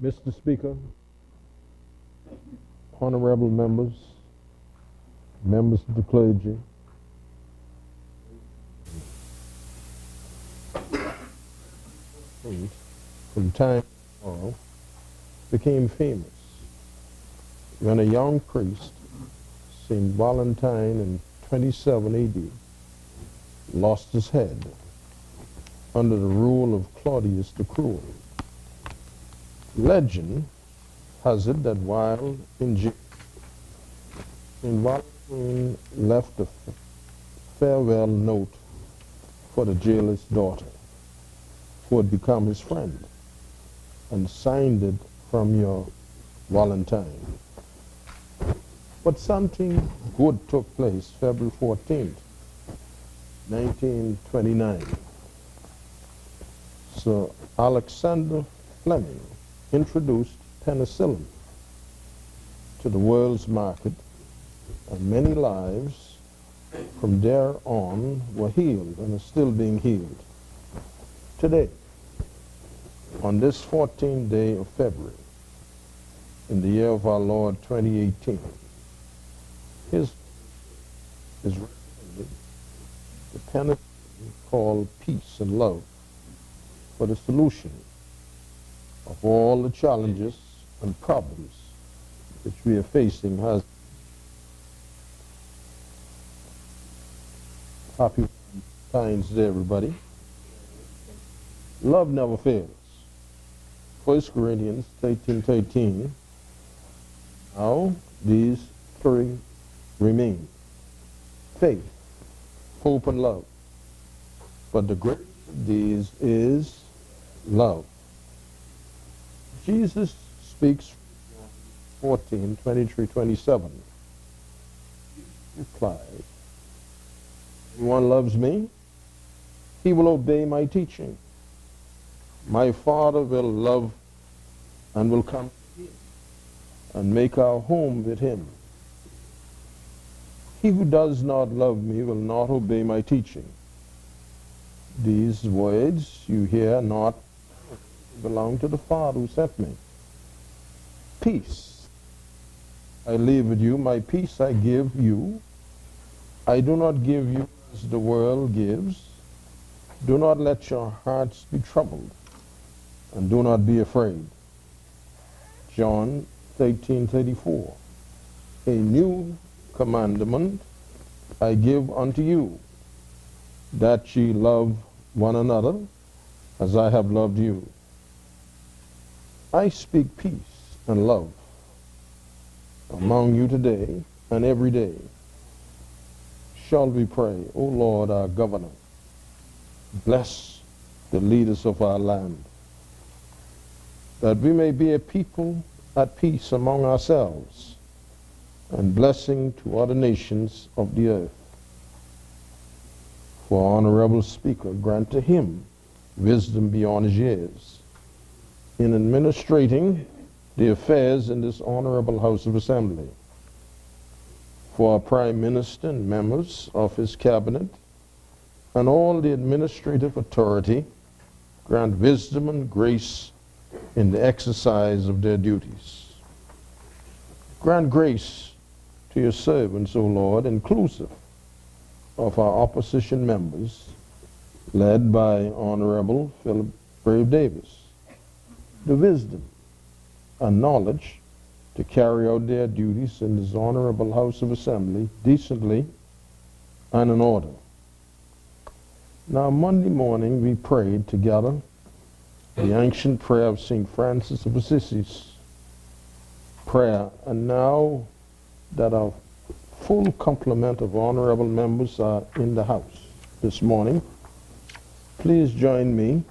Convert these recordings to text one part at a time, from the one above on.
Mr. Speaker, honorable members, members of the clergy, from time immemorial, became famous when a young priest, St. Valentine in 27 AD, lost his head under the rule of Claudius the Cruel. Legend has it that while in jail, St. Valentine left a farewell note for the jailer's daughter, who had become his friend, and signed it from your Valentine. But something good took place February 14th, 1929. Sir Alexander Fleming introduced penicillin to the world's market, and many lives from there on were healed and are still being healed. Today, on this 14th day of February, in the year of our Lord 2018, is recommended the penicillin called peace and love for the solution of all the challenges and problems which we are facing. Happy Valentine's Day, everybody. Love never fails. 1 Corinthians 13:13. Now these three remain: faith, hope, and love. But the greatest of these is love. Jesus speaks 14:23-27. Replied, "Anyone loves me, he will obey my teaching. My Father will love and will come and make our home with him. He who does not love me will not obey my teaching." These words you hear not belong to the Father who sent me. Peace I leave with you, my peace I give you. I do not give you as the world gives. Do not let your hearts be troubled, and do not be afraid. John 13:34. A new commandment I give unto you, that ye love one another as I have loved you. I speak peace and love among you today and every day. Shall we pray? O Lord, our governor, bless the leaders of our land, that we may be a people at peace among ourselves and blessing to other nations of the earth. For honorable Speaker, grant to him wisdom beyond his years in administrating the affairs in this honorable House of Assembly. For our Prime Minister and members of his cabinet and all the administrative authority, grant wisdom and grace in the exercise of their duties. Grant grace to your servants, O Lord, inclusive of our opposition members, led by Honorable Philip Brave Davis, the wisdom and knowledge to carry out their duties in this honorable House of Assembly decently and in order. Now, Monday morning we prayed together the ancient prayer of St. Francis of Assisi's prayer, and now that our full complement of honorable members are in the House this morning, please join me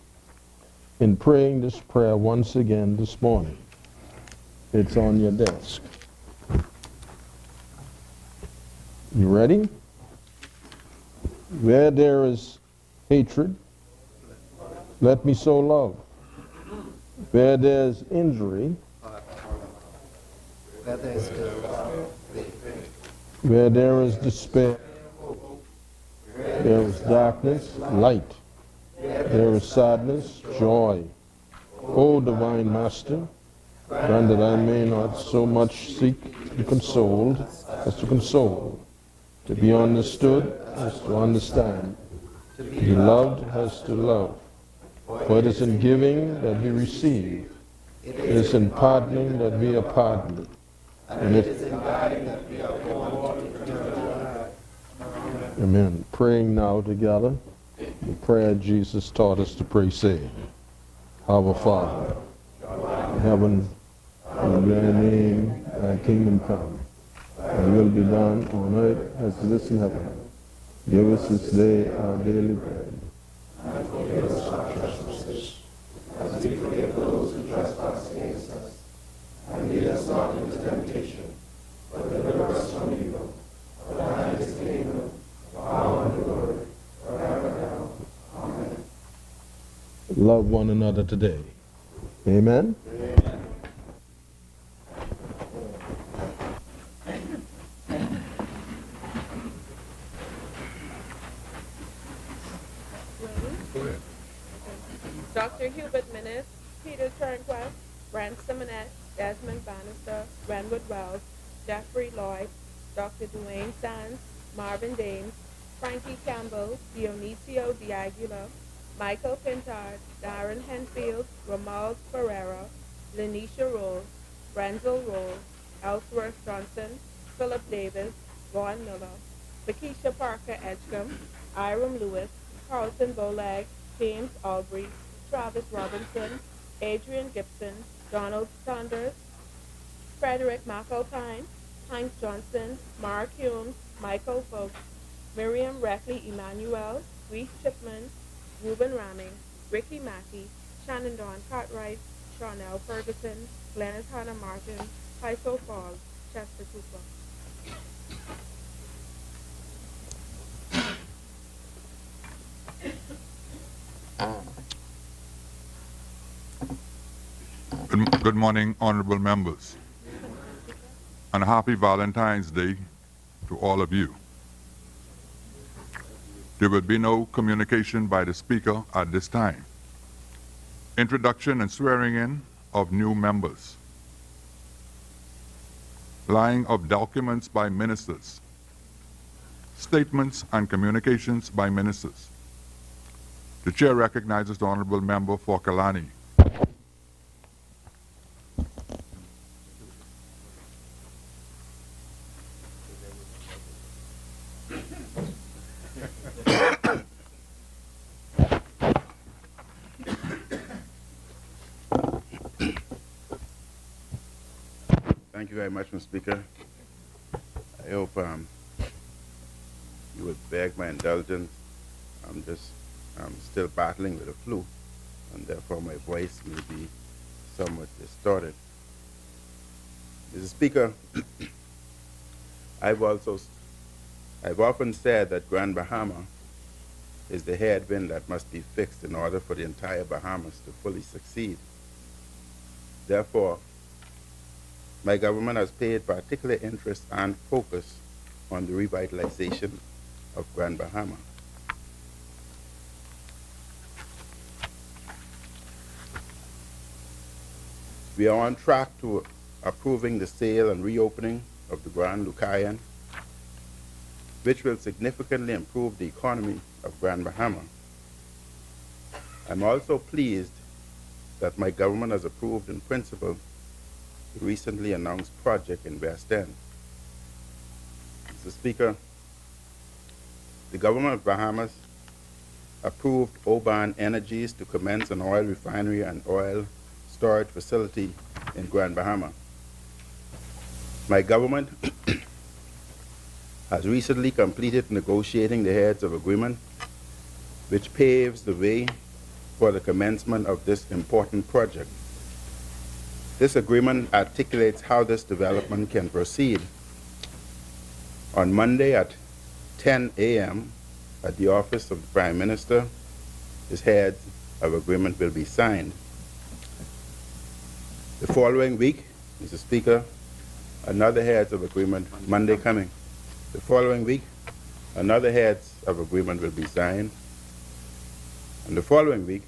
in praying this prayer once again this morning. It's on your desk. You ready? Where there is hatred, let me sow love. Where there's injury, where there is despair, there is darkness, light. There is sadness, joy. O Divine Master, Grant that I may not so much seek to be consoled as to console, to be understood as to understand, to be loved as to love. For it is in giving that we receive, it is in pardoning that we are pardoned, and it is in guiding that we are born to eternal life. Amen. Praying now together, the prayer Jesus taught us to pray, saying, Our Father, in heaven, hallowed be thy name, thy kingdom come. Thy will be done on earth as it is in heaven. Give us this day our daily bread, and forgive us our trespasses, as we forgive those who trespass against us. And lead us not into temptation, but deliver us from evil. For thine is the kingdom, the power, and the glory, forever and ever. Amen. Love one another today. Amen. Amen. Dr. Hubert Minnis, Peter Turnquest, Brent Simonet, Desmond Bannister, Renwood Wells, Jeffrey Lloyd, Dr. Dwayne Sands, Marvin James, Frankie Campbell, Dionisio Diagula, Michael Pintard, Darren Henfield, Romuald Ferreira, Lenisha Rose, Brenzel Rose, Ellsworth Johnson, Philip Davis, Vaughn Miller, Lakeisha Parker Edgecombe, Iram Lewis, Carlton Bolag, James Albury, Travis Robinson, Adrian Gibson, Donald Saunders, Frederick McAlpine, Hank Johnson, Mark Humes, Michael Folks, Miriam Reckley Emmanuel, Reese Shipman, Ruben Ramming, Ricky Mackey, Shannon Dawn Cartwright, Charnel Ferguson, Glennis Hannah Martin, Tyso Falls, Chester Cooper. Good morning, honorable members, and happy Valentine's Day to all of you. There will be no communication by the Speaker at this time. Introduction and swearing in of new members. Lying of documents by ministers. Statements and communications by ministers. The Chair recognizes the Honorable Member for Kalani. Thank you very much, Mr. Speaker. I hope you would beg my indulgence. I'm still battling with a flu, and therefore my voice may be somewhat distorted. Mr. Speaker, I've often said that Grand Bahama is the headwind that must be fixed in order for the entire Bahamas to fully succeed. Therefore, my government has paid particular interest and focus on the revitalization of Grand Bahama. We are on track to approving the sale and reopening of the Grand Lucayan, which will significantly improve the economy of Grand Bahama. I'm also pleased that my government has approved in principle the recently announced project in West End. Mr. Speaker, the government of Bahamas approved Oban Energies to commence an oil refinery and oil storage facility in Grand Bahama. My government has recently completed negotiating the heads of agreement, which paves the way for the commencement of this important project. This agreement articulates how this development can proceed. On Monday at 10 a.m. at the office of the Prime Minister, his heads of agreement will be signed. The following week, Mr. Speaker, another heads of agreement, Monday coming. The following week, another heads of agreement will be signed. And the following week,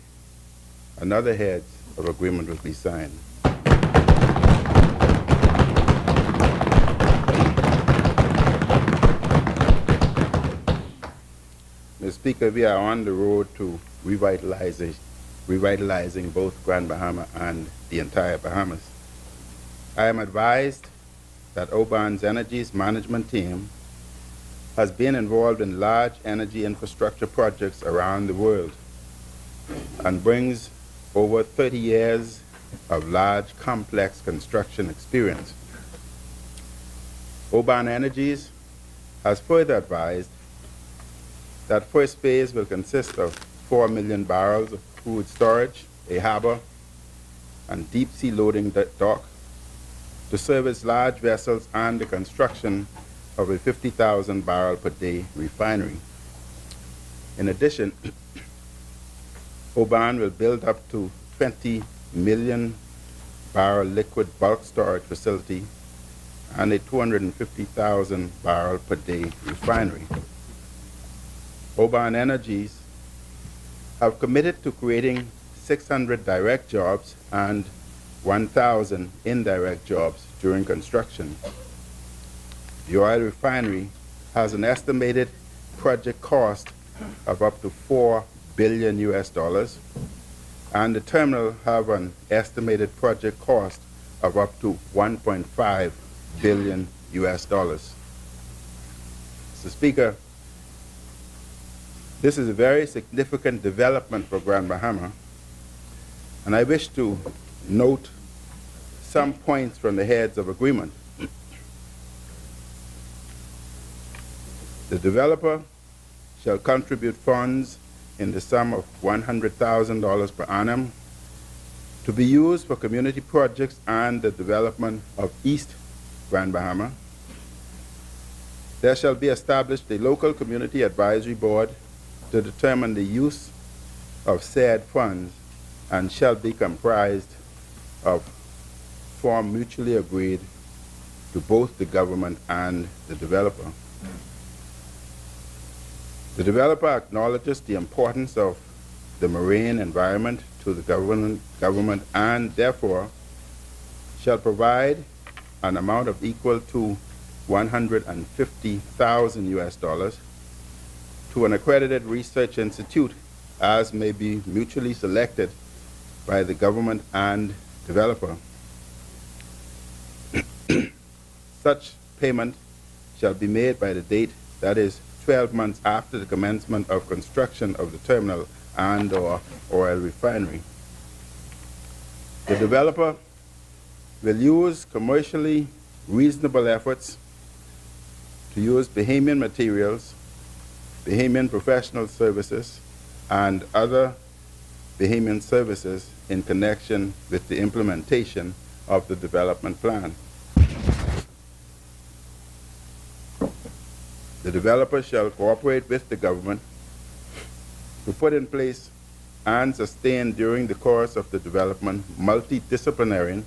another heads of agreement will be signed. Speaker, we are on the road to revitalizing both Grand Bahama and the entire Bahamas. I am advised that Oban's Energy's management team has been involved in large energy infrastructure projects around the world and brings over 30 years of large, complex construction experience. Oban Energies has further advised that first phase will consist of 4 million barrels of crude storage, a harbor, and deep-sea loading dock to service large vessels and the construction of a 50,000 barrel per day refinery. In addition, Oban will build up to 20 million barrel liquid bulk storage facility and a 250,000 barrel per day refinery. Oban Energies have committed to creating 600 direct jobs and 1,000 indirect jobs during construction. The oil refinery has an estimated project cost of up to $4 billion US, and the terminal have an estimated project cost of up to $1.5 billion US. Mr. Speaker, this is a very significant development for Grand Bahama, and I wish to note some points from the heads of agreement. The developer shall contribute funds in the sum of $100,000 per annum to be used for community projects and the development of East Grand Bahama. There shall be established a local community advisory board to determine the use of said funds and shall be comprised of form mutually agreed to both the government and the developer. The developer acknowledges the importance of the marine environment to the government and therefore shall provide an amount of equal to $150,000 US to an accredited research institute as may be mutually selected by the government and developer. Such payment shall be made by the date that is 12 months after the commencement of construction of the terminal and/or oil refinery. The developer will use commercially reasonable efforts to use Bahamian materials, Bahamian professional services, and other Bahamian services in connection with the implementation of the development plan. The developer shall cooperate with the government to put in place and sustain during the course of the development multidisciplinary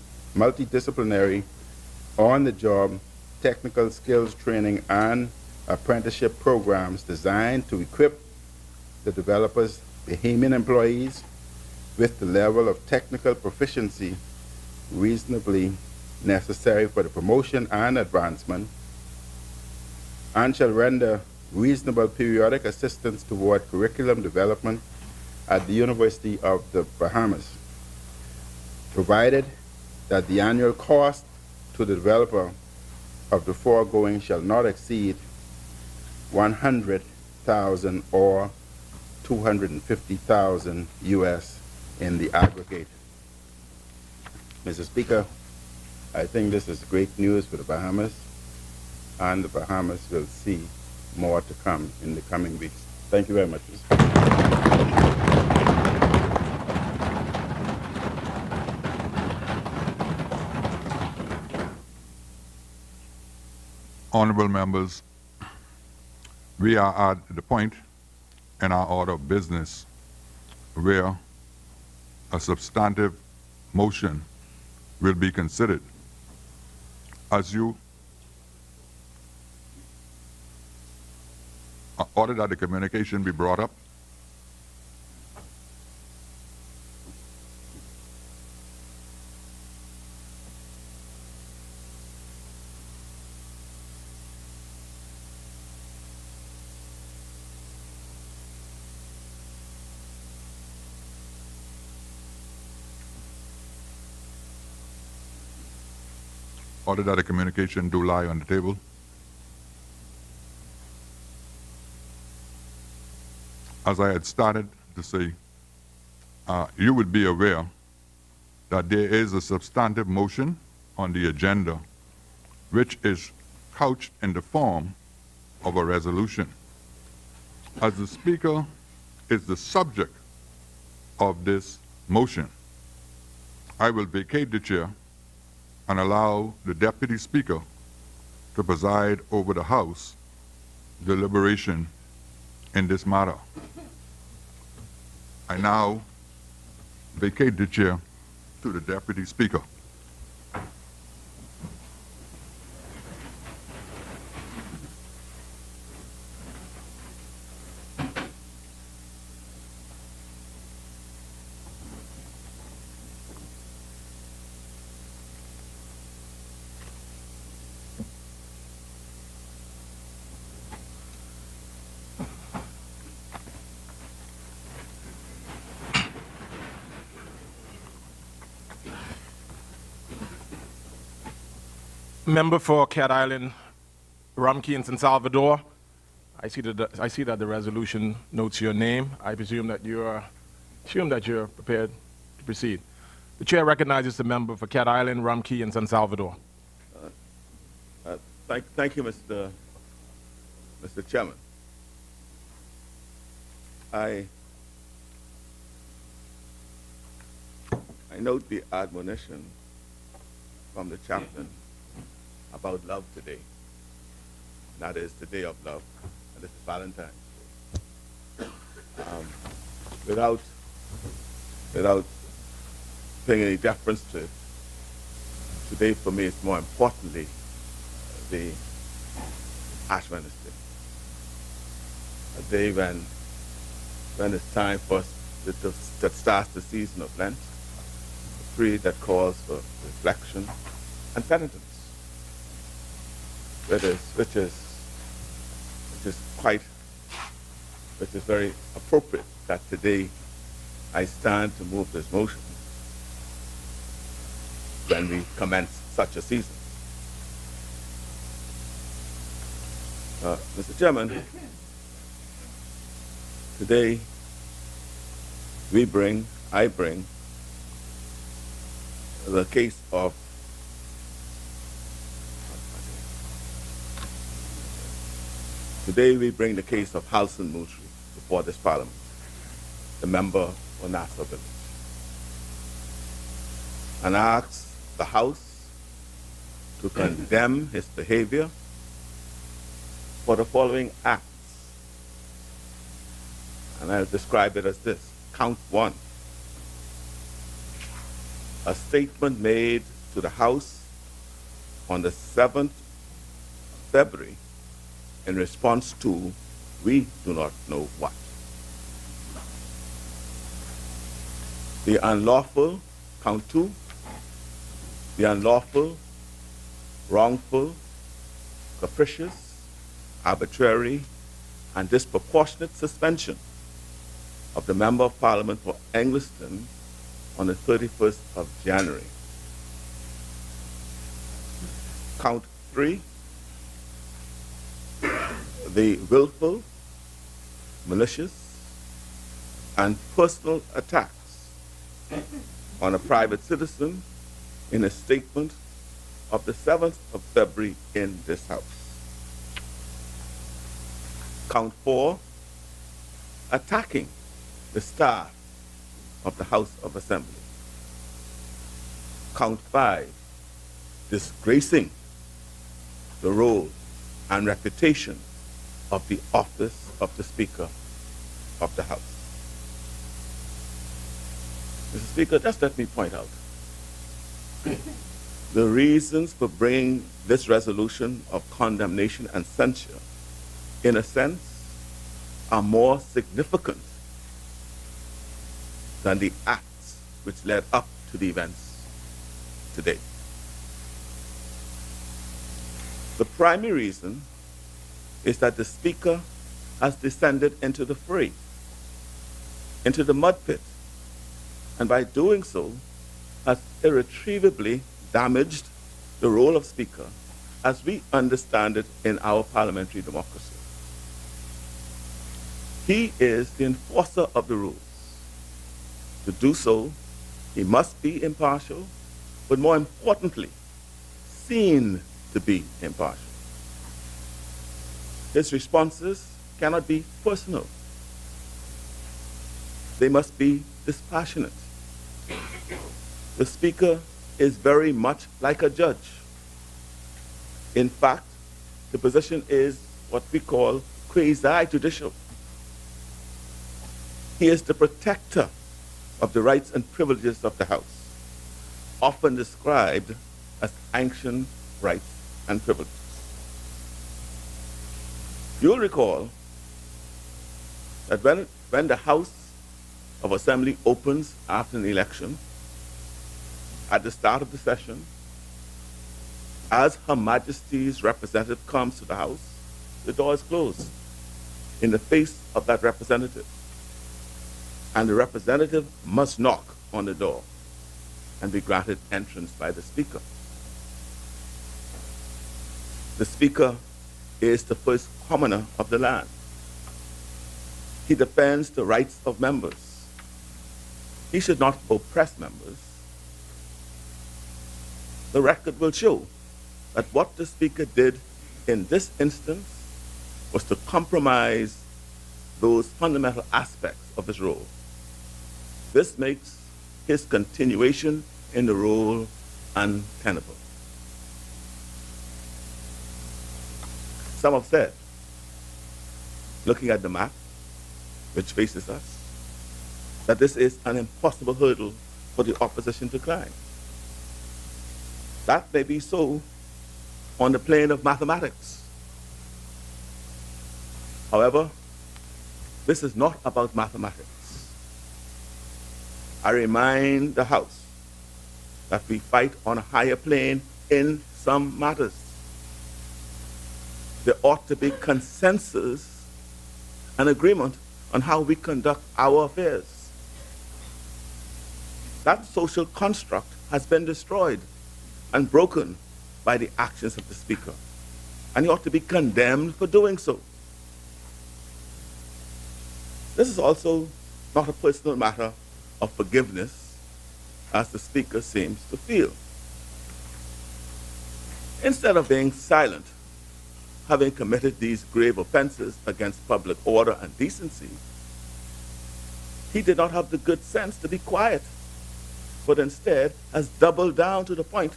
on-the-job technical skills training and apprenticeship programs designed to equip the developer's Bahamian employees with the level of technical proficiency reasonably necessary for the promotion and advancement, and shall render reasonable periodic assistance toward curriculum development at the University of the Bahamas, provided that the annual cost to the developer of the foregoing shall not exceed $100,000 or $250,000 US in the aggregate. Mr. Speaker, I think this is great news for the Bahamas, and the Bahamas will see more to come in the coming weeks. Thank you very much, Mr. Speaker. Honorable members, we are at the point in our order of business where a substantive motion will be considered. As you order that the communication be brought up. order that a communication do lie on the table. As I had started to say, you would be aware that there is a substantive motion on the agenda which is couched in the form of a resolution. As the Speaker is the subject of this motion, I will vacate the chair and allow the Deputy Speaker to preside over the House deliberation in this matter. I now vacate the chair to the Deputy Speaker. Member for Cat Island, Rumkey and San Salvador. I see that the resolution notes your name. I presume that you're prepared to proceed. The chair recognizes the member for Cat Island, Rumkey and San Salvador. Thank you, Mr. Chairman. I note the admonition from the chaplain about love today. That is the day of love, and this is Valentine's Day. Without paying any deference to it, today for me is more importantly the Ash Wednesday, a day when it's time for us that starts the season of Lent, a period that calls for reflection and penitence. Which is very appropriate that today I stand to move this motion when we commence such a season. Mr. Chairman, today I bring the case of Today we bring the case of Halson Mutri before this Parliament, the member for Nassau Village, and asks the House to condemn his behavior for the following acts. And I'll describe it as this. Count 1. A statement made to the House on the 7th February in response to we do not know what. The unlawful, count 2, the unlawful, wrongful, capricious, arbitrary, and disproportionate suspension of the Member of Parliament for Engliston on the 31st of January. Count 3, the willful, malicious, and personal attacks on a private citizen in a statement of the 7th of February in this House. Count 4, attacking the staff of the House of Assembly. Count 5, disgracing the role and reputation of the office of the Speaker of the House. Mr. Speaker, just let me point out the reasons for bringing this resolution of condemnation and censure, in a sense, are more significant than the acts which led up to the events today. The primary reason is that the Speaker has descended into the fray, into the mud pit, and by doing so has irretrievably damaged the role of Speaker as we understand it in our parliamentary democracy. He is the enforcer of the rules. To do so, he must be impartial, but more importantly, seen to be impartial. His responses cannot be personal. They must be dispassionate. The Speaker is very much like a judge. In fact, the position is what we call quasi-judicial. He is the protector of the rights and privileges of the House, often described as ancient rights and privileges. You'll recall that when the House of Assembly opens after an election, at the start of the session, as Her Majesty's representative comes to the House, the door is closed in the face of that representative. And the representative must knock on the door and be granted entrance by the Speaker. The Speaker is the first commoner of the land. He defends the rights of members. He should not oppress members. The record will show that what the Speaker did in this instance was to compromise those fundamental aspects of his role. This makes his continuation in the role untenable. Some have said, looking at the map which faces us, that this is an impossible hurdle for the opposition to climb. That may be so on the plane of mathematics. However, this is not about mathematics. I remind the House that we fight on a higher plane in some matters. There ought to be consensus and agreement on how we conduct our affairs. That social construct has been destroyed and broken by the actions of the Speaker, and he ought to be condemned for doing so. This is also not a personal matter of forgiveness, as the Speaker seems to feel. Instead of being silent, having committed these grave offenses against public order and decency, he did not have the good sense to be quiet, but instead has doubled down to the point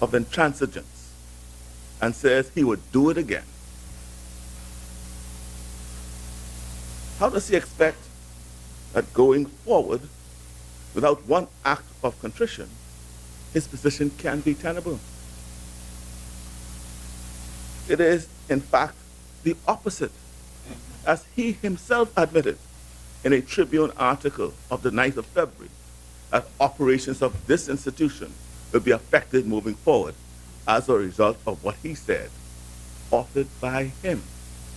of intransigence and says he would do it again. How does he expect that going forward, without one act of contrition, his position can be tenable? It is, in fact, the opposite, as he himself admitted in a Tribune article of the 9th of February, that operations of this institution will be affected moving forward as a result of what he said, authored by him.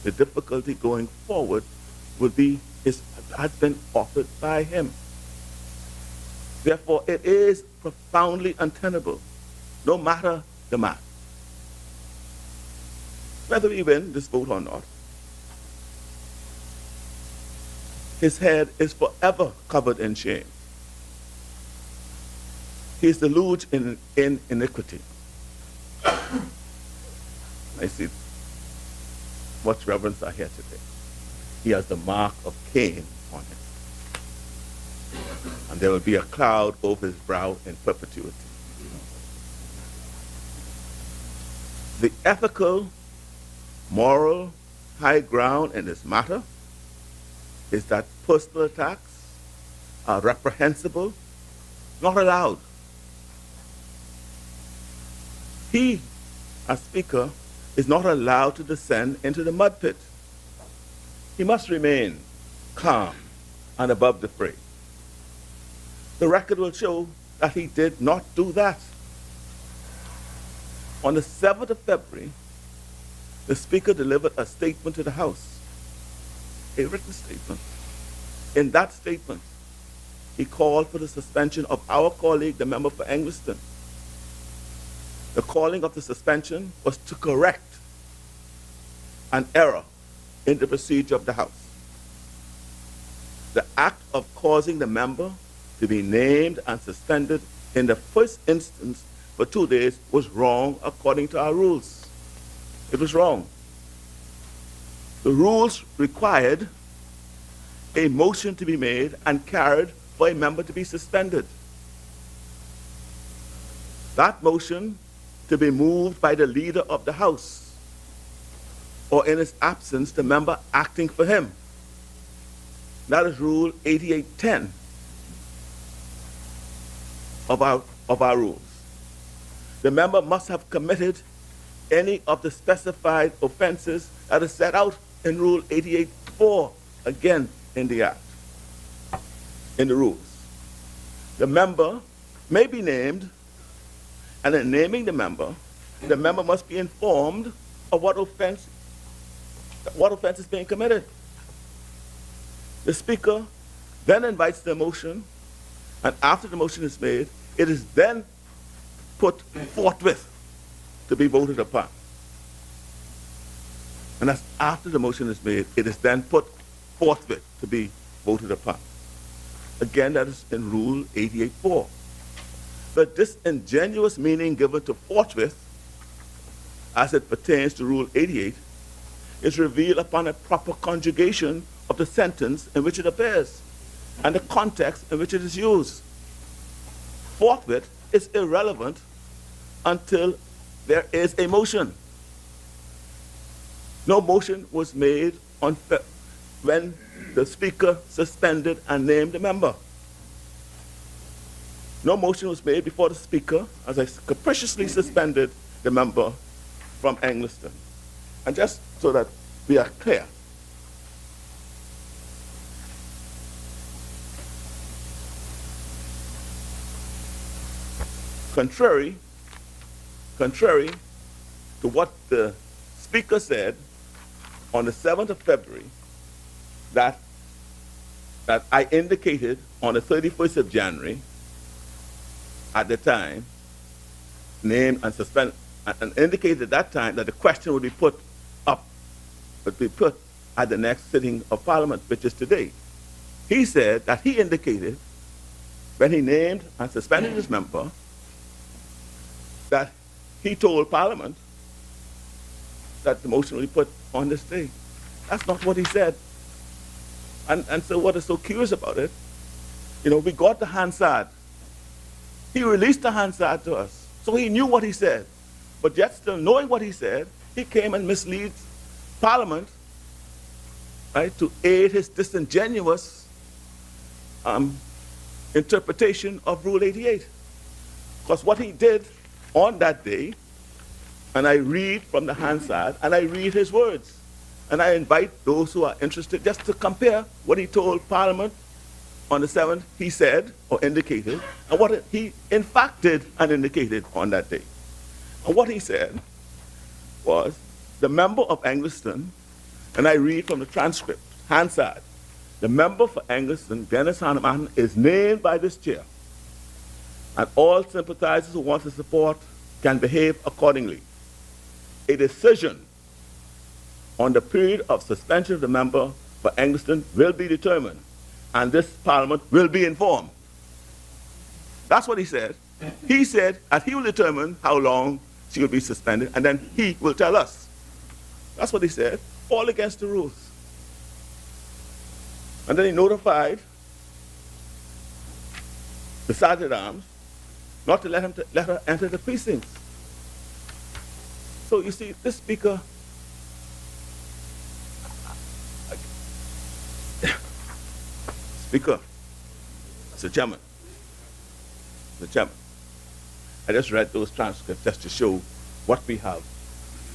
The difficulty going forward has been authored by him. Therefore, it is profoundly untenable, no matter the math. Whether we win this vote or not, his head is forever covered in shame. He is deluged in iniquity. I see much reverence are here today. He has the mark of Cain on him. And there will be a cloud over his brow in perpetuity. The ethical, moral high ground in this matter is that personal attacks are reprehensible, not allowed. He, as Speaker, is not allowed to descend into the mud pit. He must remain calm and above the fray. The record will show that he did not do that. On the 7th of February, the Speaker delivered a statement to the House, a written statement. In that statement, he called for the suspension of our colleague, the member for Engliston. The calling of the suspension was to correct an error in the procedure of the House. The act of causing the member to be named and suspended in the first instance for 2 days was wrong according to our rules. It was wrong. The rules required a motion to be made and carried for a member to be suspended. That motion to be moved by the leader of the House, or in his absence, the member acting for him. That is Rule 8810 of our rules. The member must have committed any of the specified offenses that is set out in Rule 88.4, again in the Act, in the rules. The member may be named, and in naming the member must be informed of what offense is being committed. The Speaker then invites the motion, and after the motion is made, it is then put forthwith to be voted upon. And that's after the motion is made, it is then put forthwith to be voted upon. Again, that is in Rule 88.4. The disingenuous meaning given to forthwith, as it pertains to Rule 88, is revealed upon a proper conjugation of the sentence in which it appears and the context in which it is used. Forthwith is irrelevant until there is a motion. No motion was made when the Speaker suspended and named a member. No motion was made before the Speaker, as I capriciously suspended the member from Engliston. And just so that we are clear, contrary to what the Speaker said on the 7th of February, that I indicated on the 31st of January, at the time, named and suspended, and indicated at that time that the question would be put at the next sitting of Parliament, which is today. He said that he indicated, when he named and suspended his member, that he told Parliament that the motion will be put on this day. That's not what he said. And so what is so curious about it, we got the Hansard. He released the Hansard to us. So he knew what he said. But yet still knowing what he said, he came and misleads Parliament, right, to aid his disingenuous interpretation of Rule 88. Because what he did on that day, and I read from the Hansard, and I read his words, and I invite those who are interested just to compare what he told Parliament on the 7th, he said or indicated, and what he in fact did and indicated on that day. And what he said was, the member of Engliston, and I read from the transcript, Hansard, the member for Engliston, Dennis Hanneman, is named by this chair, and all sympathizers who want to support can behave accordingly. A decision on the period of suspension of the member for Engliston will be determined, and this Parliament will be informed. That's what he said. He said that he will determine how long she will be suspended, and then he will tell us. That's what he said, all against the rules. And then he notified the Sergeant-at-Arms not to let her enter the precincts. So you see, this Speaker, Mr. Chairman, I just read those transcripts just to show what we have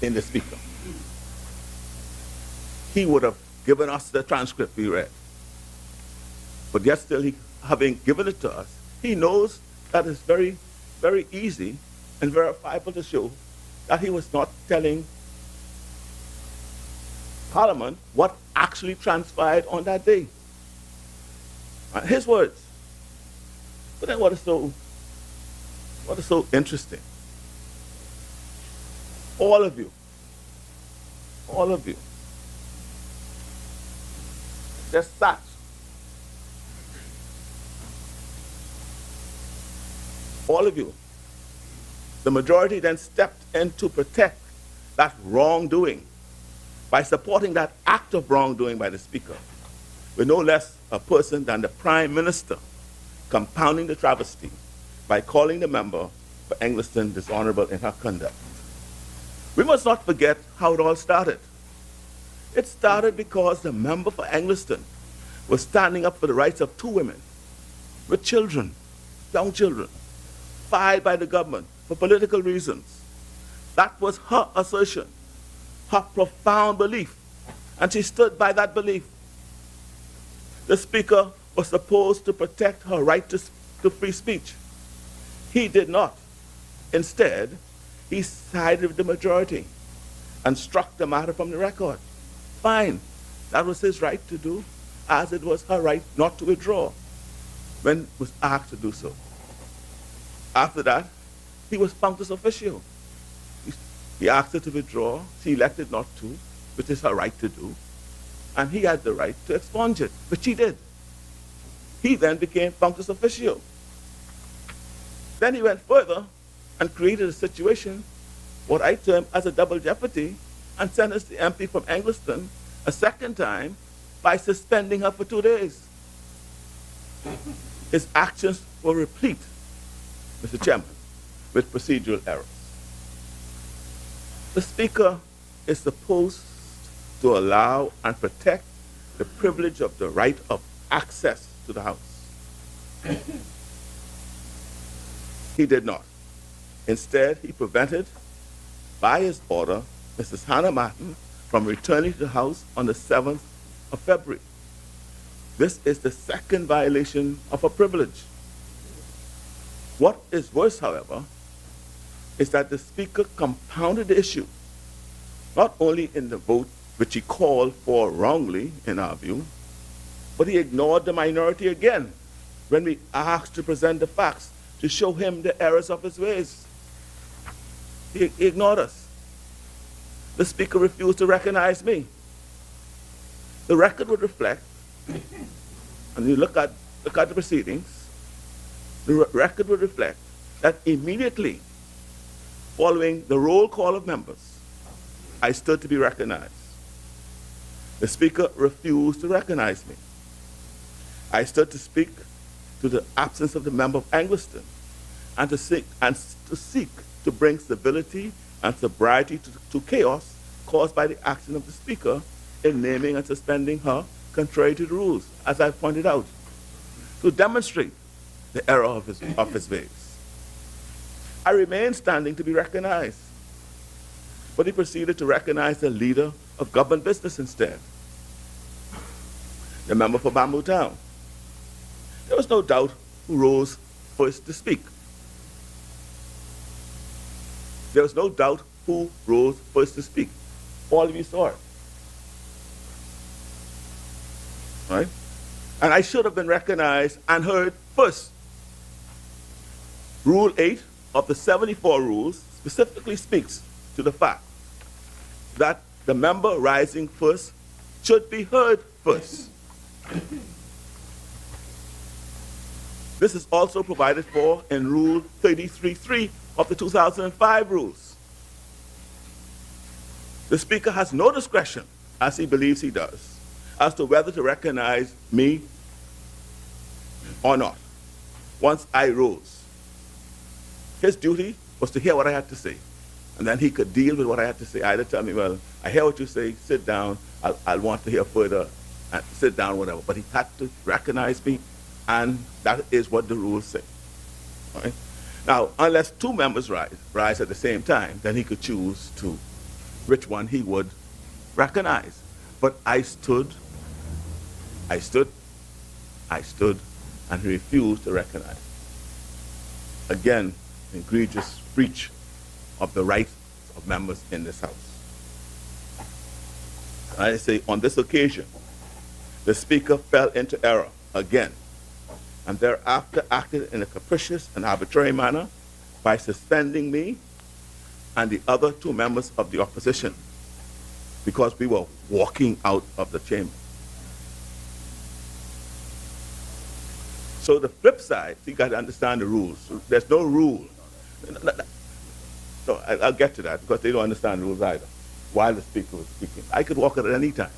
in the Speaker. He would have given us the transcript we read. But yet still, having given it to us, he knows that it's very, very easy and verifiable to show that he was not telling Parliament what actually transpired on that day. His words. But then what is so interesting All of you. All of you. Just sat. All of you. The majority then stepped in to protect that wrongdoing by supporting that act of wrongdoing by the Speaker, with no less a person than the Prime Minister compounding the travesty by calling the member for Engliston dishonorable in her conduct. We must not forget how it all started. It started because the member for Engliston was standing up for the rights of two women with children, young children, fired by the government for political reasons. That was her assertion, her profound belief, and she stood by that belief. The Speaker was supposed to protect her right to free speech. He did not. Instead, he sided with the majority and struck the matter from the record. Fine, that was his right to do, as it was her right not to withdraw when was asked to do so. After that, he was functus officio. He asked her to withdraw, she elected not to, which is her right to do, and he had the right to expunge it, which he did. He then became functus officio. Then he went further and created a situation, what I term as a double jeopardy, and sentenced the MP from Engliston a second time by suspending her for 2 days. His actions were replete, Mr. Chairman, with procedural errors. The Speaker is supposed to allow and protect the privilege of the right of access to the House. He did not. Instead, he prevented, by his order, Mrs. Hannah Martin from returning to the House on the 7th of February. This is the second violation of her privilege. What is worse, however, is that the Speaker compounded the issue, not only in the vote which he called for wrongly, in our view, but he ignored the minority again when we asked to present the facts to show him the errors of his ways. He ignored us. The Speaker refused to recognize me. The record would reflect, and you look at the proceedings, the record would reflect that immediately following the roll call of members, I stood to be recognized. The Speaker refused to recognize me. I stood to speak to the absence of the member of Engliston and to seek to bring stability and sobriety to chaos caused by the action of the Speaker in naming and suspending her contrary to the rules, as I pointed out, to demonstrate the error of his ways. I remained standing to be recognized, but he proceeded to recognize the leader of government business instead, the member for Bamboo Town. There was no doubt who rose first to speak. There was no doubt who rose first to speak. All of you saw it. Right? And I should have been recognized and heard first. Rule 8 of the 74 rules specifically speaks to the fact that the member rising first should be heard first. This is also provided for in Rule 33.3 of the 2005 rules. The Speaker has no discretion, as he believes he does, as to whether to recognize me or not once I rose. His duty was to hear what I had to say, and then he could deal with what I had to say. Either tell me, well, I hear what you say, sit down, I'll want to hear further, and sit down, whatever. But he had to recognize me, and that is what the rules say. All right? Now, unless two members rise at the same time, then he could choose to which one he would recognize. But I stood, and he refused to recognize. Again, egregious breach of the rights of members in this House. I say, on this occasion, the Speaker fell into error again, and thereafter acted in a capricious and arbitrary manner by suspending me and the other 2 members of the opposition because we were walking out of the chamber. So the flip side, you got to understand the rules. There's no rule. No, I'll get to that because they don't understand the rules either. While the speaker was speaking, I could walk out at any time,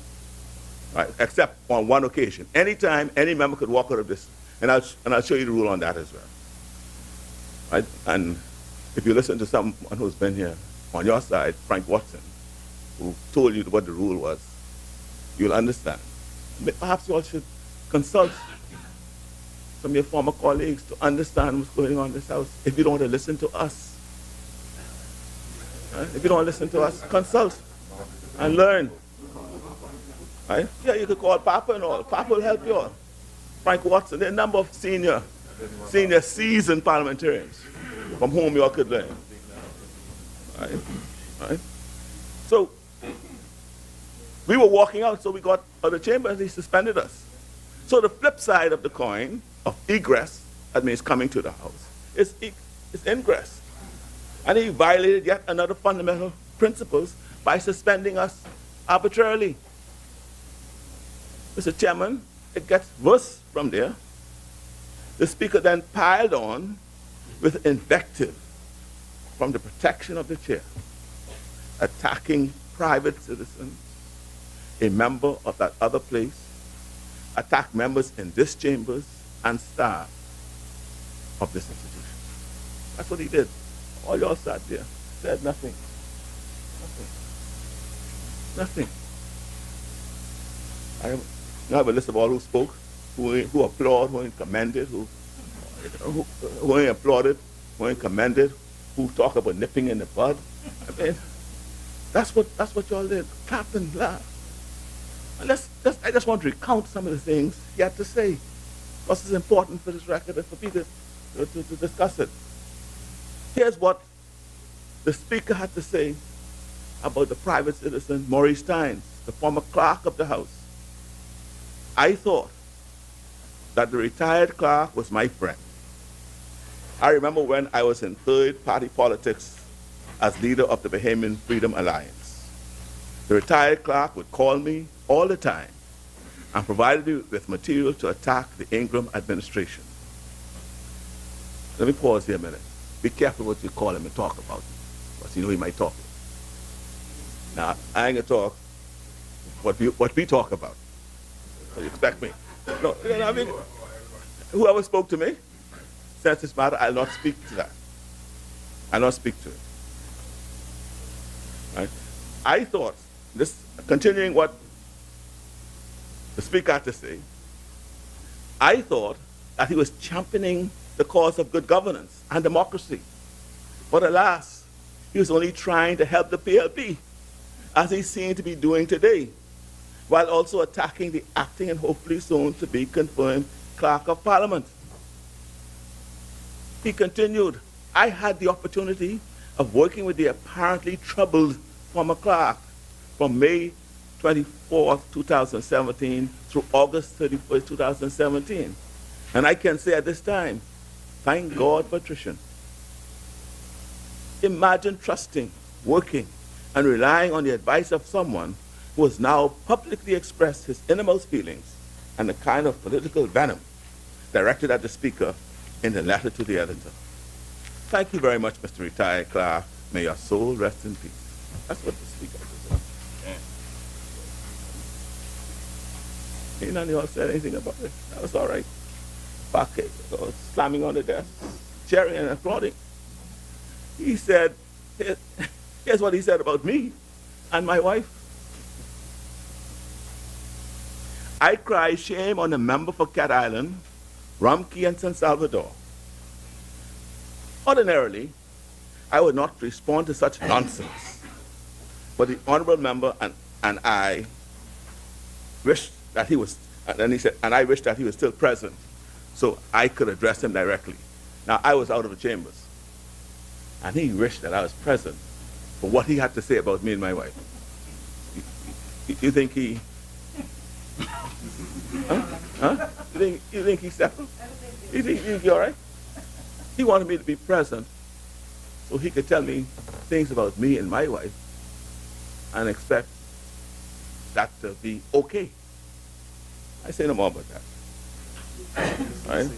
right? Except on one occasion. Anytime, any member could walk out of this, and I'll show you the rule on that as well. Right? And if you listen to someone who's been here on your side, Frank Watson, who told you what the rule was, you'll understand. Perhaps you all should consult some of your former colleagues to understand what's going on in this house. If you don't want to listen to us, right? If you don't want to listen to us, consult and learn. Right? Yeah, you could call Papa and all. Papa will help you all. Frank Watson, there are a number of senior seasoned parliamentarians from whom you all could learn. Right? Right? So we were walking out, so we got out of the chamber and they suspended us. So the flip side of the coin of egress, that means coming to the house, is ingress. And he violated yet another fundamental principles by suspending us arbitrarily. Mr. Chairman, it gets worse from there. The speaker then piled on with invective from the protection of the chair, attacking private citizens, a member of that other place, attack members in this chambers and staff of this institution. That's what he did. All y'all sat there, said nothing. Nothing. I have a list of all who spoke, who applauded, who commended, who applauded, who commended, who talk about nipping in the bud. I mean, that's what y'all did. Clap and laugh. And I just want to recount some of the things he had to say, because it's important for this record and for people to discuss it. Here's what the speaker had to say about the private citizen Maurice Tynes, the former clerk of the House. I thought that the retired clerk was my friend. I remember when I was in third-party politics as leader of the Bahamian Freedom Alliance. The retired clerk would call me all the time and provided me with material to attack the Ingram administration. Let me pause here a minute. Be careful what you call him and talk about, because you know he might talk. Now, I ain't gonna talk what we talk about. So you expect me? No, I mean, whoever spoke to me, since this matter, I'll not speak to that. I'll not speak to it. Right? I thought, continuing what the speaker had to say, I thought that he was championing the cause of good governance and democracy. But alas, he was only trying to help the PLP, as he seemed to be doing today, while also attacking the acting and hopefully soon to be confirmed Clerk of Parliament. He continued, I had the opportunity of working with the apparently troubled former clerk from May 24th, 2017 through August 31st, 2017. And I can say at this time, thank God for attrition. Imagine trusting, working, and relying on the advice of someone who has now publicly expressed his innermost feelings and the kind of political venom directed at the speaker in the letter to the editor. Thank you very much, Mr. Retired Clerk. May your soul rest in peace. That's what the speaker said. Ain't none of y'all said anything about it. That was all right. Bucket, slamming on the desk, cheering and applauding. He said, here's what he said about me and my wife. I cry shame on the member for Cat Island, Rumkey and San Salvador. Ordinarily, I would not respond to such nonsense, but the honorable member and I wished that he was, and then he said, and I wished that he was still present so I could address him directly. Now, I was out of the chambers, and he wished that I was present for what he had to say about me and my wife. You think he, huh? You think he's settled? You think he's all right? He wanted me to be present so he could tell me things about me and my wife and expect that to be okay. I say no more about that. All right?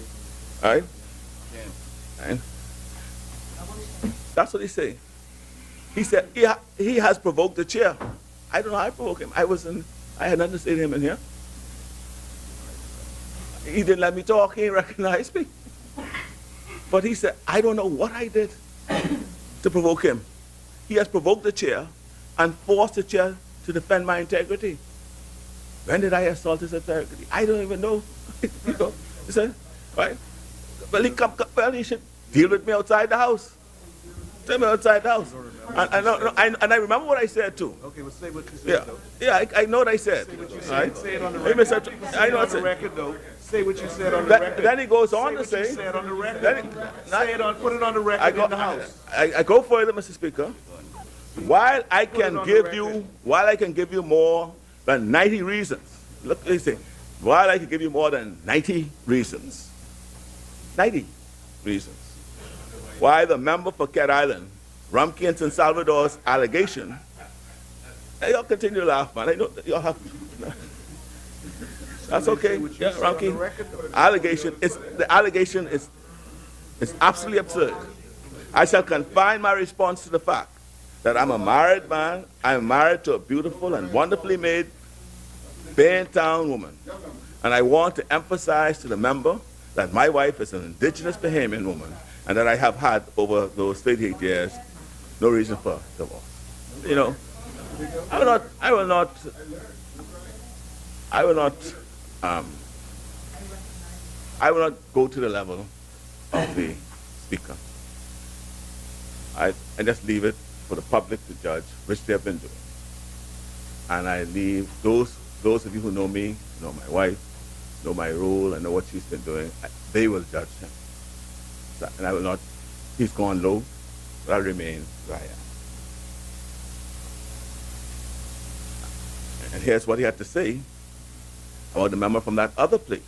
All right? And that's what he said. He said he has provoked the chair. I don't know how I provoked him. I had nothing to say to him in here. He didn't let me talk. He didn't recognize me. But he said, I don't know what I did to provoke him. He has provoked the chair and forced the chair to defend my integrity. When did I assault his integrity? I don't even know. You know, he said, right? Well, he should deal with me outside the house. Tell me outside the house. And I remember what I said too. Okay, well, say what you said, though. Yeah, I know what I said. Say what you said. Right? Say it on the record. I know what I on the said. record, though. Say what you said on the record. Then he goes on to say say. what you said on the record. Put it on the I record go, in the House. I go further, Mr. Speaker. While I can give you more than 90 reasons. Look, they say, while I can give you more than 90 reasons. 90 reasons. Why the member for Cat Island, Rumkey and San Salvador's allegation. Hey, y'all continue to laugh, man. I know y'all have. That's okay. Yeah, Rumkey. The allegation is absolutely absurd. I shall confine my response to the fact that I'm a married man. I'm married to a beautiful and wonderfully made Baintown woman. And I want to emphasize to the member that my wife is an indigenous Bahamian woman and that I have had over those 38 years no reason for divorce. You know, I will not go to the level of the speaker. I just leave it for the public to judge, which they have been doing. And I leave those of you who know me, know my wife, know my role, and know what she's been doing, they will judge him. And I will not, he's gone low, but I'll remain where I am. And here's what he had to say about the member from that other place.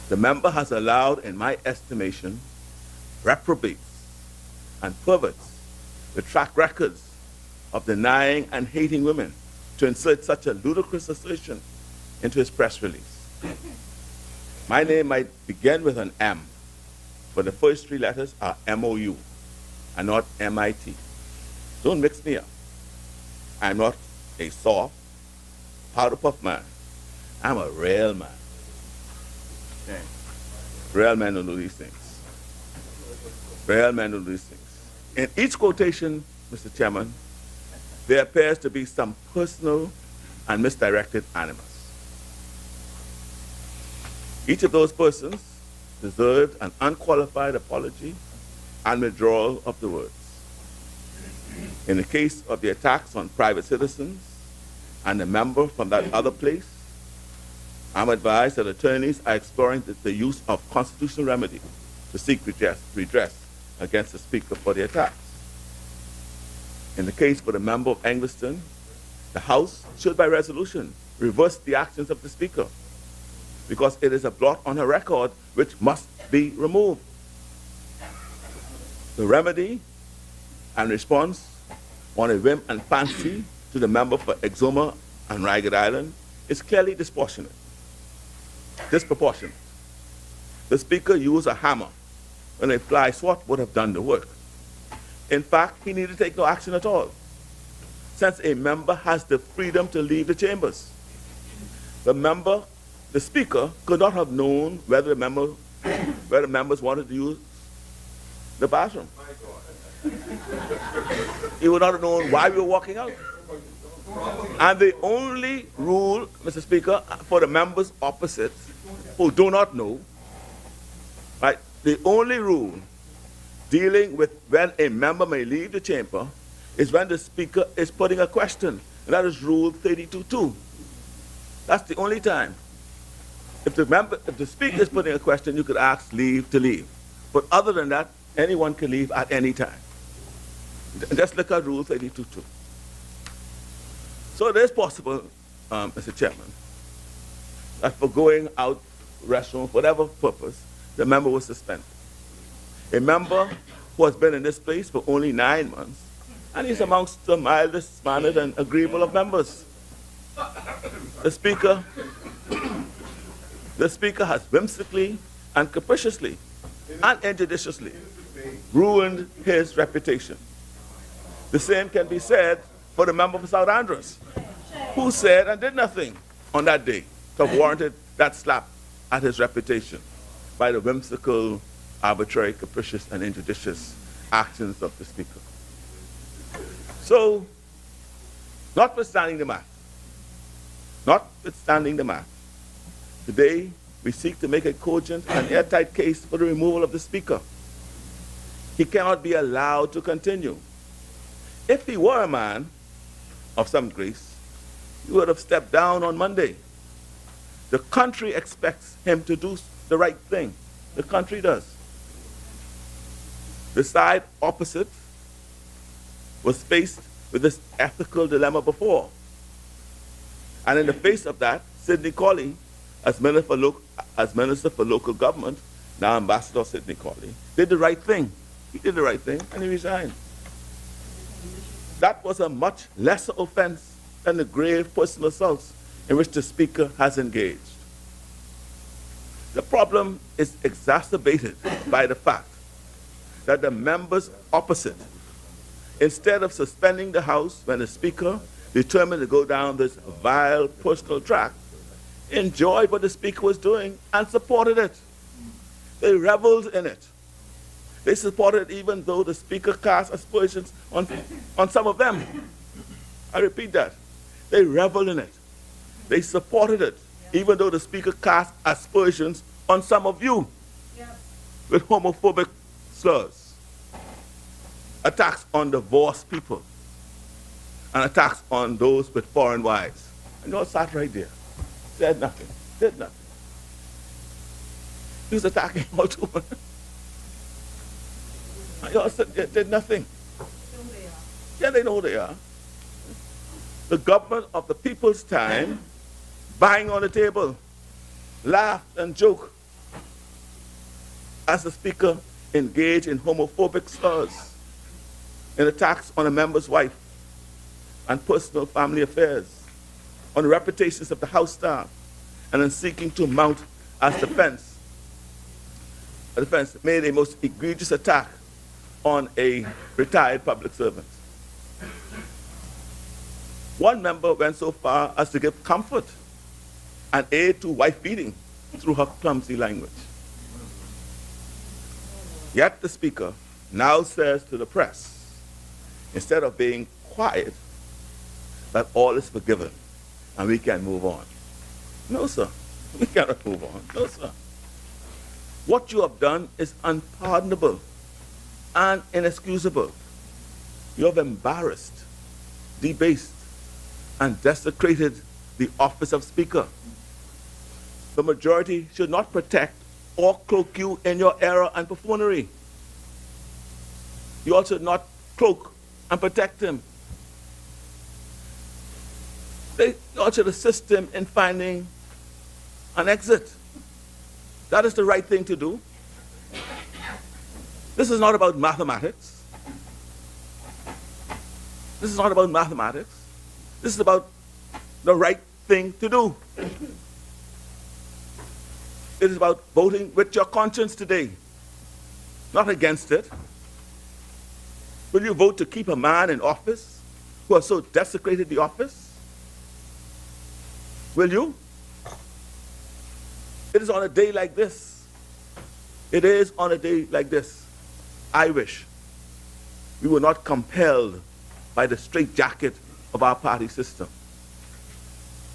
The member has allowed, in my estimation, reprobates and perverts with track records of denying and hating women to insert such a ludicrous assertion into his press release. My name might begin with an M, but the first three letters are M-O-U and not M-I-T. Don't mix me up. I'm not a soft, powder puff man. I'm a real man. Okay. Real men don't do these things. Real men don't do these things. In each quotation, Mr. Chairman, there appears to be some personal and misdirected animus. Each of those persons deserved an unqualified apology and withdrawal of the words. In the case of the attacks on private citizens and the member from that other place, I'm advised that attorneys are exploring the use of constitutional remedy to seek redress against the speaker for the attacks. In the case for the member of Engliston, the House should by resolution reverse the actions of the speaker because it is a blot on her record which must be removed. The remedy and response on a whim and fancy to the member for Exuma and Ragged Island is clearly disproportionate. The speaker used a hammer when a fly swat would have done the work. In fact, he needed to take no action at all, since a member has the freedom to leave the chambers. The speaker could not have known whether the members wanted to use the bathroom. He would not have known why we were walking out. And the only rule, Mr. Speaker, for the members opposite who do not know, right, the only rule dealing with when a member may leave the chamber is when the speaker is putting a question, and that is Rule 32.2. That's the only time. If the speaker is putting a question, you could ask leave to leave. But other than that, anyone can leave at any time. Just look at Rule 32.2. So it is possible, Mr. Chairman, that for going out, restroom, whatever purpose, the member was suspended. A member who has been in this place for only 9 months, and he's amongst the mildest mannered and agreeable of members. The Speaker has whimsically and capriciously and injudiciously ruined his reputation. The same can be said for the member for South Andros, who said and did nothing on that day to have warranted that slap at his reputation by the whimsical, arbitrary, capricious, and injudicious actions of the Speaker. So, notwithstanding the math, today we seek to make a cogent and airtight case for the removal of the Speaker. He cannot be allowed to continue. If he were a man of some grace, he would have stepped down on Monday. The country expects him to do the right thing. The country does. The side opposite was faced with this ethical dilemma before. And in the face of that, Sidney Colley, as Minister for Local Government, now Ambassador Sidney Colley, did the right thing. He did the right thing, and he resigned. That was a much lesser offense than the grave personal assaults in which the Speaker has engaged. The problem is exacerbated by the fact that the members opposite, instead of suspending the House when the Speaker determined to go down this vile personal track, enjoyed what the Speaker was doing and supported it. They reveled in it. They supported it even though the Speaker cast aspersions on some of them. I repeat that. They reveled in it. They supported it even though the Speaker cast aspersions on some of you with homophobic slurs, attacks on divorced people, and attacks on those with foreign wives. And you all sat right there, said nothing, did nothing. He was attacking all two. And you all said, did nothing. Yeah, they know they are. The government of the people's time, banging on the table, laughed and joked as the Speaker engaged in homophobic slurs, in attacks on a member's wife, and personal family affairs, on the reputations of the House staff, and in seeking to mount as defense, made a most egregious attack on a retired public servant. One member went so far as to give comfort and aid to wife beating through her clumsy language. Yet the Speaker now says to the press, instead of being quiet, that all is forgiven and we can move on. No, sir. We cannot move on. No, sir. What you have done is unpardonable and inexcusable. You have embarrassed, debased, and desecrated the office of Speaker. The majority should not protect or cloak you in your error and buffoonery. You also should not cloak and protect him. They all should assist him in finding an exit. That is the right thing to do. This is not about mathematics. This is not about mathematics. This is about the right thing to do. It is about voting with your conscience today, not against it. Will you vote to keep a man in office who has so desecrated the office? Will you? It is on a day like this. It is on a day like this. I wish we were not compelled by the straitjacket of our party system.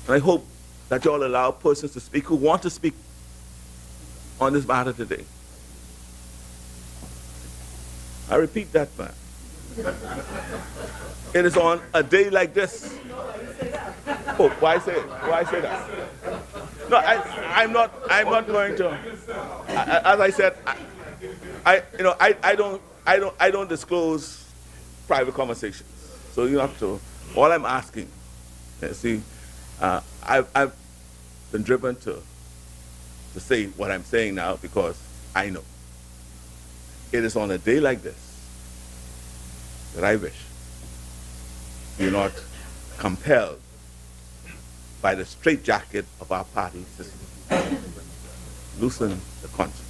And I hope that you all allow persons to speak who want to speak on this matter today. I repeat that, man. It is on a day like this. Oh, why say it? Why say that? No, I'm not going to. As I said, I don't disclose private conversations. So you have to. All I'm asking, see, I've been driven to say what I'm saying now because I know. it is on a day like this that I wish you're not compelled by the straitjacket of our party system. Loosen the conscience.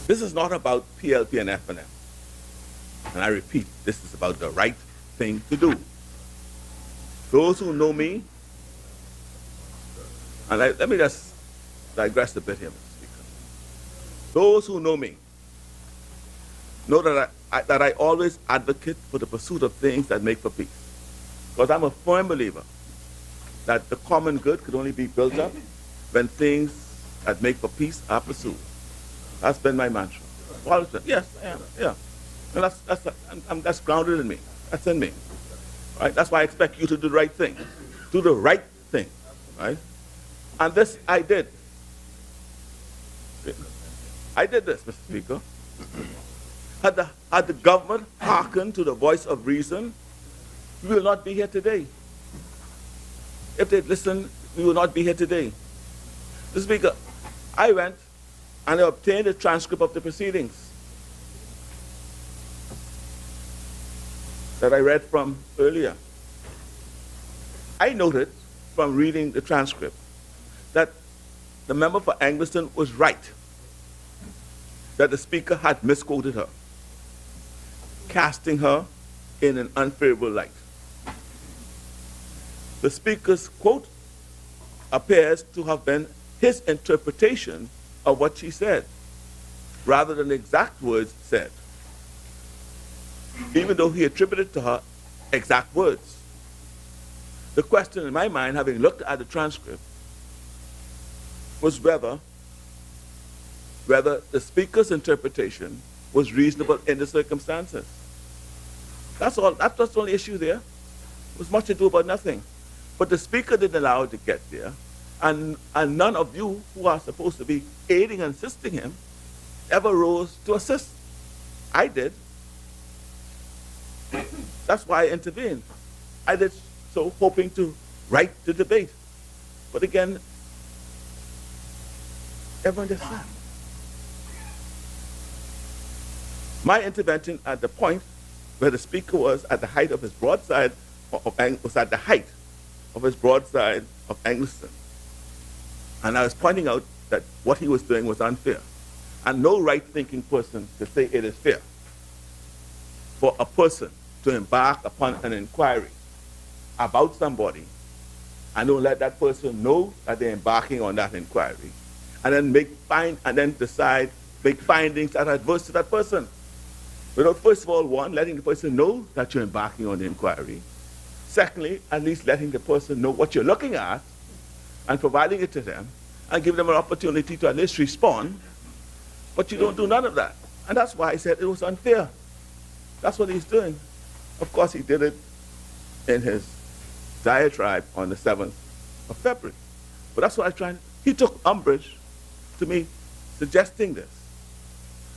This is not about PLP and FNM. And I repeat, this is about the right thing to do. Those who know me, and let me just digress a bit here, Mr. Speaker. Those who know me know that I always advocate for the pursuit of things that make for peace. Because I'm a firm believer that the common good could only be built up when things that make for peace are pursued. That's been my mantra. Always been. Yes, I am. Yeah. And that's grounded in me. That's in me. Right? That's why I expect you to do the right thing. Do the right thing. Right? And this I did. I did this, Mr. Speaker. Had the government hearkened to the voice of reason, we will not be here today. If they'd listened, we will not be here today. Mr. Speaker, I went and I obtained a transcript of the proceedings that I read from earlier. I noted from reading the transcript that the member for Angleton was right, that the Speaker had misquoted her, casting her in an unfavorable light. The Speaker's quote appears to have been his interpretation of what she said, rather than the exact words said, even though he attributed to her exact words. The question in my mind, having looked at the transcript, was whether the Speaker's interpretation was reasonable in the circumstances. That's all. That's the only issue there. It was much ado about nothing. But the Speaker didn't allow it to get there, and none of you who are supposed to be aiding and assisting him ever rose to assist. I did. That's why I intervened. I did so hoping to right the debate. But again, everyone just sat. My intervention at the point where the Speaker was at the height of his broadside, was at the height of his broadside of Angleton. And I was pointing out that what he was doing was unfair. And no right-thinking person could say it is fair for a person to embark upon an inquiry about somebody and don't let that person know that they're embarking on that inquiry, and then make findings that are adverse to that person. Without, first of all, one, letting the person know that you're embarking on the inquiry. Secondly, at least letting the person know what you're looking at and providing it to them and give them an opportunity to at least respond. But you don't do none of that. And that's why I said it was unfair. That's what he's doing. Of course, he did it in his diatribe on the 7th of February. But that's what I was trying. He took umbrage to me suggesting this.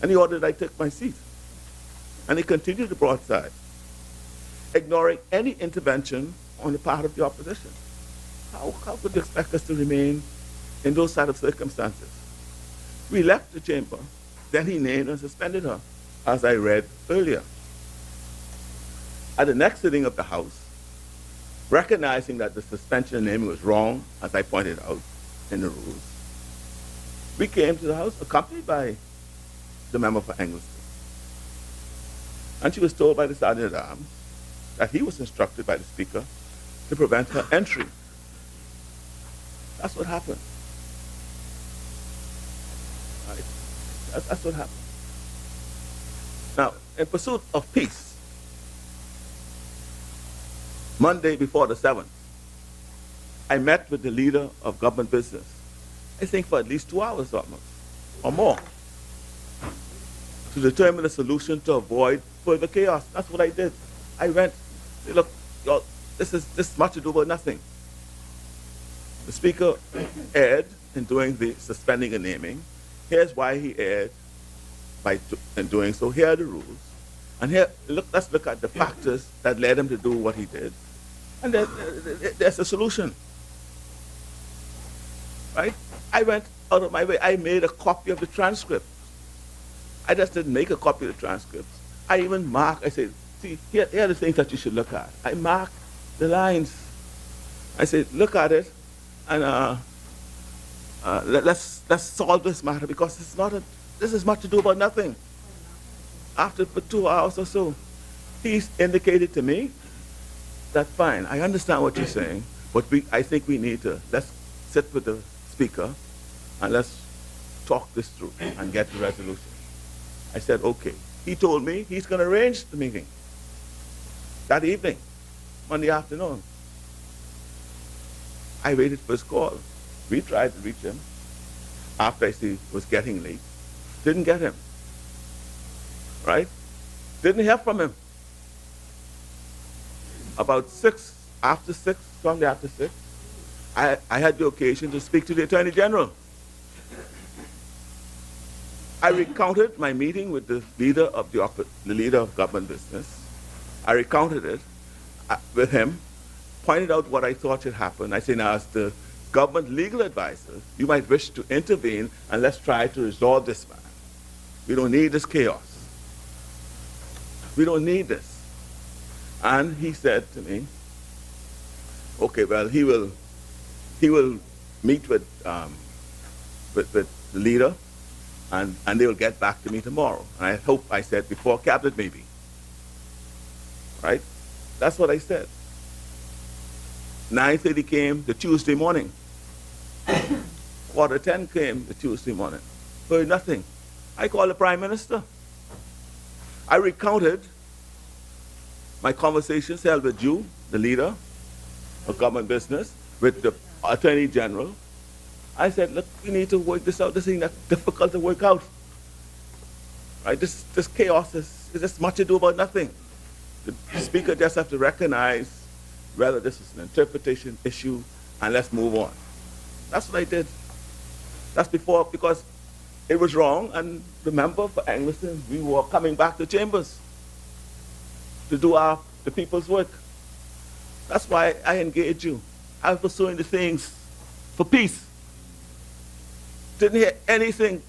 And he ordered I take my seat. And he continued the broadside, ignoring any intervention on the part of the opposition. How could you expect us to remain in those sort of circumstances? We left the chamber, then he named and suspended her, as I read earlier. At the next sitting of the House, recognizing that the suspension and naming was wrong, as I pointed out in the rules, we came to the House accompanied by the member for Angleton. And she was told by the Sergeant at Arms that he was instructed by the Speaker to prevent her entry. That's what happened. Right. That's what happened. Now, in pursuit of peace, Monday before the 7th, I met with the leader of government business, I think for at least 2 hours almost, or more, to determine a solution to avoid further chaos. That's what I did. I went, said, look, y'all, this is much ado about nothing. The Speaker erred in doing the suspending and naming. Here's why he erred in doing so. Here are the rules. And here, let's look at the factors that led him to do what he did. And there's a solution. Right? I went out of my way. I made a copy of the transcript I just didn't make a copy of the transcripts. I even marked, I said, see, here are the things that you should look at. I marked the lines. I said, look at it, and let's solve this matter, because this is much to do about nothing. After for 2 hours or so, he's indicated to me that fine, I understand what you're saying, but I think we need to, let's sit with the speaker and let's talk this through and get the resolution. I said, okay. He told me he's going to arrange the meeting that evening, Monday afternoon. I waited for his call. We tried to reach him after I see it was getting late. Didn't get him, right? Didn't hear from him. About after 6, I had the occasion to speak to the Attorney General. I recounted my meeting with the leader of government business. I recounted it with him, pointed out what I thought should happen. I said, now, as the government legal advisor, you might wish to intervene, and let's try to resolve this matter. We don't need this chaos. We don't need this. And he said to me, okay, well, he will meet with the leader, and they will get back to me tomorrow. And I hope, I said, before cabinet maybe. Right? That's what I said. 9:30 came the Tuesday morning. 9:45 came the Tuesday morning. Heard nothing. I called the Prime Minister. I recounted my conversations held with you, the leader of government business, with the Attorney General. I said, look, we need to work this out. This is not difficult to work out. Right? This chaos is just much ado about nothing. The speaker just have to recognize whether this is an interpretation issue, and let's move on. That's what I did. That's before, because it was wrong, and remember, for Anglican, we were coming back to chambers to do the people's work. That's why I engaged you. I was pursuing the things for peace. Didn't hear anything.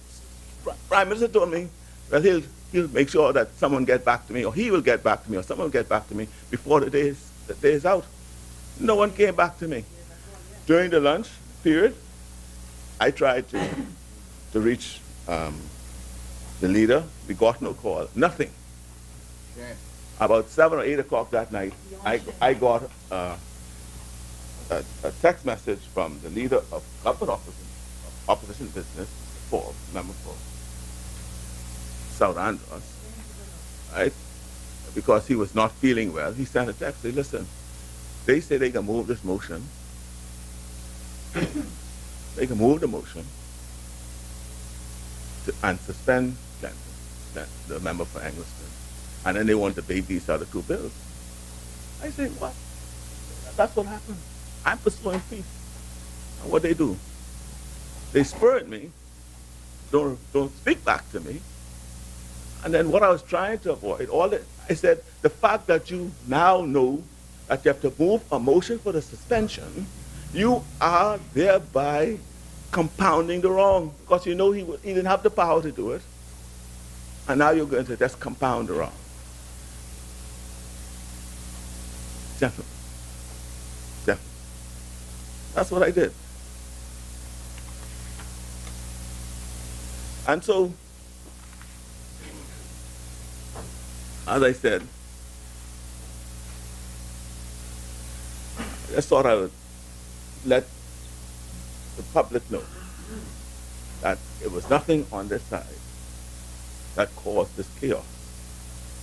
Prime Minister told me that he'll make sure that someone get back to me, or he will get back to me, or someone will get back to me before the day is out. No one came back to me. During the lunch period, I tried to reach the leader. We got no call. Nothing. About 7 or 8 o'clock that night, I got a text message from the leader of government opposition business, member for South Andros, right? Because he was not feeling well. He sent a text, say, listen, they say they can move this motion. They can move the motion and suspend the member for Anglican. And then they want to debate these other 2 bills. I say, what? That's what happened. I'm pursuing peace. And what they do? They spurred me, don't speak back to me. And then what I was trying to avoid, I said, the fact that you now know that you have to move a motion for the suspension, you are thereby compounding the wrong, because you know he didn't have the power to do it. And now you're going to just compound the wrong. Gentlemen. That's what I did. And so, as I said, I just thought I would let the public know that it was nothing on their side that caused this chaos.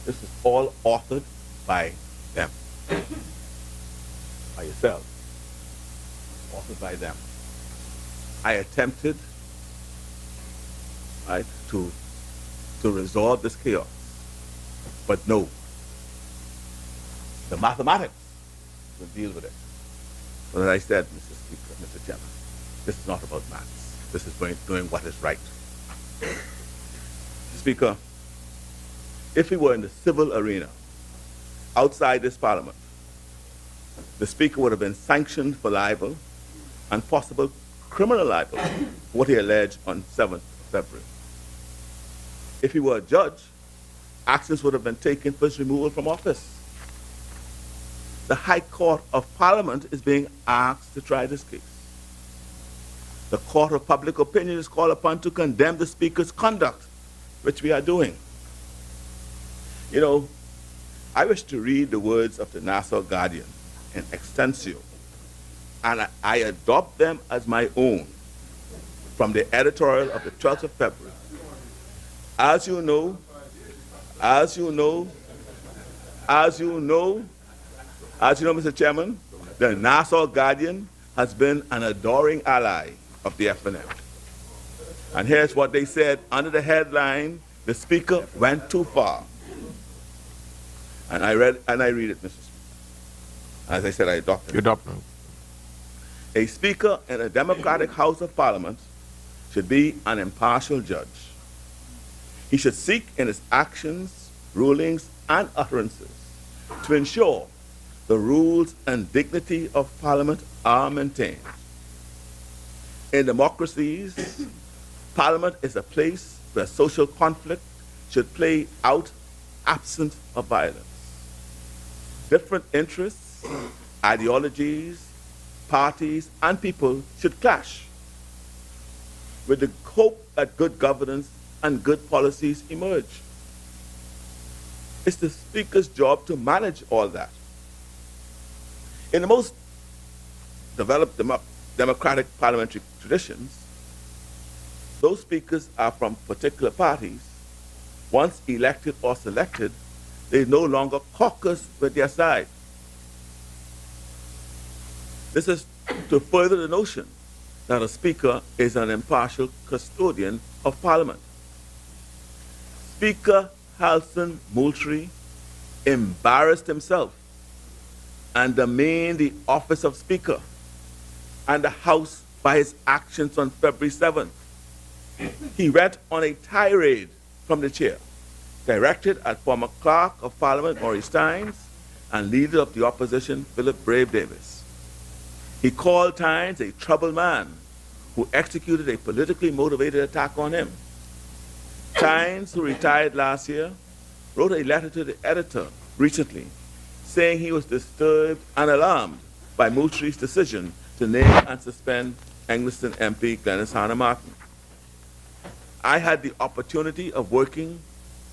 This is all authored by them, by yourselves, authored by them. I attempted, right, to resolve this chaos, but no, the mathematics will deal with it. But as I said, Mr. Speaker, Mr. Chairman, this is not about maths. This is doing what is right. Speaker, if we were in the civil arena, outside this Parliament, the Speaker would have been sanctioned for libel and possible criminal libel for what he alleged on 7th February. If he were a judge, actions would have been taken for his removal from office. The High Court of Parliament is being asked to try this case. The Court of Public Opinion is called upon to condemn the Speaker's conduct, which we are doing. You know, I wish to read the words of the Nassau Guardian in extensio, and I adopt them as my own from the editorial of the 12th of February. As you know, Mr. Chairman, the Nassau Guardian has been an adoring ally of the FNM. And here's what they said under the headline, "The Speaker went too far." And I read it, Mr. Speaker. As I said, I adopted it. You adopt it. A Speaker in a democratic House of Parliament should be an impartial judge. He should seek in his actions, rulings, and utterances to ensure the rules and dignity of Parliament are maintained. In democracies, Parliament is a place where social conflict should play out absent of violence. Different interests, ideologies, parties, and people should clash, with the hope that good governance and good policies emerge. It's the Speaker's job to manage all that. In the most developed democratic parliamentary traditions, those speakers are from particular parties. Once elected or selected, they no longer caucus with their side. This is to further the notion that a speaker is an impartial custodian of Parliament. Speaker Halson Moultrie embarrassed himself and demeaned the office of Speaker and the House by his actions on February 7th. He went on a tirade from the chair, directed at former Clerk of Parliament Maurice Tynes and Leader of the Opposition Philip Brave Davis. He called Tynes a troubled man who executed a politically motivated attack on him. Tynes, who retired last year, wrote a letter to the editor recently saying he was disturbed and alarmed by Moultrie's decision to name and suspend Eglinton MP Glenys Hanna Martin. I had the opportunity of working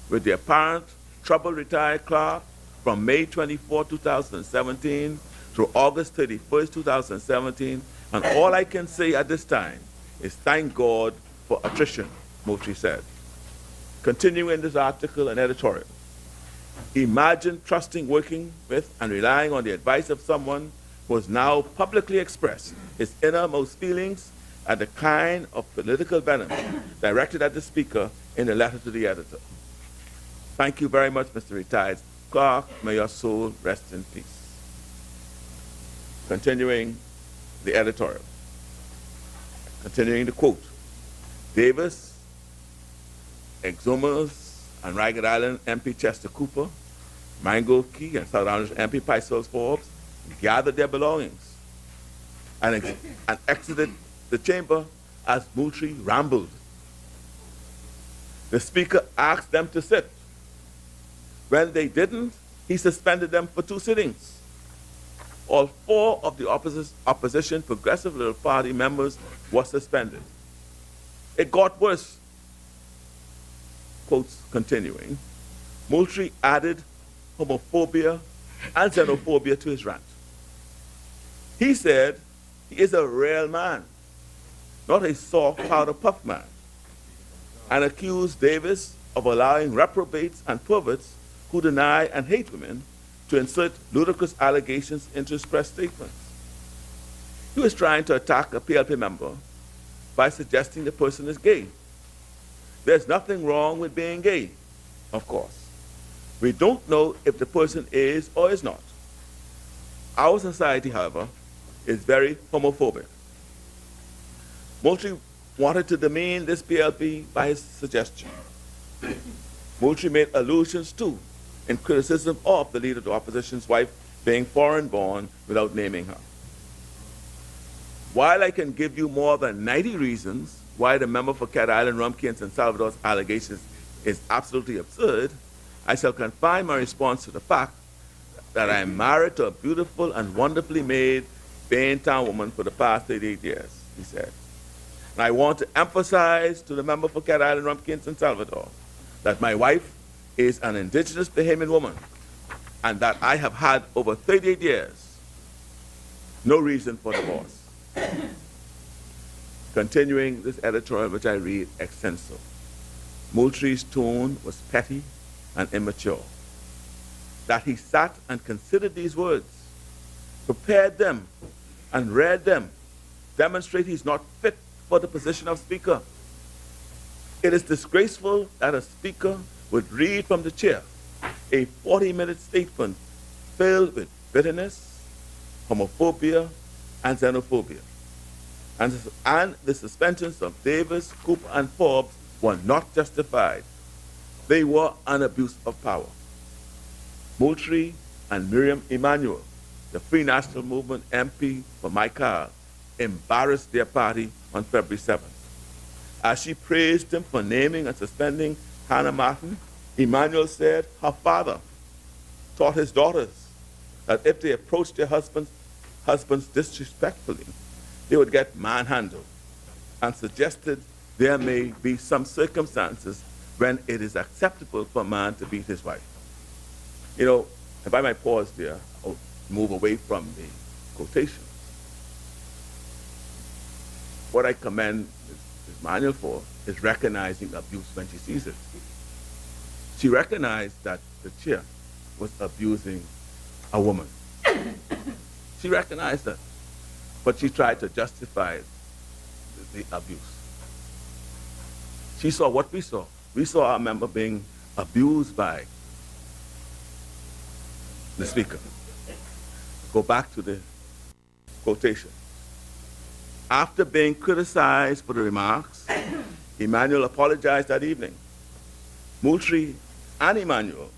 with the apparent troubled retired clerk from May 24, 2017 through August 31st, 2017, and all I can say at this time is thank God for attrition, Moultrie said. Continuing this article and editorial, imagine trusting, working with, and relying on the advice of someone who has now publicly expressed his innermost feelings at the kind of political venom directed at the Speaker in a letter to the editor. Thank you very much, Mr. Retired Clerk. May your soul rest in peace. Continuing the editorial. Continuing the quote. Davis, Exhumer's and Ragged Island MP Chester Cooper, Mangrove Key and South Orange MP Pisces Forbes gathered their belongings and exited the chamber as Moultrie rambled. The Speaker asked them to sit. When they didn't, he suspended them for 2 sittings. All 4 of the opposition Progressive Liberal Party members were suspended. It got worse. Quotes continuing, Moultrie added homophobia and xenophobia to his rant. He said he is a real man, not a soft powder puff man, and accused Davis of allowing reprobates and perverts who deny and hate women to insert ludicrous allegations into his press statements. He was trying to attack a PLP member by suggesting the person is gay. There's nothing wrong with being gay, of course. We don't know if the person is or is not. Our society, however, is very homophobic. Moultrie wanted to demean this PLP by his suggestion. Moultrie made allusions to, in criticism of the Leader of the Opposition's wife being foreign-born without naming her. While I can give you more than 90 reasons why the member for Cat Island, Rumkey, and San Salvador's allegations is absolutely absurd, I shall confine my response to the fact that I am married to a beautiful and wonderfully made Baintown woman for the past 38 years, he said. And I want to emphasize to the member for Cat Island, Rumpkins, and Salvador that my wife is an indigenous Bahamian woman and that I have had over 38 years no reason for divorce. Continuing this editorial, which I read extenso. Moultrie's tone was petty and immature. That he sat and considered these words, prepared them, and read them, demonstrate he's not fit for the position of speaker. It is disgraceful that a speaker would read from the chair a 40-minute statement filled with bitterness, homophobia, and xenophobia. And the suspensions of Davis, Cooper, and Forbes were not justified. They were an abuse of power. Moultrie and Miriam Emanuel, the Free National Movement MP for Maikal, embarrassed their party on February 7th. As she praised him for naming and suspending Hannah Martin, Emanuel said her father taught his daughters that if they approached their husbands disrespectfully, they would get manhandled, and suggested there may be some circumstances when it is acceptable for a man to beat his wife. You know, if I might pause there, I'll move away from the quotations. What I commend Ms. Manuel for is recognizing abuse when she sees it. She recognized that the chair was abusing a woman. She recognized that, but she tried to justify the abuse. She saw what we saw. We saw our member being abused by the speaker. Go back to the quotation. After being criticized for the remarks, Emanuel apologized that evening. Moultrie and Emanuel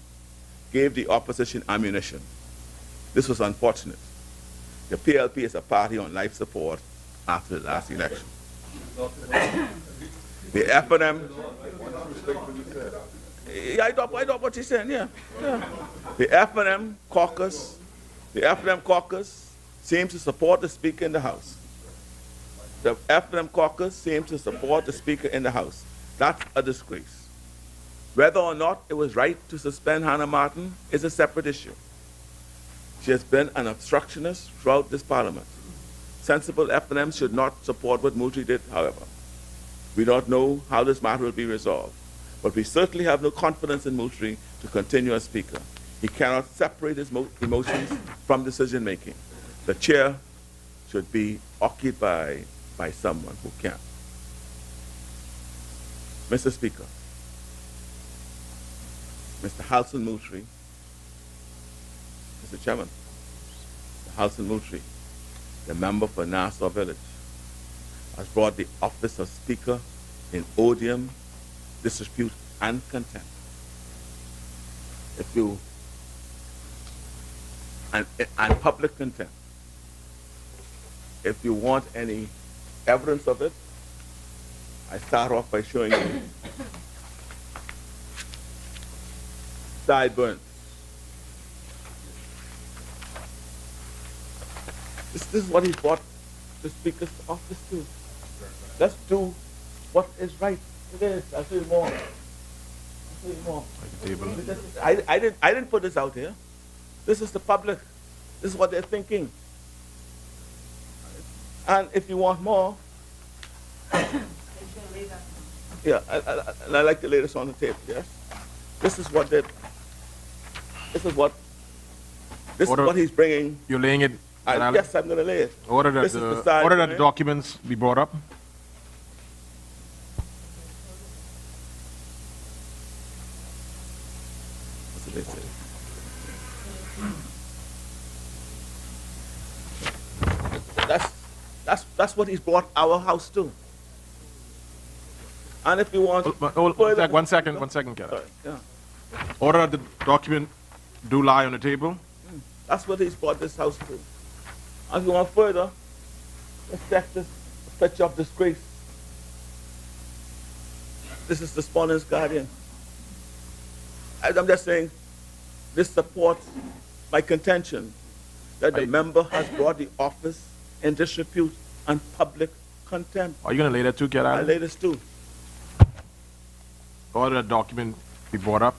gave the opposition ammunition. This was unfortunate. The PLP is a party on life support after the last election. The FNM, I thought what you said, yeah. The FNM caucus seems to support the Speaker in the House. The FNM caucus seems to support the Speaker in the House. That's a disgrace. Whether or not it was right to suspend Hannah Martin is a separate issue. She has been an obstructionist throughout this Parliament. Sensible FNM should not support what Moultrie did, however. We don't know how this matter will be resolved, but we certainly have no confidence in Moultrie to continue as Speaker. He cannot separate his emotions from decision-making. The chair should be occupied by someone who can. Mr. Speaker, Mr. Halson Moultrie, Mr. Chairman, Mr. Halson Moultrie, the member for Nassau Village, has brought the office of Speaker in odium, disrepute, and contempt. And public contempt. If you want any evidence of it, I start off by showing you sideburns. This is what he brought the Speaker's office to. Let's do what is right. It is. I'll tell you more. I didn't put this out here. This is the public. This is what they're thinking. And if you want more, yeah, I like to lay this on the table. Yes, this is what he's bringing. You're laying it. Yes, I'm going to lay it. Order that the documents be brought up. That's what he's brought our house to. And if you want... One second, Kevin. Yeah. Order that the document do lie on the table. That's what he's brought this house to. And if you want further, let's check this picture of disgrace. This is the Respondent's Guardian. I'm just saying, this supports my contention that the member has brought the office in disrepute and public contempt. Are you going to lay that too, Cat I Island? lay this too. Order that document be brought up.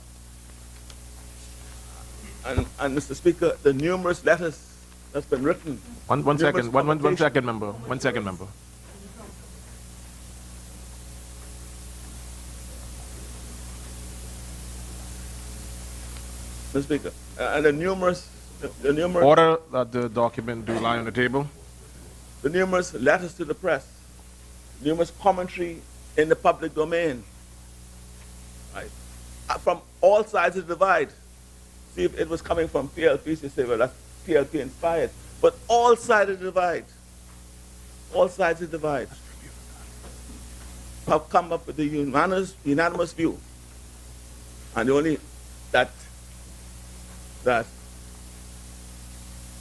And Mr. Speaker, the numerous letters that's been written. One second, one second, member. 1 second, member. Mr. Speaker, and the numerous Order that the document do lie on the table. the numerous letters to the press, numerous commentary in the public domain, right? From all sides of the divide. See, if it was coming from PLP, you say, well, that's PLP inspired. But all sides of the divide, all sides of the divide, have come up with the unanimous view. And the only that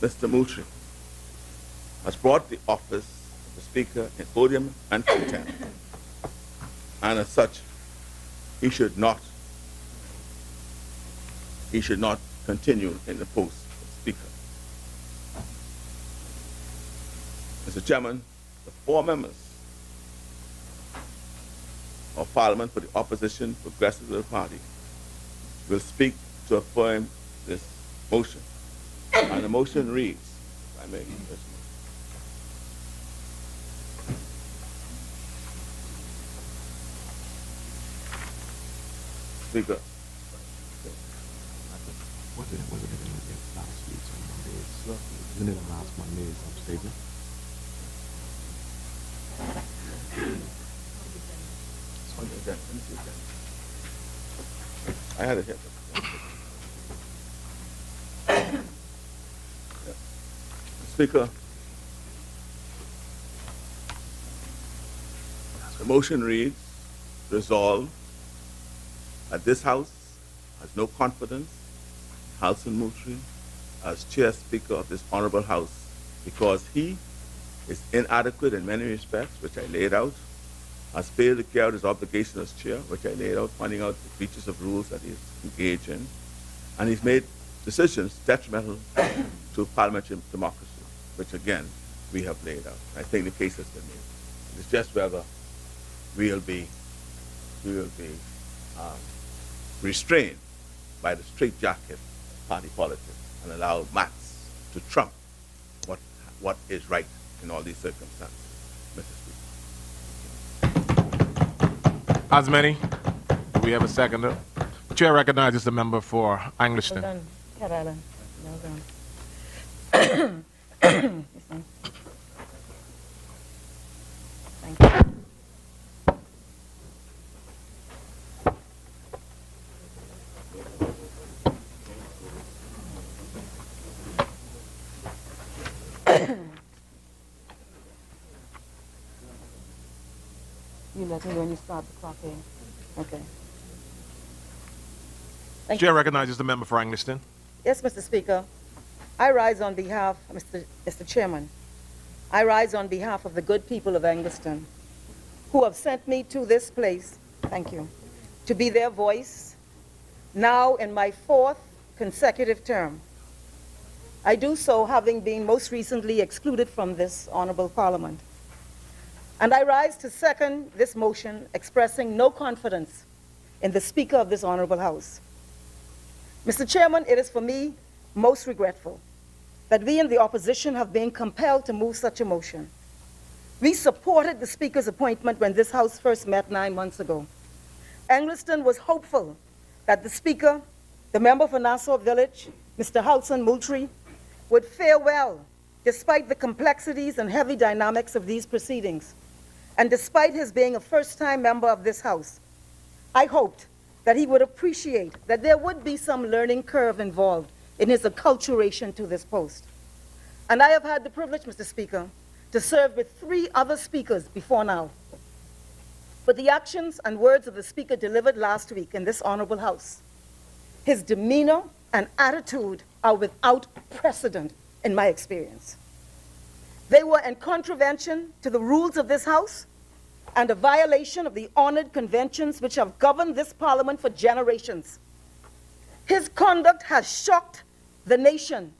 Mr. Moultrie has brought the office of the Speaker in odium and contempt. And as such, he should not continue in the post of Speaker. Mr. Chairman, the 4 members of Parliament for the Opposition Progressive Party will speak to affirm this motion. And the motion reads, if I may, Speaker. Was it last week's on Monday? Isn't it last Monday's statement? I had it here. Speaker, the motion reads, resolved that this House has no confidence in Halson Moultrie as Chair Speaker of this Honorable House because he is inadequate in many respects, which I laid out, has failed to carry out his obligation as Chair, which I laid out, finding out the breaches of rules that he's engaged in, and he's made decisions detrimental to parliamentary democracy, which again, we have laid out. I think the case has been made. It's just whether we will be restrained by the straitjacket of party politics and allow maths to trump what is right in all these circumstances, Mr. Speaker. As many. Do we have a seconder? The Chair recognizes the member for Angliston. Well done, Cat Island. Well done. Listen. Thank you. You let me know when you start the clock here. Okay. Thank Chair you. recognizes the member for Angliston. Yes, Mr. Speaker. I rise on behalf, Mr. Chairman, I rise on behalf of the good people of Angliston who have sent me to this place, thank you, to be their voice now in my 4th consecutive term. I do so having been most recently excluded from this honorable parliament. And I rise to second this motion expressing no confidence in the Speaker of this honorable House. Mr. Chairman, it is for me most regretful that we in the opposition have been compelled to move such a motion. We supported the Speaker's appointment when this House first met 9 months ago. Angliston was hopeful that the Speaker, the member for Nassau Village, Mr. Halson Moultrie, would fare well despite the complexities and heavy dynamics of these proceedings. And despite his being a first-time member of this House, I hoped that he would appreciate that there would be some learning curve involved in his acculturation to this post. And I have had the privilege, Mr. Speaker, to serve with 3 other speakers before now. But the actions and words of the Speaker delivered last week in this honorable House, his demeanor and attitude are without precedent in my experience. They were in contravention to the rules of this House and a violation of the honored conventions which have governed this Parliament for generations. His conduct has shocked the nation,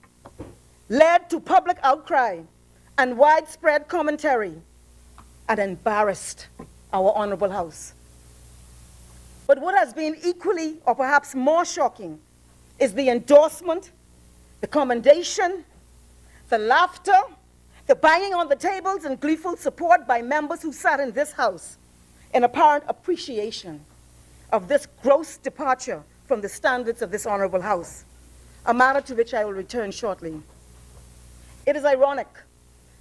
led to public outcry and widespread commentary, and embarrassed our Honorable House. But what has been equally or perhaps more shocking is the endorsement, the commendation, the laughter, the banging on the tables and gleeful support by members who sat in this House in apparent appreciation of this gross departure from the standards of this Honorable House, a matter to which I will return shortly. It is ironic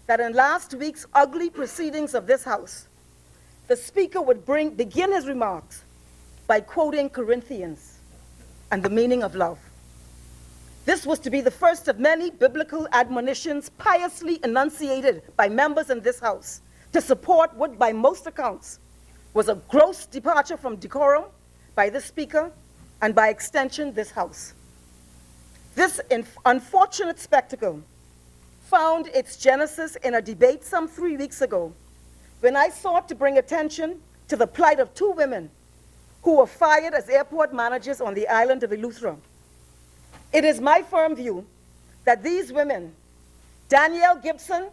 that in last week's ugly proceedings of this House, the Speaker would begin his remarks by quoting Corinthians and the meaning of love. This was to be the first of many biblical admonitions piously enunciated by members in this House to support what, by most accounts, was a gross departure from decorum by the Speaker and, by extension, this House. This unfortunate spectacle found its genesis in a debate some 3 weeks ago when I sought to bring attention to the plight of two women who were fired as airport managers on the island of Eleuthera. It is my firm view that these women, Danielle Gibson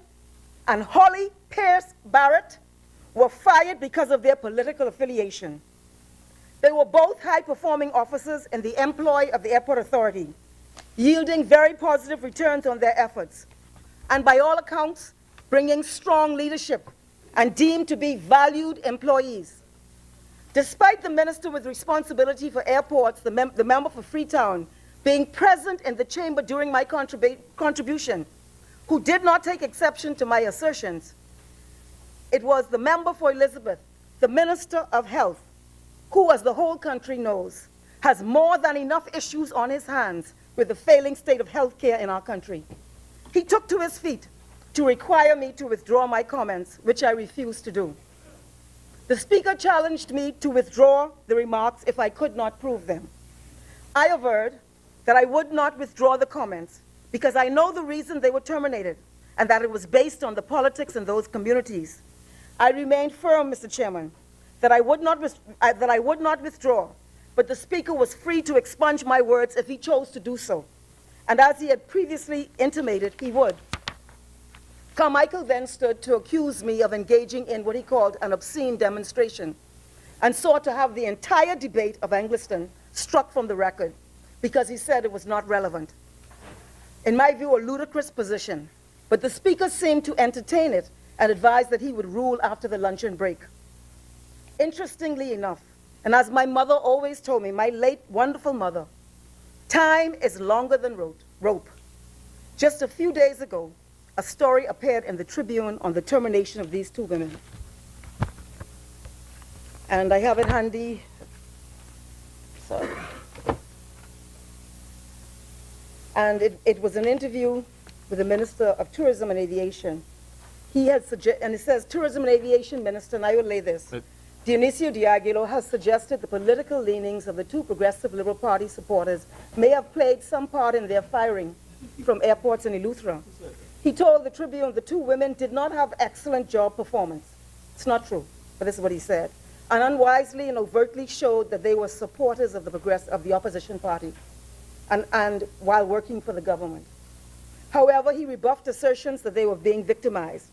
and Holly Pierce Barrett, were fired because of their political affiliation. They were both high-performing officers in the employ of the Airport Authority, yielding very positive returns on their efforts, and by all accounts, bringing strong leadership and deemed to be valued employees. Despite the minister with responsibility for airports, the member for Freetown, being present in the chamber during my contribution, who did not take exception to my assertions, it was the member for Elizabeth, the Minister of Health, who, as the whole country knows, has more than enough issues on his hands with the failing state of health care in our country. He took to his feet to require me to withdraw my comments, which I refused to do. The Speaker challenged me to withdraw the remarks if I could not prove them. I averred that I would not withdraw the comments because I know the reason they were terminated and that it was based on the politics in those communities. I remained firm, Mr. Chairman, that I would not withdraw, but the Speaker was free to expunge my words if he chose to do so. And as he had previously intimated, he would. Carmichael then stood to accuse me of engaging in what he called an obscene demonstration and sought to have the entire debate of Angliston struck from the record because he said it was not relevant. In my view, a ludicrous position, but the Speaker seemed to entertain it and advised that he would rule after the luncheon break. Interestingly enough, and as my mother always told me, my late wonderful mother, time is longer than rope. Just a few days ago, a story appeared in the Tribune on the termination of these two women. And I have it handy. Sorry. And it was an interview with the Minister of Tourism and Aviation. He had and it says, Tourism and Aviation Minister, and I will lay this. Dionisio Diaghilev has suggested the political leanings of the two Progressive Liberal Party supporters may have played some part in their firing from airports in Eleuthera. He told the Tribune the two women did not have excellent job performance. It's not true, but this is what he said. And unwisely and overtly showed that they were supporters of the opposition party and while working for the government. However, he rebuffed assertions that they were being victimized.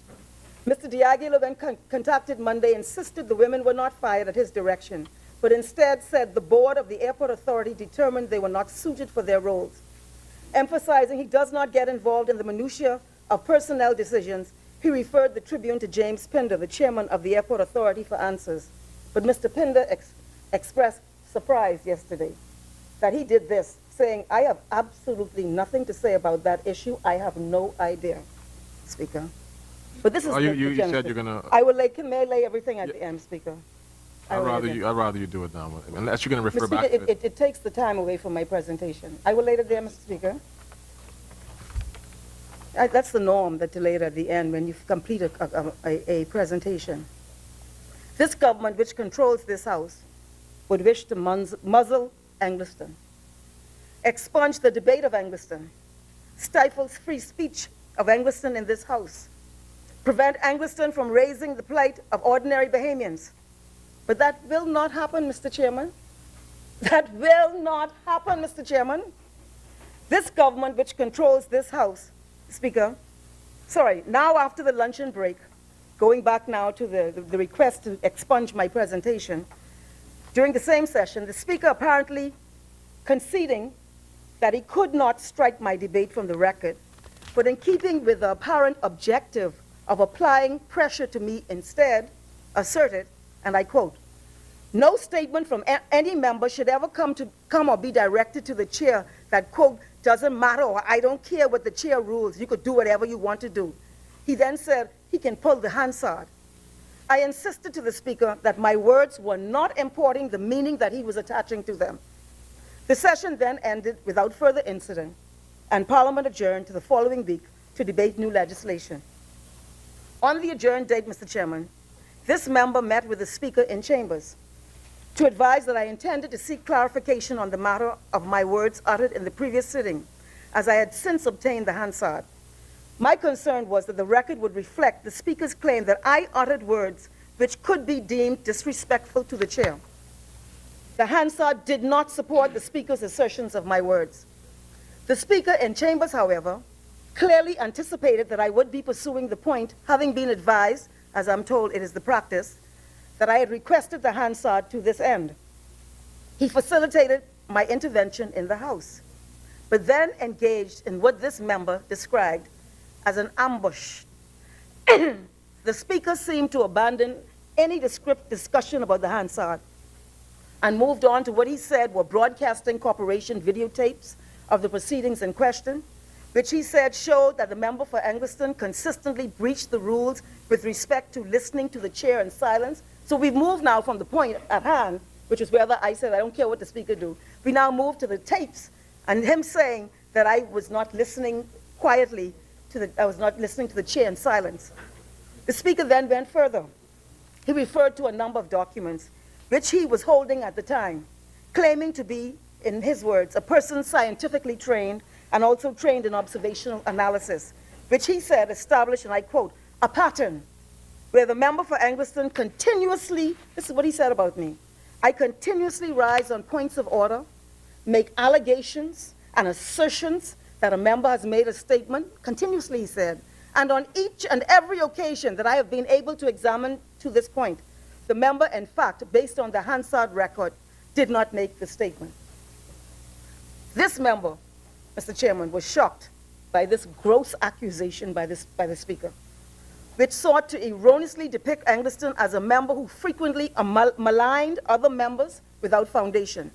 Mr. Diaghilev, when contacted Monday, insisted the women were not fired at his direction, but instead said the board of the Airport Authority determined they were not suited for their roles. Emphasizing he does not get involved in the minutiae of personnel decisions, he referred the Tribune to James Pinder, the chairman of the Airport Authority, for answers. But Mr. Pinder expressed surprise yesterday that he did this, saying, I have absolutely nothing to say about that issue. I have no idea, Speaker. But this is you said you're going to... I will may lay everything at the end, Speaker. I'd rather you do it now, unless you're going to refer back to it. It takes the time away from my presentation. I will lay it there, Mr. Speaker. That's the norm, that to lay it at the end when you complete a presentation. This government, which controls this House, would wish to muzzle Angliston, expunge the debate of Angliston, stifles free speech of Angliston in this House, prevent Angliston from raising the plight of ordinary Bahamians. But that will not happen, Mr. Chairman. That will not happen, Mr. Chairman. This government, which controls this House, Speaker, sorry, now after the luncheon break, going back now to the request to expunge my presentation, during the same session, the Speaker apparently conceding that he could not strike my debate from the record, but in keeping with the apparent objective of applying pressure to me instead, asserted, and I quote, "No statement from any member should ever come or be directed to the chair that, quote, doesn't matter or I don't care what the chair rules. You could do whatever you want to do." He then said he can pull the Hansard. I insisted to the Speaker that my words were not importing the meaning that he was attaching to them. The session then ended without further incident, and Parliament adjourned to the following week to debate new legislation. On the adjourned date, Mr. Chairman, this member met with the Speaker in chambers to advise that I intended to seek clarification on the matter of my words uttered in the previous sitting, as I had since obtained the Hansard. My concern was that the record would reflect the Speaker's claim that I uttered words which could be deemed disrespectful to the chair. The Hansard did not support the Speaker's assertions of my words. The Speaker in chambers, however, clearly anticipated that I would be pursuing the point, having been advised, as I'm told it is the practice, that I had requested the Hansard to this end. He facilitated my intervention in the House, but then engaged in what this member described as an ambush. The Speaker seemed to abandon any discussion about the Hansard and moved on to what he said were Broadcasting Corporation videotapes of the proceedings in question, which he said showed that the member for Angliston consistently breached the rules with respect to listening to the chair in silence. So we've moved now from the point at hand, which is whether I said I don't care what the Speaker do. We now move to the tapes and him saying that I was not listening quietly I was not listening to the chair in silence. The Speaker then went further. He referred to a number of documents which he was holding at the time, claiming to be, in his words, a person scientifically trained and also trained in observational analysis, which he said established, and I quote, a pattern where the member for Angliston continuously, this is what he said about me, I continuously rise on points of order, make allegations and assertions that a member has made a statement, continuously he said, and on each and every occasion that I have been able to examine to this point, the member, in fact, based on the Hansard record, did not make the statement. This member, Mr. Chairman, was shocked by this gross accusation by the Speaker, which sought to erroneously depict Angliston as a member who frequently maligned other members without foundation.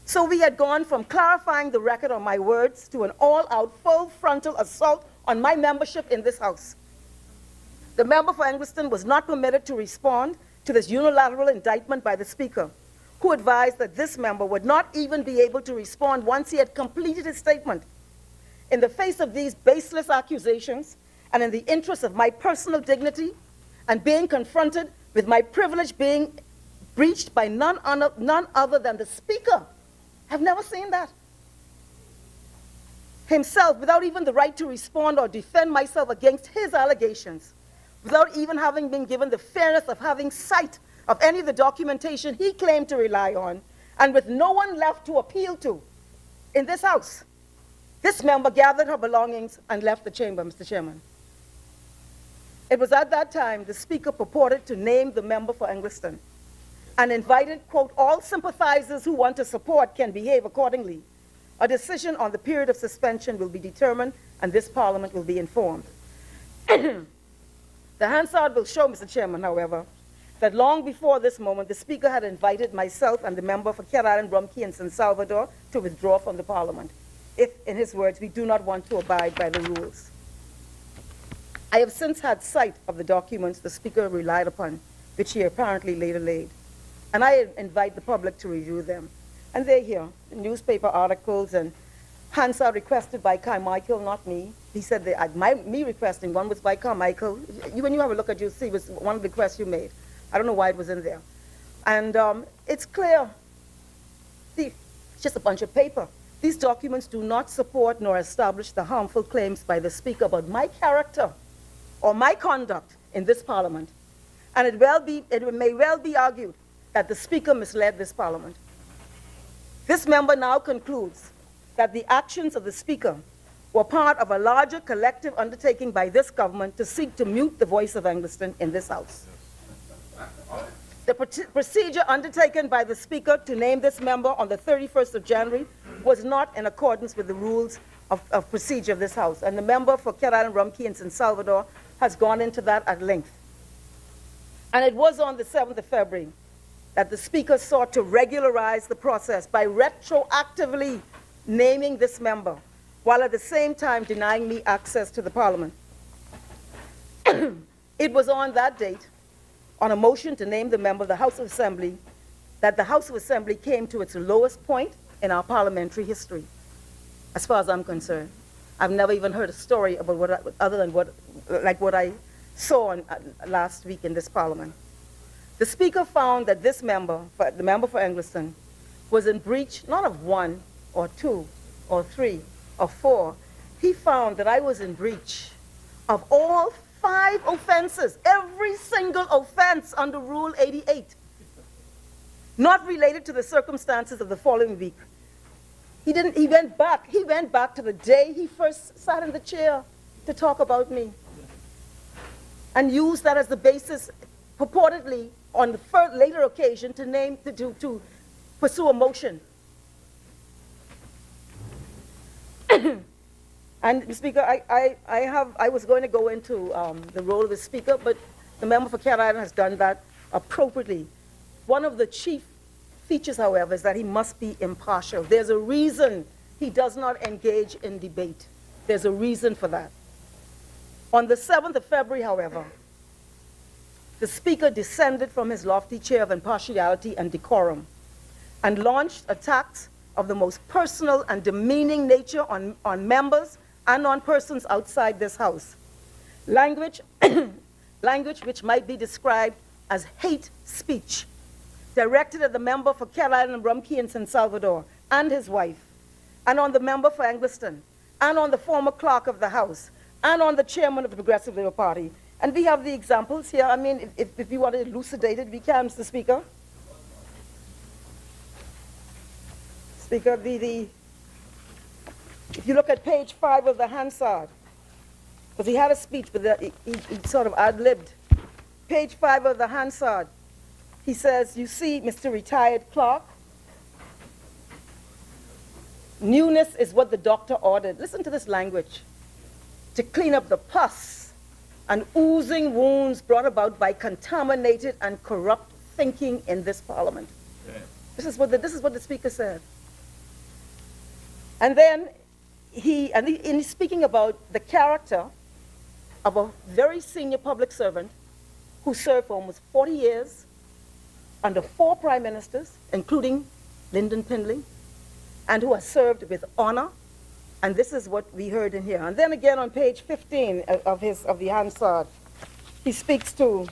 So we had gone from clarifying the record on my words to an all-out, full-frontal assault on my membership in this House. The member for Angliston was not permitted to respond to this unilateral indictment by the Speaker, who advised that this member would not even be able to respond once he had completed his statement. In the face of these baseless accusations, and in the interest of my personal dignity, and being confronted with my privilege being breached by none other than the Speaker, I've never seen that. Himself, without even the right to respond or defend myself against his allegations, without even having been given the fairness of having sight of any of the documentation he claimed to rely on, and with no one left to appeal to in this House, this member gathered her belongings and left the chamber, Mr. Chairman. It was at that time the Speaker purported to name the member for Angliston and invited, quote, all sympathizers who want to support can behave accordingly. A decision on the period of suspension will be determined and this Parliament will be informed. The Hansard will show, Mr. Chairman, however, that long before this moment, the Speaker had invited myself and the member for Cat Island, Rumkey, and San Salvador to withdraw from the Parliament, if, in his words, we do not want to abide by the rules. I have since had sight of the documents the Speaker relied upon, which he apparently later laid, and I invite the public to review them. And they're here, newspaper articles and Hansard requested by Carmichael, not me. He said me requesting, one was by Carmichael. When you have a look at, you'll see it was one of the requests you made. I don't know why it was in there. And it's clear. See, it's just a bunch of paper. These documents do not support nor establish the harmful claims by the Speaker about my character or my conduct in this Parliament. And it may well be argued that the Speaker misled this Parliament. This member now concludes that the actions of the Speaker were part of a larger collective undertaking by this government to seek to mute the voice of Angliston in this House. The procedure undertaken by the Speaker to name this member on the 31st of January was not in accordance with the rules of procedure of this House, and the member for Cat Island, Rumkey, and San Salvador has gone into that at length. And it was on the 7th of February that the Speaker sought to regularize the process by retroactively naming this member, while at the same time denying me access to the Parliament. It was on that date, on a motion to name the member of the House of Assembly, that the House of Assembly came to its lowest point in our parliamentary history, as far as I'm concerned. I've never even heard a story about other than what I saw last week in this Parliament. The Speaker found that this member, the member for Angliston, was in breach not of 1 or 2 or 3 or 4. He found that I was in breach of all 5 offenses, every single offense under Rule 88, not related to the circumstances of the following week. He went back to the day he first sat in the chair to talk about me, and used that as the basis, purportedly, on the later occasion to pursue a motion. And, Mr. Speaker, I was going to go into the role of the Speaker, but the member for Cat Island has done that appropriately. One of the chief features, however, is that he must be impartial. There's a reason he does not engage in debate. There's a reason for that. On the 7th of February, however, the Speaker descended from his lofty chair of impartiality and decorum and launched attacks of the most personal and demeaning nature on members and on persons outside this House. Language which might be described as hate speech, directed at the member for Cat Island, Rumkey, and San Salvador, and his wife, and on the member for Angliston, and on the former clerk of the House, and on the chairman of the Progressive Labour Party. And we have the examples here. I mean, if you want to elucidate it, we can, Mr. Speaker. Speaker, if you look at page 5 of the Hansard, because he had a speech, but he sort of ad-libbed. Page 5 of the Hansard, he says, you see, Mr. Retired Clerk, newness is what the doctor ordered. Listen to this language. To clean up the pus and oozing wounds brought about by contaminated and corrupt thinking in this Parliament. Yeah. This is what the Speaker said. And then he's speaking about the character of a very senior public servant who served for almost 40 years under 4 prime ministers, including Lyndon Pindley, and who has served with honor. And this is what we heard in here. And then again on page 15 of the Hansard, he speaks to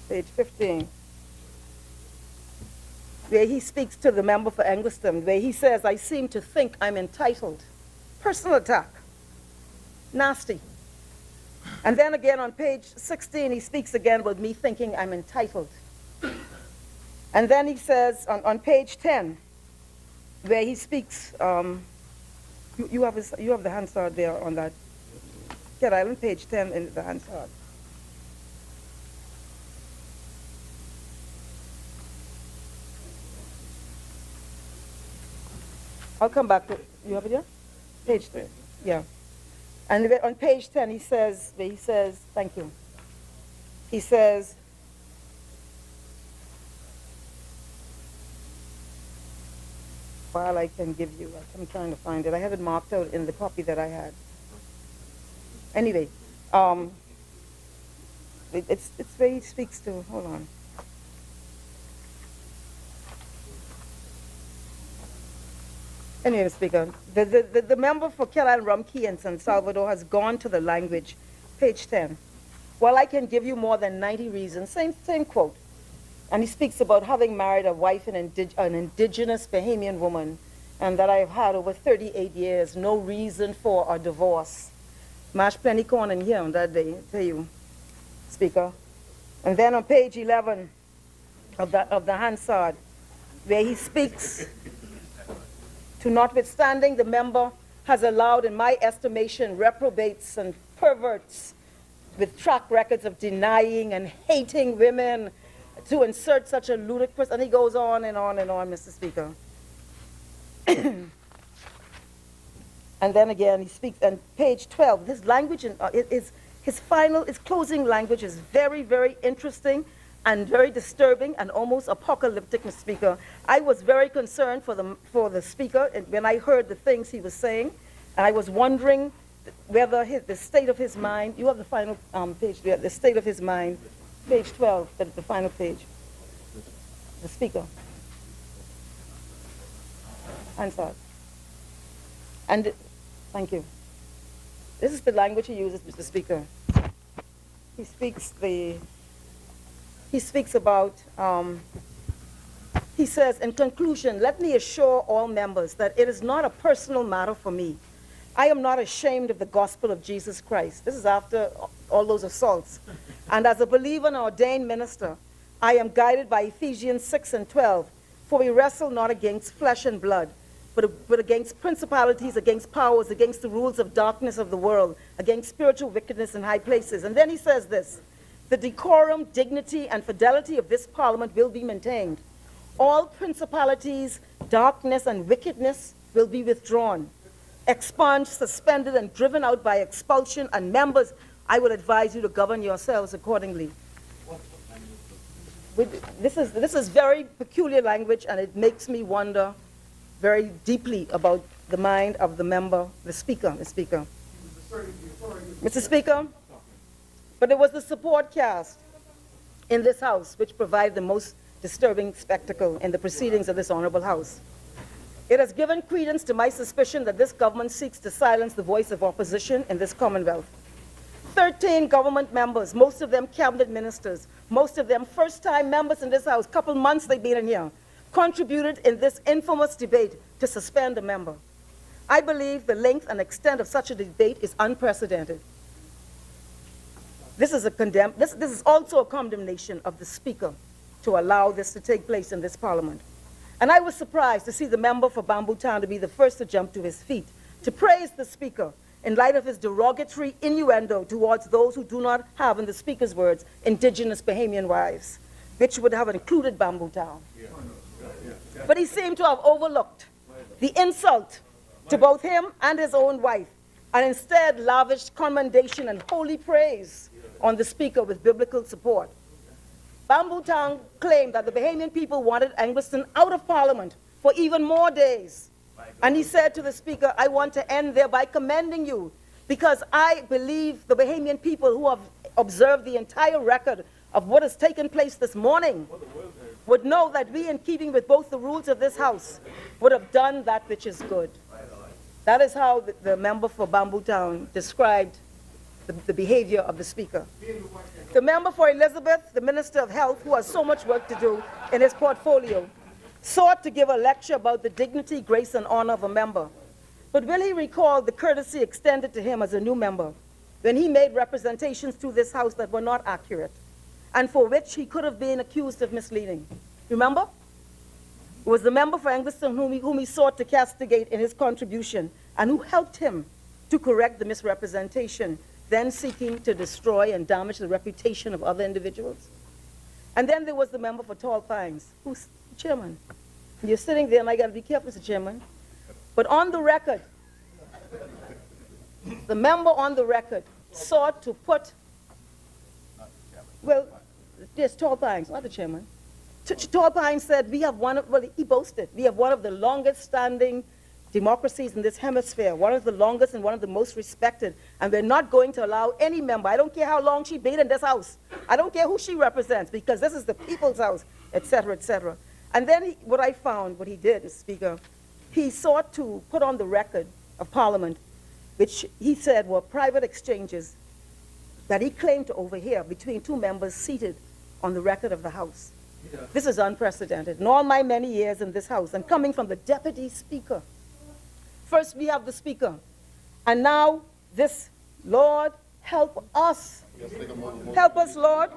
page 15, where he speaks to the member for Angliston, where he says, I seem to think I'm entitled. Personal attack. Nasty. And then again on page 16, he speaks again about me thinking I'm entitled. And then he says on page 10, where he speaks, you have the Hansard there on that. Cat Island, page 10 in the Hansard. I'll come back to, you have it here? Page 3, yeah. And on page 10, he says, thank you. He says, while I can give you, I'm trying to find it. I have it marked out in the copy that I had. Anyway, it's where he speaks to, hold on. Anyway, Speaker, the member for Cat Island, Rumkey, and San Salvador has gone to the language, page 10. While I can give you more than 90 reasons, same quote. And he speaks about having married a wife, an indigenous Bahamian woman, and that I've had over 38 years, no reason for a divorce. Mashed plenty corn in here on that day, I tell you, Speaker. And then on page 11 of the Hansard, where he speaks to notwithstanding the member has allowed, in my estimation, reprobates and perverts with track records of denying and hating women to insert such a ludicrous, and he goes on and on and on, Mr. Speaker. And then again, he speaks on page 12. This language, his closing language is very, very interesting and very disturbing and almost apocalyptic, Mr. Speaker. I was very concerned for the speaker when I heard the things he was saying, and I was wondering whether the state of his mind, you have the final page, the state of his mind, page 12, the final page. The speaker. Answer. And thank you. This is the language he uses, Mr. Speaker. He speaks about, he says, in conclusion, let me assure all members that it is not a personal matter for me. I am not ashamed of the gospel of Jesus Christ. This is after all those assaults. And as a believer and ordained minister, I am guided by Ephesians 6 and 12. For we wrestle not against flesh and blood, but against principalities, against powers, against the rules of darkness of the world, against spiritual wickedness in high places. And then he says this, the decorum, dignity, and fidelity of this parliament will be maintained. All principalities, darkness, and wickedness will be withdrawn, expunged, suspended, and driven out by expulsion, and members, I would advise you to govern yourselves accordingly. This is very peculiar language, and it makes me wonder very deeply about the mind of the member, the speaker, Mr. Speaker. But it was the support cast in this House which provided the most disturbing spectacle in the proceedings of this honorable House. It has given credence to my suspicion that this government seeks to silence the voice of opposition in this Commonwealth. 13 government members, most of them cabinet ministers, most of them first-time members in this House, couple months they've been in here, contributed in this infamous debate to suspend a member. I believe the length and extent of such a debate is unprecedented. This is also a condemnation of the Speaker to allow this to take place in this Parliament. And I was surprised to see the member for Bamboo Town to be the first to jump to his feet, to praise the Speaker in light of his derogatory innuendo towards those who do not have, in the Speaker's words, indigenous Bahamian wives, which would have included Bamboo Town. But he seemed to have overlooked the insult to both him and his own wife, and instead lavished commendation and holy praise on the Speaker with biblical support. Bamboo Town claimed that the Bahamian people wanted Angleton out of Parliament for even more days. And he said to the Speaker, I want to end there by commending you, because I believe the Bahamian people who have observed the entire record of what has taken place this morning would know that we, in keeping with both the rules of this House, would have done that which is good. That is how the member for Bamboo Town described the behavior of the Speaker. The member for Elizabeth, the Minister of Health, who has so much work to do in his portfolio, sought to give a lecture about the dignity, grace, and honor of a member. But will he recall the courtesy extended to him as a new member when he made representations to this House that were not accurate and for which he could have been accused of misleading? Remember? It was the member for Angleton whom he sought to castigate in his contribution and who helped him to correct the misrepresentation, then seeking to destroy and damage the reputation of other individuals. And then there was the member for Tall Pines, who's the chairman. You're sitting there, and I got to be careful, Mr. Chairman. But on the record, the member on the record sought to put, well, yes, Tall Pines, not the chairman. Tall Pines said, we have one of, well, he boasted, we have one of the longest standing democracies in this hemisphere, one of the longest and one of the most respected, and we're not going to allow any member, I don't care how long she's been in this House, I don't care who she represents, because this is the people's House, etc., etc. And then what I found, what he did, Mr. Speaker, he sought to put on the record of Parliament, which he said were private exchanges that he claimed to overhear between two members seated on the record of the House. Yeah. This is unprecedented. In all my many years in this House, and coming from the Deputy Speaker. First we have the Speaker, and now this, Lord, help us. Help us, Lord.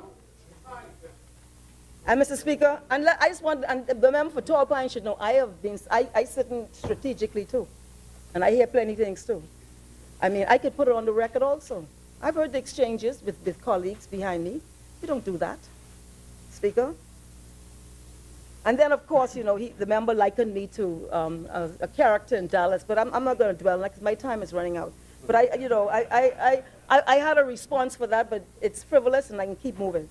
And Mr. Speaker, I just want, and the member for Tall Pine should know, I sit in strategically too. And I hear plenty of things too. I mean, I could put it on the record also. I've heard the exchanges with colleagues behind me. You don't do that, Speaker. And then, of course, you know, the member likened me to a character in Dallas, but I'm not going to dwell on that because my time is running out. But I had a response for that, but it's frivolous and I can keep moving.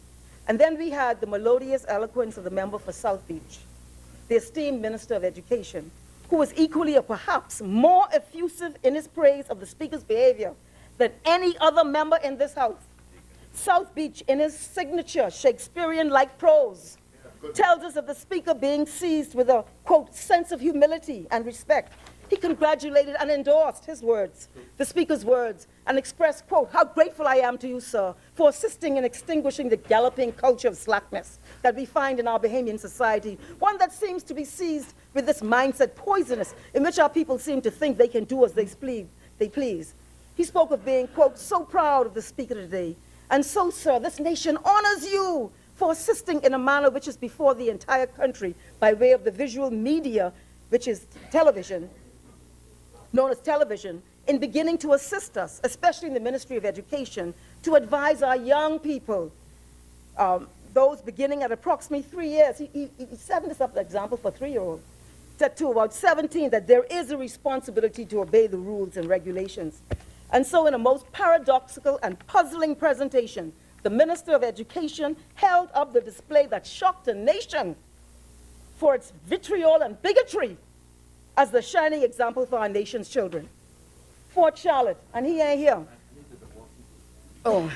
And then we had the melodious eloquence of the member for South Beach, the esteemed Minister of Education, who was equally or perhaps more effusive in his praise of the Speaker's behavior than any other member in this House. South Beach, in his signature Shakespearean-like prose, tells us of the Speaker being seized with a, quote, sense of humility and respect. He congratulated and endorsed his words, the Speaker's words, and expressed, quote, how grateful I am to you, sir, for assisting in extinguishing the galloping culture of slackness that we find in our Bahamian society, one that seems to be seized with this mindset poisonous in which our people seem to think they can do as they please. He spoke of being, quote, so proud of the Speaker today. And so, sir, this nation honors you for assisting in a manner which is before the entire country by way of the visual media, which is television, known as television, in beginning to assist us, especially in the Ministry of Education, to advise our young people, those beginning at approximately 3 years. He set this up, the example for 3-year-olds, said to about 17 that there is a responsibility to obey the rules and regulations. And so in a most paradoxical and puzzling presentation, the Minister of Education held up the display that shocked the nation for its vitriol and bigotry as the shining example for our nation's children. Fort Charlotte, and he ain't here. Oh,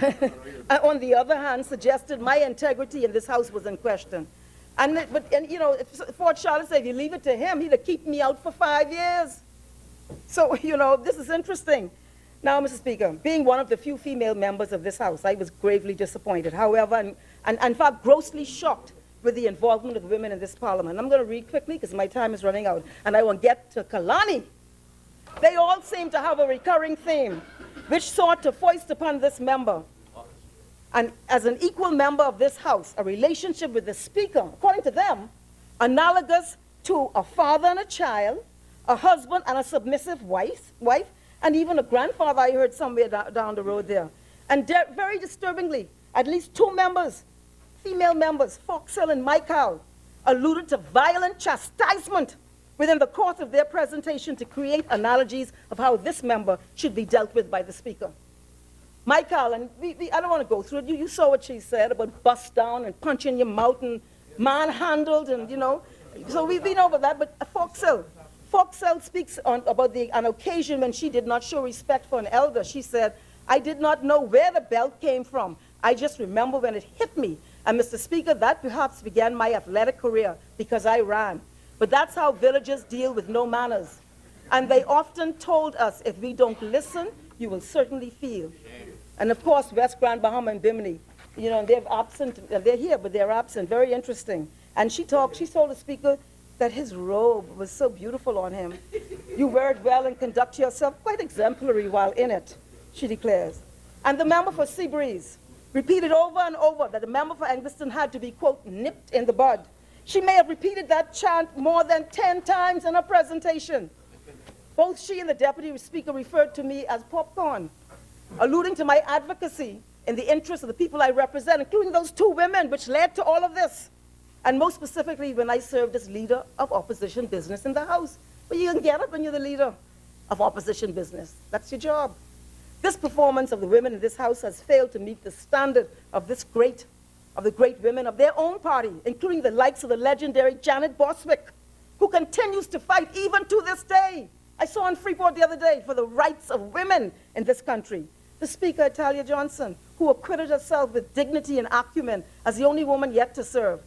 on the other hand, suggested my integrity in this House was in question. And you know, if Fort Charlotte said, if you leave it to him, he'd have kept me out for 5 years. So, you know, this is interesting. Now, Mr. Speaker, being one of the few female members of this House, I was gravely disappointed. However, and in fact, grossly shocked with the involvement of women in this Parliament. I'm going to read quickly because my time is running out, and I will get to Kalani. They all seem to have a recurring theme, which sought to foist upon this member, and as an equal member of this House, a relationship with the Speaker, according to them, analogous to a father and a child, a husband and a submissive wife, and even a grandfather I heard somewhere down the road there. And very disturbingly, at least 2 members, female members, Foxhill and Michael, alluded to violent chastisement within the course of their presentation to create analogies of how this member should be dealt with by the Speaker. Michael, and I don't want to go through it, you saw what she said about bust down and punch in your mouth and manhandled and, you know, so we've been over that, but Foxhill speaks about an occasion when she did not show respect for an elder. She said, I did not know where the belt came from. I just remember when it hit me. And Mr. Speaker, that perhaps began my athletic career because I ran. But that's how villagers deal with no manners. And they often told us, if we don't listen, you will certainly feel. And of course, West Grand Bahama and Bimini, you know, they're absent, they're here, but they're absent, very interesting. And she told the Speaker that his robe was so beautiful on him. You wear it well and conduct yourself quite exemplary while in it, she declares. And the member for Seabreeze repeated over and over that the member for Eglinton had to be, quote, nipped in the bud. She may have repeated that chant more than 10 times in her presentation. Both she and the Deputy Speaker referred to me as popcorn, alluding to my advocacy in the interest of the people I represent, including those 2 women, which led to all of this. And most specifically, when I served as leader of opposition business in the House. Well, you can get up when you're the leader of opposition business. That's your job. This performance of the women in this House has failed to meet the standard of the great women of their own party, including the likes of the legendary Janet Boswick, who continues to fight even to this day. I saw in Freeport the other day for the rights of women in this country. The Speaker, Talia Johnson, who acquitted herself with dignity and acumen as the only woman yet to serve.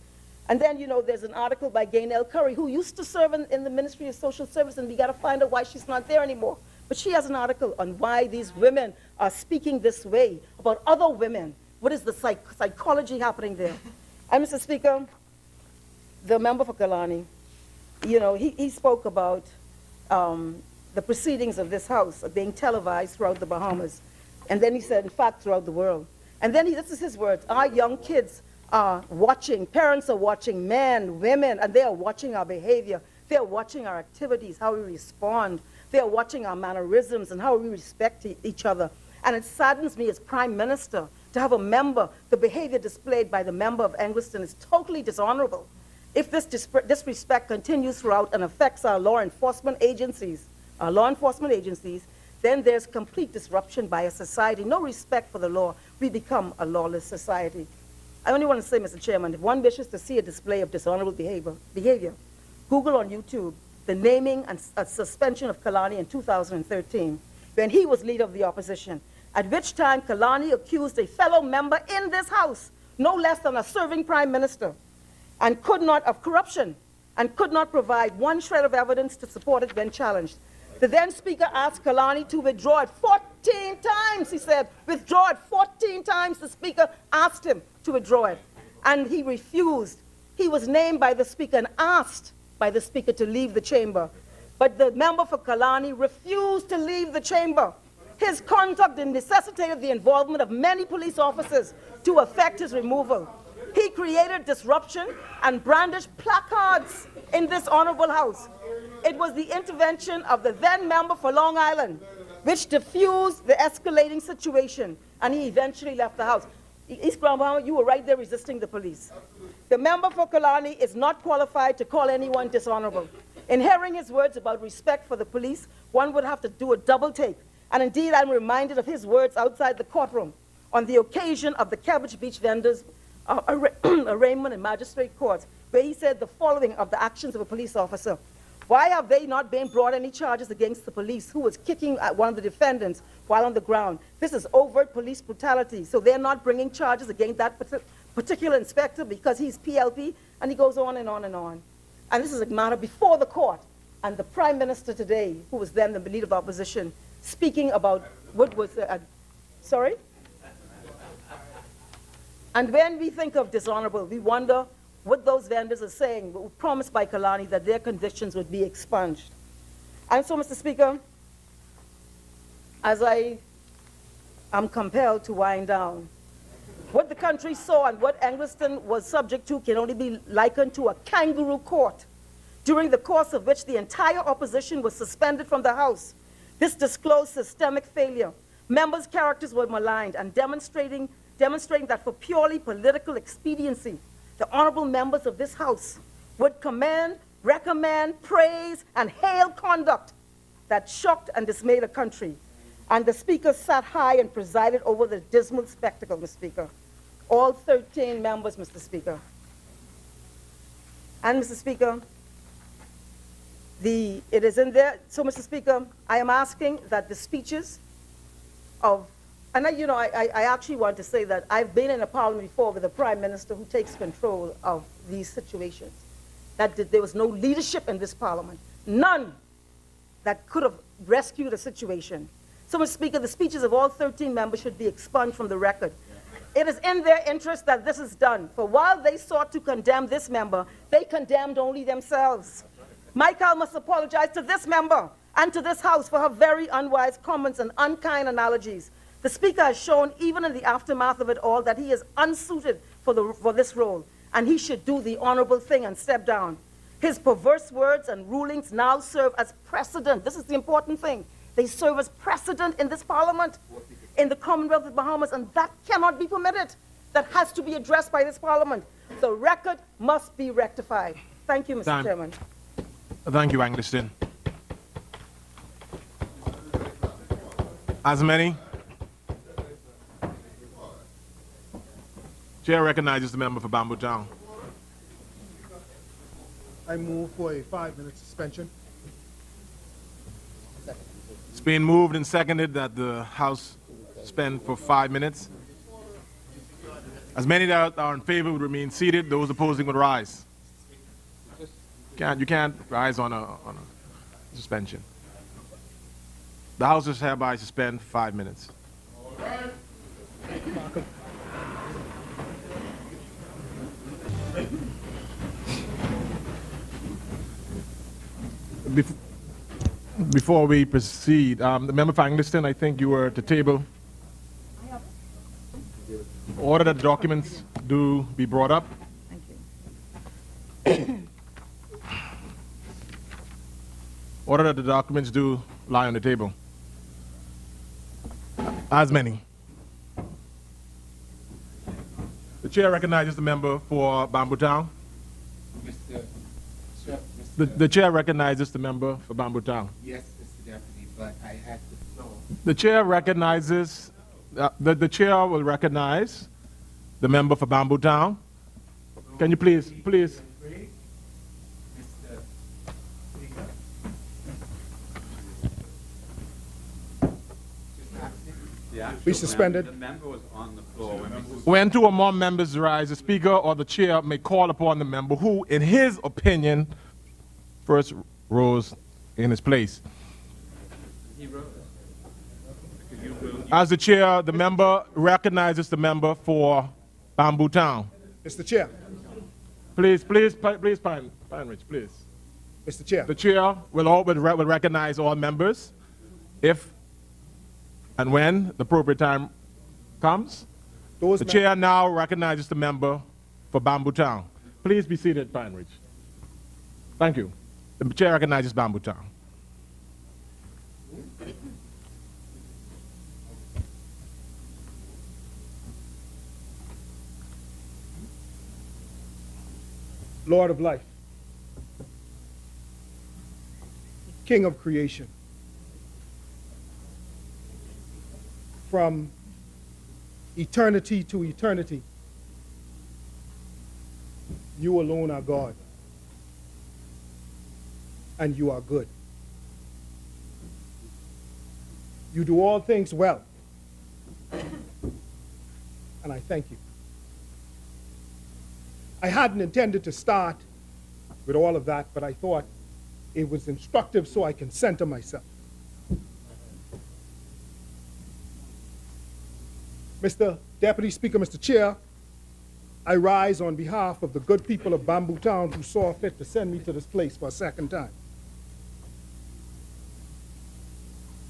And then, you know, there's an article by Gaynell Curry, who used to serve in the Ministry of Social Service, and we got to find out why she's not there anymore. But she has an article on why these women are speaking this way about other women. What is the psychology happening there? And Mr. Speaker, the member for Kalani, you know, he spoke about the proceedings of this House are being televised throughout the Bahamas. And then he said, in fact, throughout the world. And then this is his words, our young kids are watching, parents are watching, men, women, and they are watching our behavior. They are watching our activities, how we respond. They are watching our mannerisms and how we respect each other. And it saddens me as Prime Minister to have a member, the behavior displayed by the member of Angliston is totally dishonorable. If this disrespect continues throughout and affects our law enforcement agencies, then there's complete disruption by a society. No respect for the law. We become a lawless society. I only want to say, Mr. Chairman, if one wishes to see a display of dishonorable behavior, Google on YouTube the naming and suspension of Kalani in 2013, when he was leader of the opposition, at which time Kalani accused a fellow member in this House, no less than a serving Prime Minister, and of corruption, and could not provide one shred of evidence to support it when challenged. The then Speaker asked Kalani to withdraw it 14 times, he said. Withdraw it 14 times. The Speaker asked him to withdraw it, and he refused. He was named by the Speaker and asked by the Speaker to leave the chamber. But the member for Kalani refused to leave the chamber. His conduct necessitated the involvement of many police officers to effect his removal. He created disruption and brandished placards in this honorable House. It was the intervention of the then member for Long Island which diffused the escalating situation, and he eventually left the House. East Grand Bahama, you were right there resisting the police. The member for Kalani is not qualified to call anyone dishonorable. In hearing his words about respect for the police, one would have to do a double take. And indeed, I'm reminded of his words outside the courtroom on the occasion of the Cabbage Beach vendors' arraignment in magistrate courts, where he said the following of the actions of a police officer. Why have they not been brought any charges against the police who was kicking at one of the defendants while on the ground? This is overt police brutality, so they're not bringing charges against that particular inspector because he's PLP, and he goes on and on and on. And this is a matter before the court. And the Prime Minister today, who was then the leader of the opposition, speaking about what was, sorry? And when we think of dishonorable, we wonder what those vendors are saying, what was promised by Kalani that their convictions would be expunged. And so, Mr. Speaker, as I am compelled to wind down, what the country saw and what Angliston was subject to can only be likened to a kangaroo court, during the course of which the entire opposition was suspended from the House. This disclosed systemic failure. Members' characters were maligned and demonstrating that for purely political expediency, the honorable members of this House would commend, recommend, praise, and hail conduct that shocked and dismayed a country. And the Speaker sat high and presided over the dismal spectacle, Mr. Speaker. All 13 members, Mr. Speaker. And, Mr. Speaker, it is in there. So, Mr. Speaker, I am asking that the speeches of, and I actually want to say that I've been in a parliament before with a Prime Minister who takes control of these situations. That there was no leadership in this parliament, none that could have rescued a situation. So, Mr. Speaker, the speeches of all 13 members should be expunged from the record. It is in their interest that this is done. For while they sought to condemn this member, they condemned only themselves. Michael must apologize to this member and to this House for her very unwise comments and unkind analogies. The Speaker has shown, even in the aftermath of it all, that he is unsuited for this role, and he should do the honorable thing and step down. His perverse words and rulings now serve as precedent. This is the important thing. They serve as precedent in this parliament, in the Commonwealth of Bahamas, and that cannot be permitted. That has to be addressed by this parliament. The record must be rectified. Thank you, Mr. Chairman. Thank you, Angliston. As many. Chair recognizes the member for Bamboo Town. I move for a 5-minute suspension. It's been moved and seconded that the House suspend for 5 minutes. As many that are in favor would remain seated. Those opposing would rise. You can't rise on a suspension. The House is hereby suspend for 5 minutes. Before we proceed, the member for Angliston, I think you were at the table. Order that the documents do be brought up. Thank you. Order that the documents do lie on the table. As many. The chair recognizes the member for Bamboo Town. The chair recognizes the member for Bamboo Town. Yes, Mr. Deputy, but I had to know. The chair recognizes, the chair will recognize the member for Bamboo Town. Can you please? Mr. Speaker. We suspended. The member was on the floor when we When two or more members rise, the speaker or the chair may call upon the member who, in his opinion, first rose in his place. As the chair, the member recognizes the member for Bamboo Town. Mr. Chair. Please, Pine Ridge, please. Mr. Chair. The chair will recognize all members if and when the appropriate time comes. The chair now recognizes the member for Bamboo Town. Please be seated, Pine Ridge. Thank you. The chair recognizes Bamboo Town. Lord of life, King of creation, from eternity to eternity, you alone are God, and you are good. You do all things well, and I thank you. I hadn't intended to start with all of that, but I thought it was instructive so I can center myself. Mr. Deputy Speaker, Mr. Chair, I rise on behalf of the good people of Bamboo Town who saw fit to send me to this place for a second time.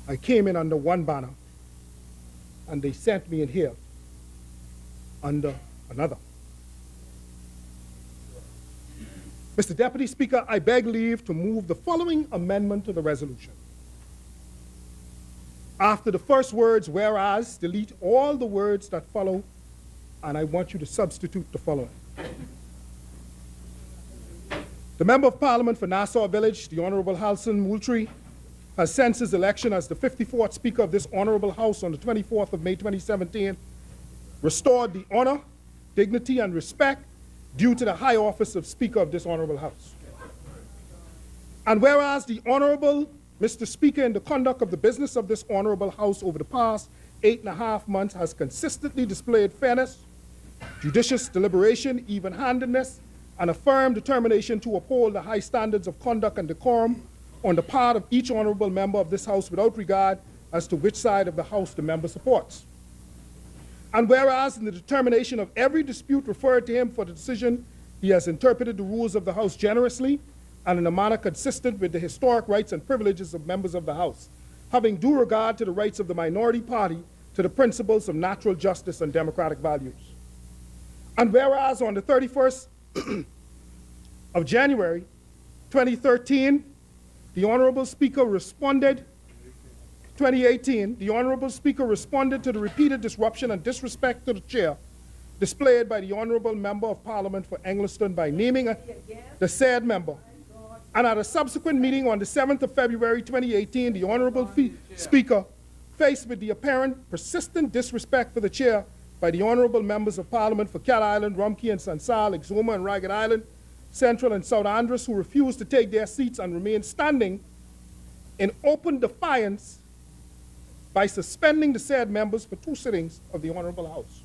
I came in under one banner, and they sent me in here under another. Mr. Deputy Speaker, I beg leave to move the following amendment to the resolution. After the first words, whereas, delete all the words that follow, and I want you to substitute the following. The Member of Parliament for Nassau Village, the Honorable Halson Moultrie, has since his election as the 54th Speaker of this Honorable House on the 24th of May 2017, restored the honor, dignity, and respect due to the high office of Speaker of this Honorable House. And whereas the Honorable Mr. Speaker, in the conduct of the business of this Honorable House over the past 8.5 months has consistently displayed fairness, judicious deliberation, even-handedness, and a firm determination to uphold the high standards of conduct and decorum on the part of each honorable member of this House without regard as to which side of the House the member supports. And whereas in the determination of every dispute referred to him for the decision, he has interpreted the rules of the House generously and in a manner consistent with the historic rights and privileges of members of the House, having due regard to the rights of the minority party to the principles of natural justice and democratic values. And whereas on the 31st of January 2013, the Honorable Speaker responded 2018, the Honorable Speaker responded to the repeated disruption and disrespect to the chair displayed by the Honorable Member of Parliament for Engliston by naming the said member. And at a subsequent meeting on the 7th of February 2018, the Honorable Speaker, faced with the apparent persistent disrespect for the chair by the Honorable Members of Parliament for Cat Island, Rumkey and Sansal, Exuma and Ragged Island, Central and South Andros, who refused to take their seats and remain standing in open defiance by suspending the said members for 2 sittings of the Honorable House.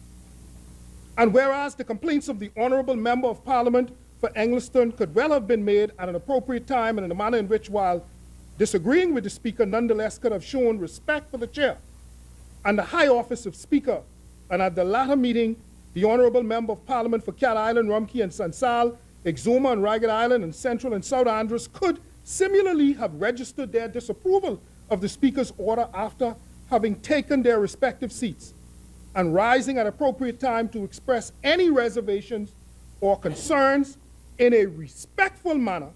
And whereas the complaints of the Honorable Member of Parliament for Engliston could well have been made at an appropriate time and in a manner in which, while disagreeing with the Speaker, nonetheless could have shown respect for the chair and the high office of Speaker, and at the latter meeting, the Honorable Member of Parliament for Cat Island, Rumkey and Sansal, Exuma and Ragged Island, and Central and South Andros could similarly have registered their disapproval of the Speaker's order after having taken their respective seats. and rising at appropriate time to express any reservations or concerns in a respectful manner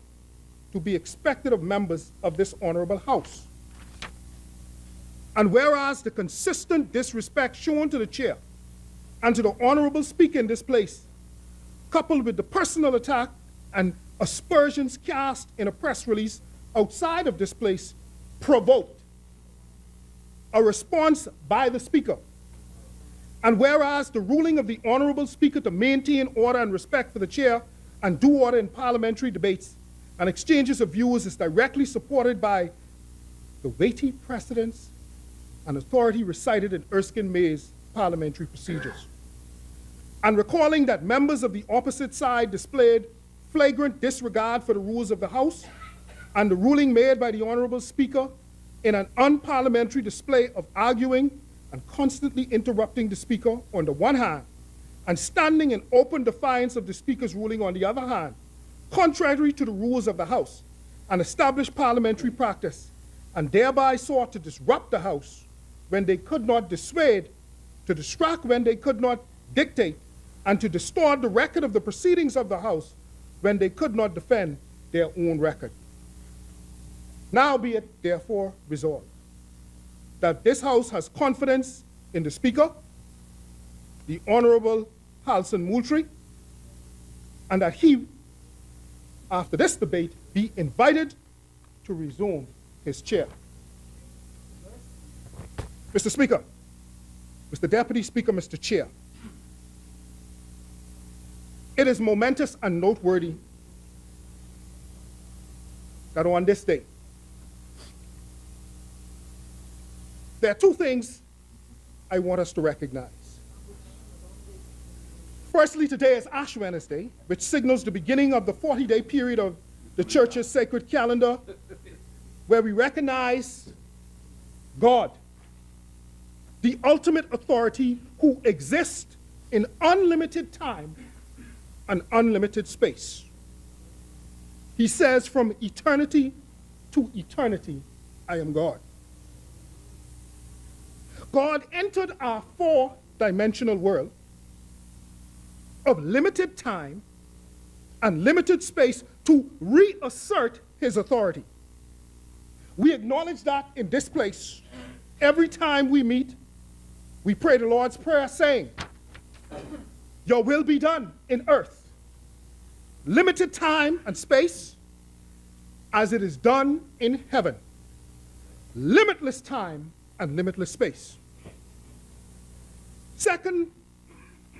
to be expected of members of this honorable House. And whereas the consistent disrespect shown to the chair and to the honorable speaker in this place, coupled with the personal attack and aspersions cast in a press release outside of this place, provoked a response by the speaker. And whereas the ruling of the honorable speaker to maintain order and respect for the chair and due order in parliamentary debates and exchanges of views is directly supported by the weighty precedents and authority recited in Erskine May's parliamentary procedures. And recalling that members of the opposite side displayed flagrant disregard for the rules of the House and the ruling made by the honorable speaker in an unparliamentary display of arguing and constantly interrupting the speaker on the one hand, and standing in open defiance of the speaker's ruling on the other hand, contrary to the rules of the House and established parliamentary practice, and thereby sought to disrupt the House when they could not dissuade, to distract when they could not dictate, and to distort the record of the proceedings of the House when they could not defend their own record. Now be it therefore resolved that this House has confidence in the Speaker, the Honorable Halson Moultrie, and that he, after this debate, be invited to resume his chair. Mr. Speaker, Mr. Deputy Speaker, Mr. Chair, it is momentous and noteworthy that on this day, there are two things I want us to recognize. Firstly, today is Ash Wednesday, which signals the beginning of the 40-day period of the Church's sacred calendar, where we recognize God, the ultimate authority who exists in unlimited time and unlimited space. He says, from eternity to eternity, I am God. God entered our four-dimensional world of limited time and limited space to reassert his authority. We acknowledge that in this place. Every time we meet, we pray the Lord's Prayer saying, your will be done in earth, limited time and space, as it is done in heaven, limitless time and limitless space. Second,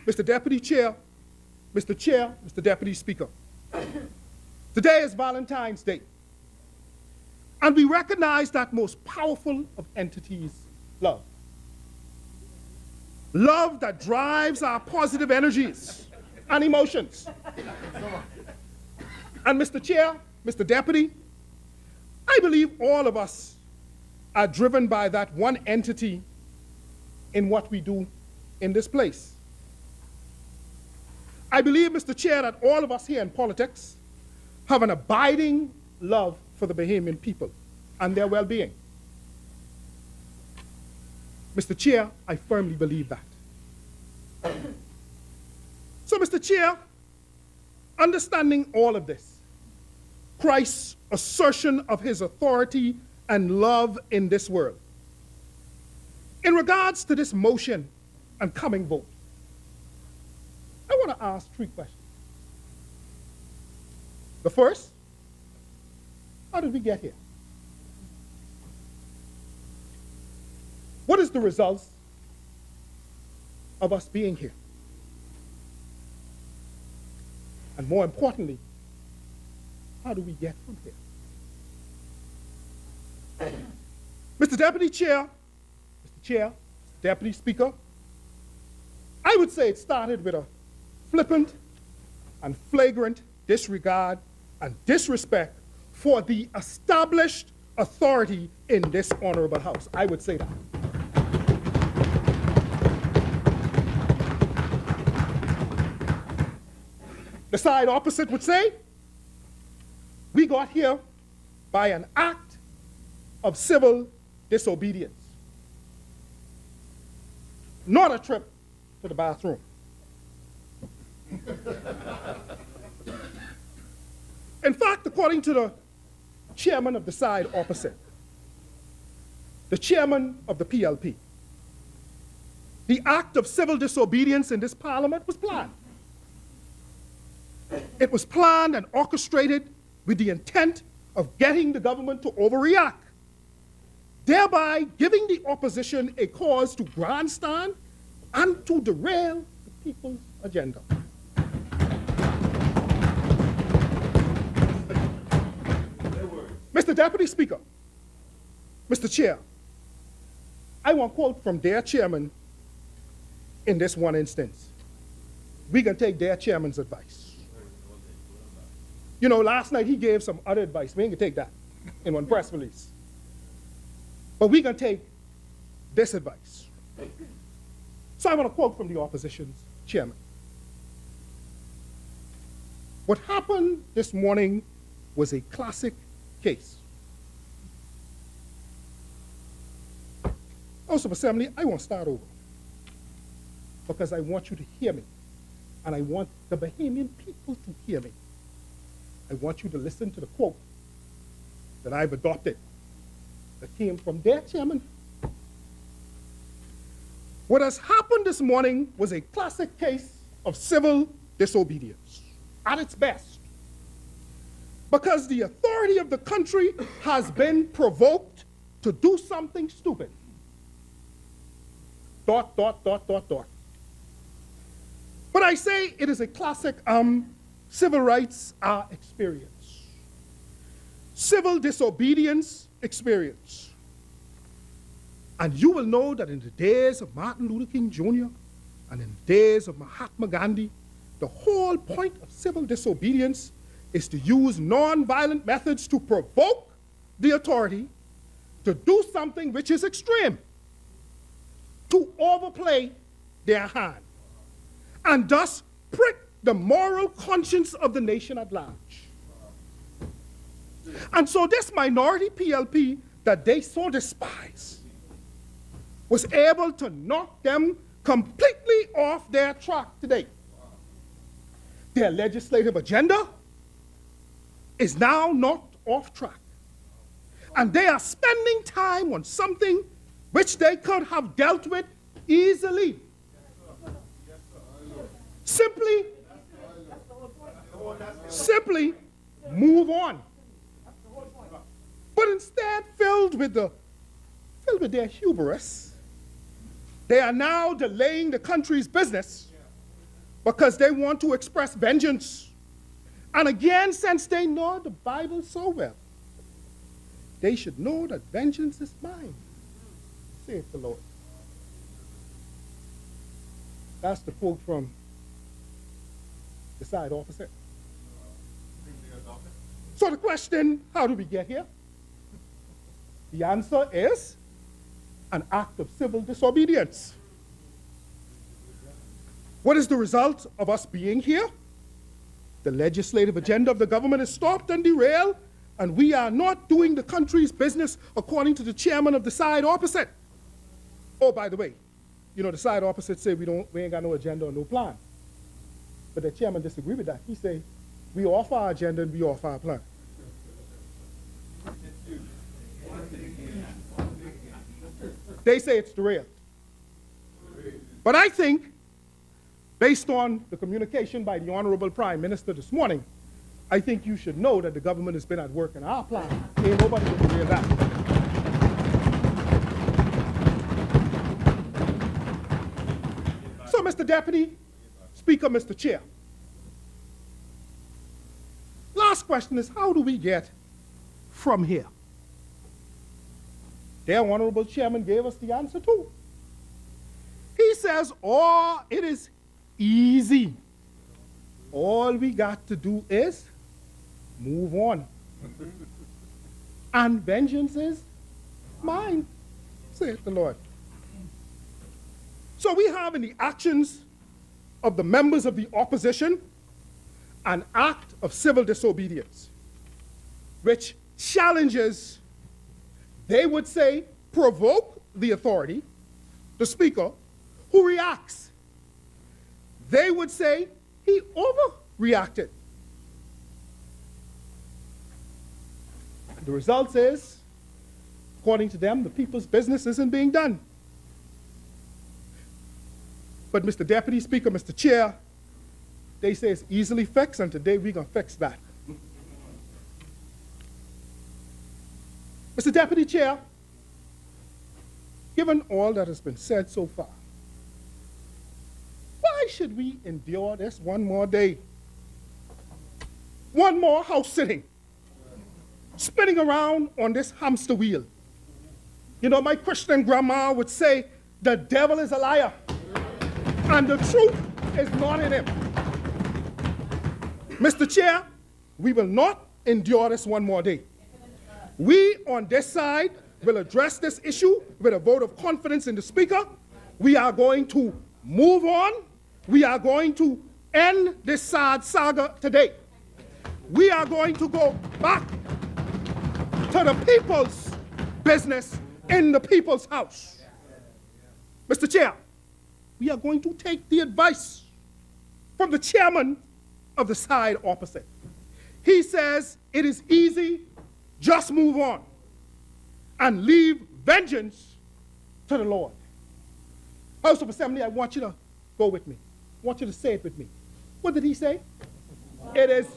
Mr. Deputy Chair, Mr. Deputy Speaker, today is Valentine's Day, and we recognize that most powerful of entities, love. Love that drives our positive energies and emotions. And Mr. Chair, Mr. Deputy, I believe all of us are driven by that one entity in what we do in this place. I believe, Mr. Chair, that all of us here in politics have an abiding love for the Bahamian people and their well-being. Mr. Chair, I firmly believe that. So, Mr. Chair, understanding all of this, Christ's assertion of his authority and love in this world, in regards to this motion and coming vote, I want to ask three questions. The first, how did we get here? What is the results of us being here? And more importantly, how do we get from here? Mr. Deputy Chair, Mr. Chair, Deputy Speaker, I would say it started with a flippant and flagrant disregard and disrespect for the established authority in this honorable House. I would say that. The side opposite would say, we got here by an act of civil disobedience. not a trip to the bathroom. In fact, according to the chairman of the side opposite, the chairman of the PLP, the act of civil disobedience in this parliament was planned. It was planned and orchestrated with the intent of getting the government to overreact, thereby giving the opposition a cause to grandstand and to derail the people's agenda. Mr. Deputy Speaker, Mr. Chair, I want to quote from their chairman in this one instance. We can take their chairman's advice. You know, last night he gave some other advice. We ain't gonna take that in one press release. But we can take this advice. So I want to quote from the opposition's chairman. What happened this morning was a classic case. House of Assembly, I want to start over because I want you to hear me, and I want the Bahamian people to hear me. I want you to listen to the quote that I've adopted that came from their chairman. What has happened this morning was a classic case of civil disobedience at its best, because the authority of the country has been provoked to do something stupid. ... But I say it is a classic civil rights experience, civil disobedience experience. And you will know that in the days of Martin Luther King Jr. and in the days of Mahatma Gandhi, the whole point of civil disobedience is to use non-violent methods to provoke the authority to do something which is extreme, to overplay their hand, and thus prick the moral conscience of the nation at large. And so this minority PLP that they so despise was able to knock them completely off their track today. Their legislative agenda is now knocked off track, and they are spending time on something which they could have dealt with easily. Simply move on. But instead, filled with their hubris, they are now delaying the country's business because they want to express vengeance. And again, since they know the Bible so well, they should know that vengeance is mine, saith the Lord. That's the quote from the side opposite. So the question, how do we get here? The answer is an act of civil disobedience. What is the result of us being here? The legislative agenda of the government is stopped and derailed, and we are not doing the country's business according to the chairman of the side opposite. Oh, by the way, you know, the side opposite say we ain't got no agenda or no plan. But the chairman disagreed with that. He say, we offer our agenda and we offer our plan. They say it's derailed. But I think, based on the communication by the Honorable Prime Minister this morning, I think you should know that the government has been at work in our plan. Ain't nobody will derail that. So, Mr. Deputy Speaker, Mr. Chair, last question is, how do we get from here? Their Honorable Chairman gave us the answer too. He says, oh, it is easy. All we got to do is move on. And vengeance is mine, saith the Lord. So we have in the actions of the members of the opposition an act of civil disobedience, which challenges, they would say, provoke the authority, the Speaker, who reacts, they would say he overreacted. The result is, according to them, the people's business isn't being done. But Mr. Deputy Speaker, Mr. Chair, they say it's easily fixed, and today we're going to fix that. Mr. Deputy Chair, given all that has been said so far, why should we endure this one more day? One more house sitting, spinning around on this hamster wheel. You know, my Christian grandma would say, the devil is a liar, and the truth is not in him. Mr. Chair, we will not endure this one more day. We on this side will address this issue with a vote of confidence in the Speaker. We are going to move on. We are going to end this sad saga today. We are going to go back to the people's business in the people's house. Mr. Chair, we are going to take the advice from the chairman of the side opposite. He says it is easy, just move on and leave vengeance to the Lord. House of Assembly, I want you to go with me. I want you to say it with me. What did he say? It is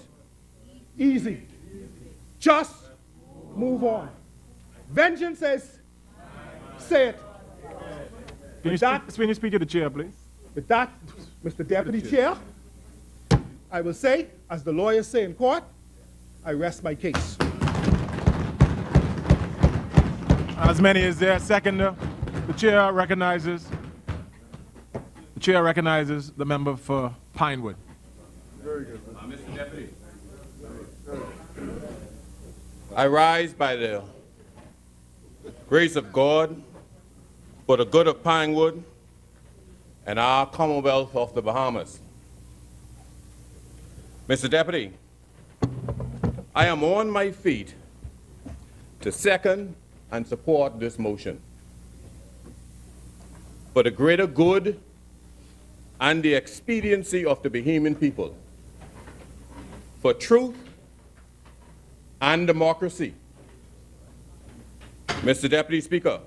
easy. Just move on. Vengeance is, say it. Can you speak to the chair, please? With that, Mr. Deputy Chair, I will say, as the lawyers say in court, I rest my case. As many as there, seconder, the chair recognizes the member for Pinewood. Very good. Mr. Deputy. I rise by the grace of God for the good of Pinewood and our Commonwealth of the Bahamas. Mr. Deputy, I am on my feet to second and support this motion for the greater good and the expediency of the Bahamian people, for truth and democracy. Mr. Deputy Speaker,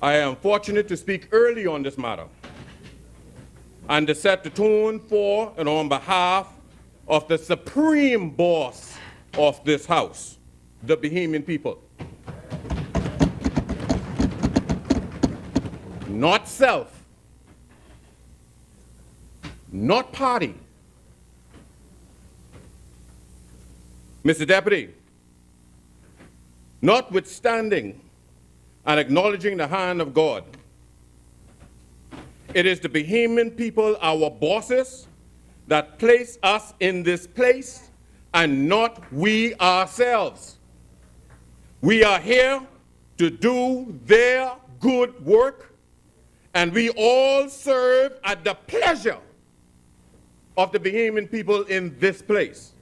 I am fortunate to speak early on this matter and to set the tone for and on behalf of the supreme boss of this House, the Bahamian people. Not self, not party. Mr. Deputy, notwithstanding and acknowledging the hand of God, it is the Bahamian people, our bosses, that place us in this place and not we ourselves. We are here to do their good work, and we all serve at the pleasure of the Bahamian people in this place.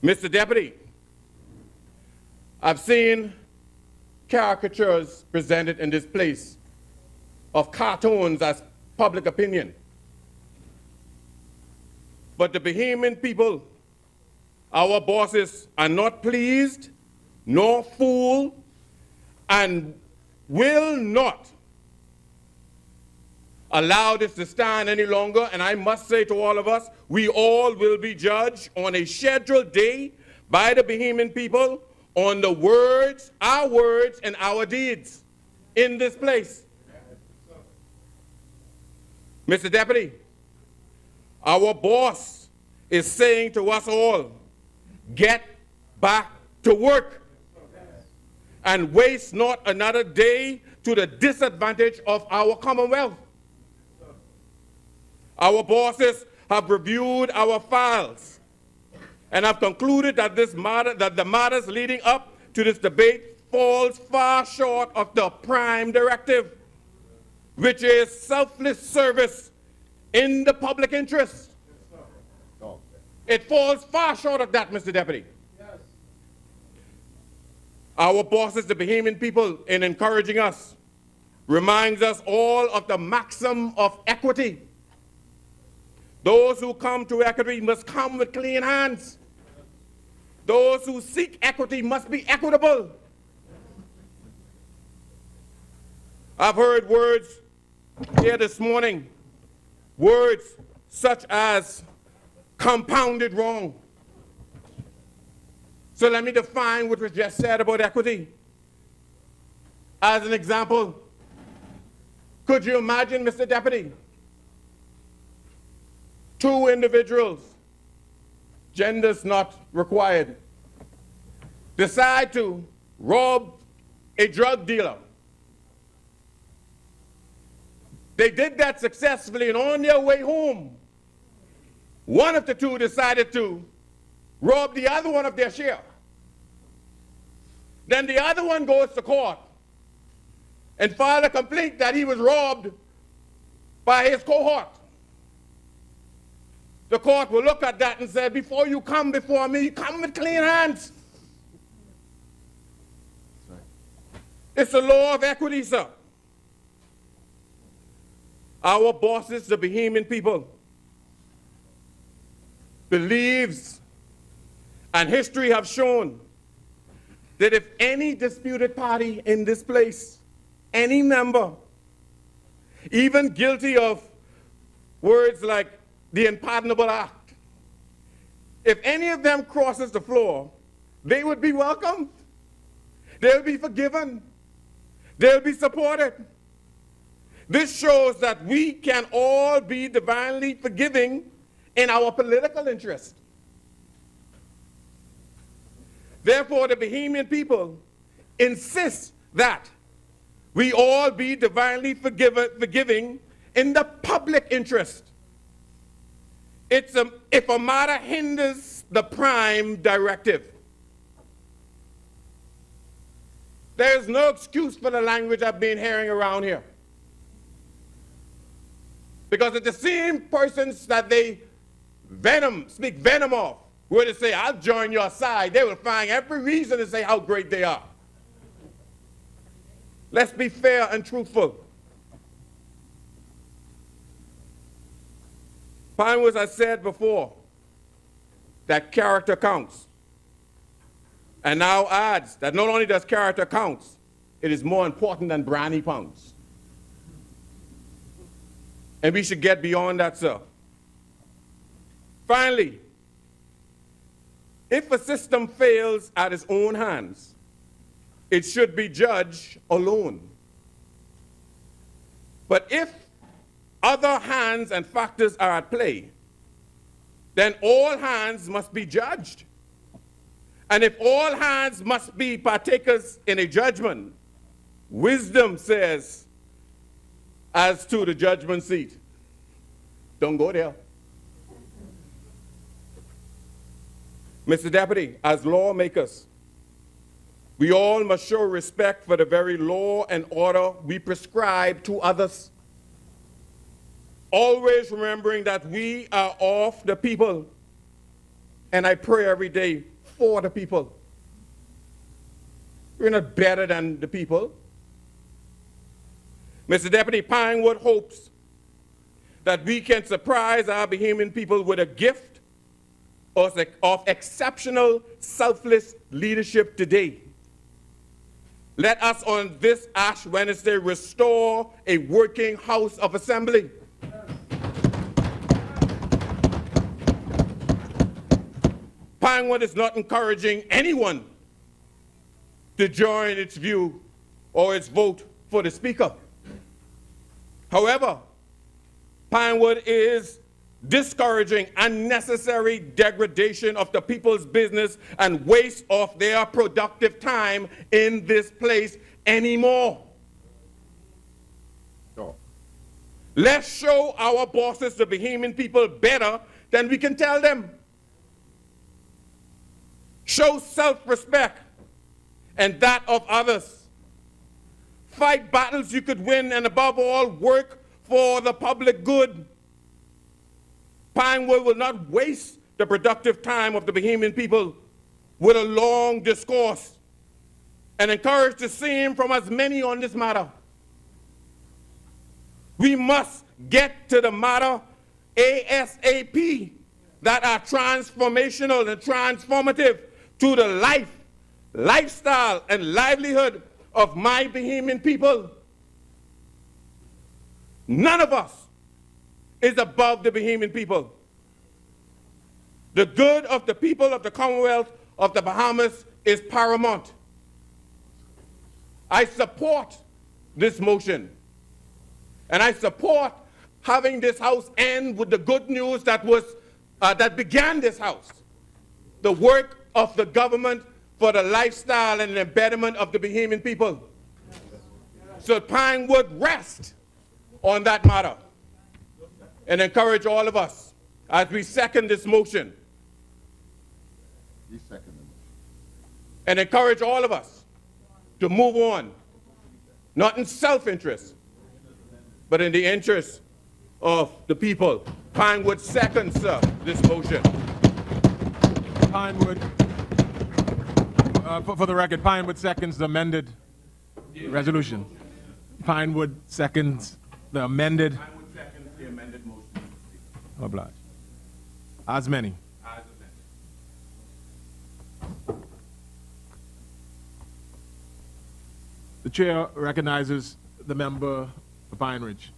Mr. Deputy, I've seen caricatures presented in this place of cartoons as public opinion. But the Bahamian people, our bosses, are not pleased nor fooled and will not allow this to stand any longer. And I must say to all of us, we all will be judged on a scheduled day by the Bahamian people on the words, and our deeds in this place. Mr. Deputy, our boss is saying to us all, get back to work and waste not another day to the disadvantage of our Commonwealth. Our bosses have reviewed our files and have concluded that the matters leading up to this debate falls far short of the prime directive, which is selfless service in the public interest. It falls far short of that, Mr. Deputy. Our bosses, the Bahamian people, in encouraging us, reminds us all of the maxim of equity. Those who come to equity must come with clean hands. Those who seek equity must be equitable. I've heard words here this morning, words such as compounded wrong. So let me define what was just said about equity. As an example, could you imagine, Mr. Deputy, two individuals, genders not required, decide to rob a drug dealer? They did that successfully, and on their way home, one of the two decided to rob the other one of their share. Then the other one goes to court and filed a complaint that he was robbed by his cohort. The court will look at that and say, before you come before me, come with clean hands. It's the law of equity, sir. Our bosses, the Bahamian people, believes, and history have shown, that if any disputed party in this place, any member, even guilty of words like the unpardonable act, if any of them crosses the floor, they would be welcomed. They'll be forgiven. They'll be supported. This shows that we can all be divinely forgiving in our political interest. Therefore, the Bahamian people insist that we all be divinely forgiving in the public interest. If a matter hinders the prime directive, there is no excuse for the language I've been hearing around here. Because it's the same persons that they speak venom of, were to say, I'll join your side, they will find every reason to say how great they are. Let's be fair and truthful. Pinewood has said before that character counts, and now adds that not only does character count, it is more important than brownie pounds. And we should get beyond that, sir. Finally, if a system fails at its own hands, it should be judged alone. But if other hands and factors are at play, then all hands must be judged. And if all hands must be partakers in a judgment, wisdom says, as to the judgment seat, don't go there. Mr. Deputy, as lawmakers, we all must show respect for the very law and order we prescribe to others. Always remembering that we are of the people, and I pray every day for the people. We're not better than the people. Mr. Deputy, Pinewood hopes that we can surprise our Bahamian people with a gift of exceptional, selfless leadership today. Let us on this Ash Wednesday restore a working House of Assembly. Pinewood is not encouraging anyone to join its view or its vote for the Speaker. However, Pinewood is discouraging unnecessary degradation of the people's business and waste of their productive time in this place anymore. No. Let's show our bosses, the Bahamian people, better than we can tell them. Show self-respect and that of others. Fight battles you could win, and above all, work for the public good. Pinewood will not waste the productive time of the Bahamian people with a long discourse, and encourage the same from as many on this matter. We must get to the matter ASAP that are transformational and transformative to the life, lifestyle, and livelihood of my Bahamian people. None of us is above the Bahamian people. The good of the people of the Commonwealth of the Bahamas is paramount. I support this motion, and I support having this House end with the good news that began this House, the work of the government for the lifestyle and the embedment of the Bahamian people. So Pinewood rest on that matter and encourage all of us as we second this motion. And encourage all of us to move on, not in self-interest, but in the interest of the people. Pinewood seconds, sir, this motion. Pinewood, for the record, Pinewood seconds the amended resolution. Pinewood seconds the amended. Pinewood seconds the amended motion. Obliged. As many. As amended. The chair recognizes the member for Pine Ridge.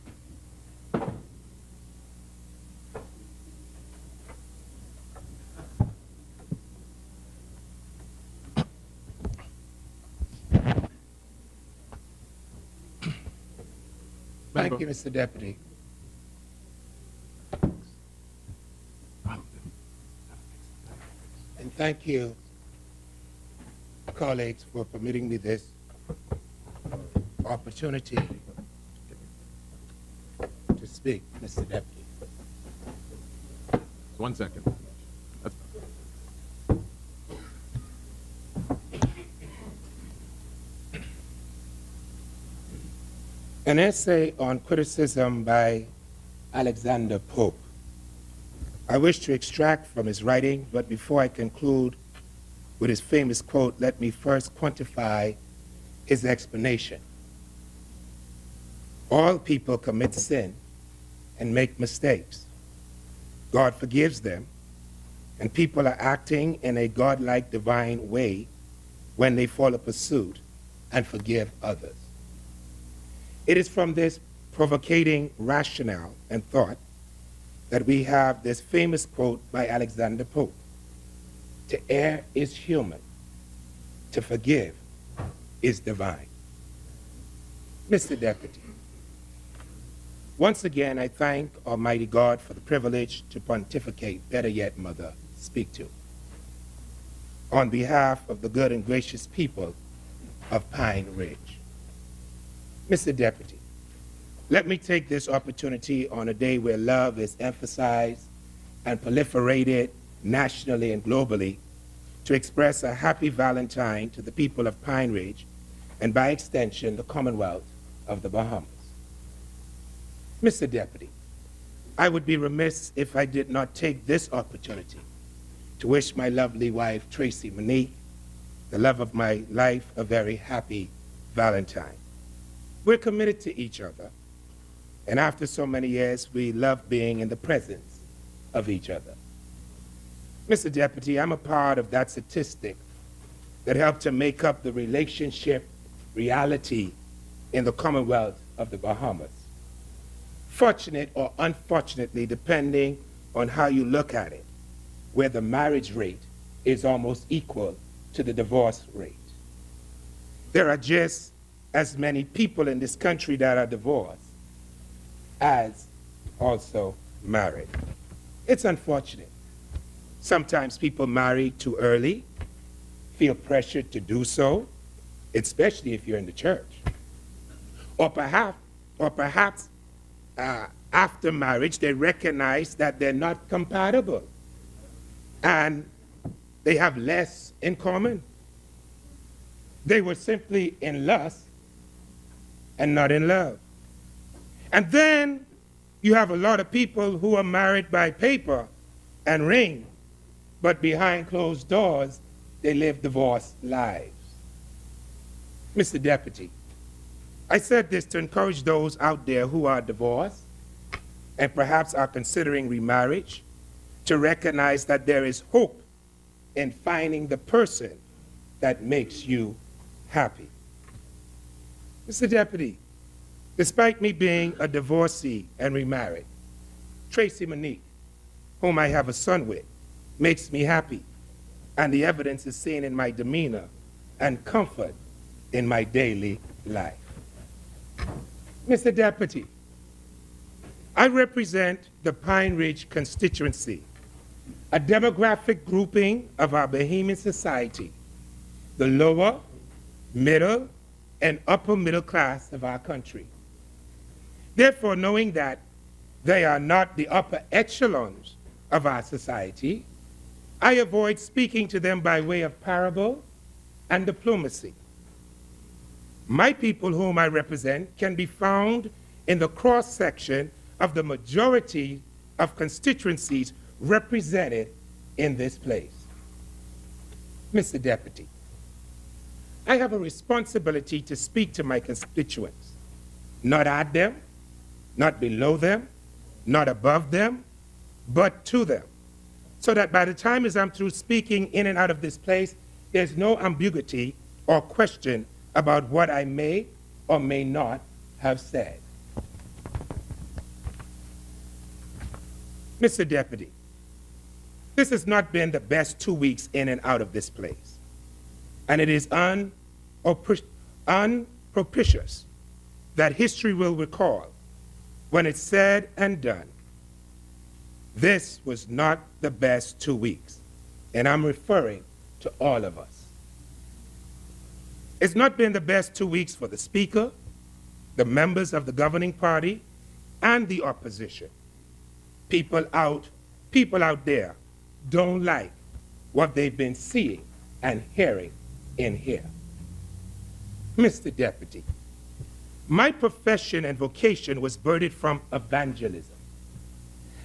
Thank you, Mr. Deputy. And thank you, colleagues, for permitting me this opportunity to speak, Mr. Deputy. 1 second. An essay on criticism by Alexander Pope. I wish to extract from his writing, but before I conclude with his famous quote, let me first quantify his explanation. All people commit sin and make mistakes. God forgives them, and people are acting in a godlike divine way when they follow pursuit and forgive others. It is from this provocating rationale and thought that we have this famous quote by Alexander Pope: "To err is human, to forgive is divine." Mr. Deputy, once again I thank Almighty God for the privilege to pontificate, better yet, Mother, speak to, on behalf of the good and gracious people of Pine Ridge. Mr. Deputy, let me take this opportunity on a day where love is emphasized and proliferated nationally and globally to express a happy Valentine to the people of Pine Ridge and by extension the Commonwealth of the Bahamas. Mr. Deputy, I would be remiss if I did not take this opportunity to wish my lovely wife, Tracy Monique, the love of my life, a very happy Valentine. We're committed to each other, and after so many years, we love being in the presence of each other. Mr. Deputy, I'm a part of that statistic that helped to make up the relationship reality in the Commonwealth of the Bahamas. Fortunate or unfortunately, depending on how you look at it, where the marriage rate is almost equal to the divorce rate. There are just as many people in this country that are divorced as also married. It's unfortunate. Sometimes people marry too early, feel pressured to do so, especially if you're in the church. Or perhaps after marriage, they recognize that they're not compatible and they have less in common. They were simply in lust and not in love. And then you have a lot of people who are married by paper and ring, but behind closed doors, they live divorced lives. Mr. Deputy, I said this to encourage those out there who are divorced and perhaps are considering remarriage to recognize that there is hope in finding the person that makes you happy. Mr. Deputy, despite me being a divorcee and remarried, Tracy Monique, whom I have a son with, makes me happy, and the evidence is seen in my demeanor and comfort in my daily life. Mr. Deputy, I represent the Pine Ridge constituency, a demographic grouping of our Bahamian society, the lower, middle, and upper middle class of our country. Therefore, knowing that they are not the upper echelons of our society, I avoid speaking to them by way of parable and diplomacy. My people whom I represent can be found in the cross-section of the majority of constituencies represented in this place. Mr. Deputy, I have a responsibility to speak to my constituents, not at them, not below them, not above them, but to them, so that by the time as I'm through speaking in and out of this place, there's no ambiguity or question about what I may or may not have said. Mr. Deputy, this has not been the best 2 weeks in and out of this place, and it is unpropitious that history will recall when it's said and done. This was not the best 2 weeks, and I'm referring to all of us. It's not been the best 2 weeks for the Speaker, the members of the governing party, and the opposition. People out there don't like what they've been seeing and hearing in here. Mr. Deputy, my profession and vocation was birthed from evangelism.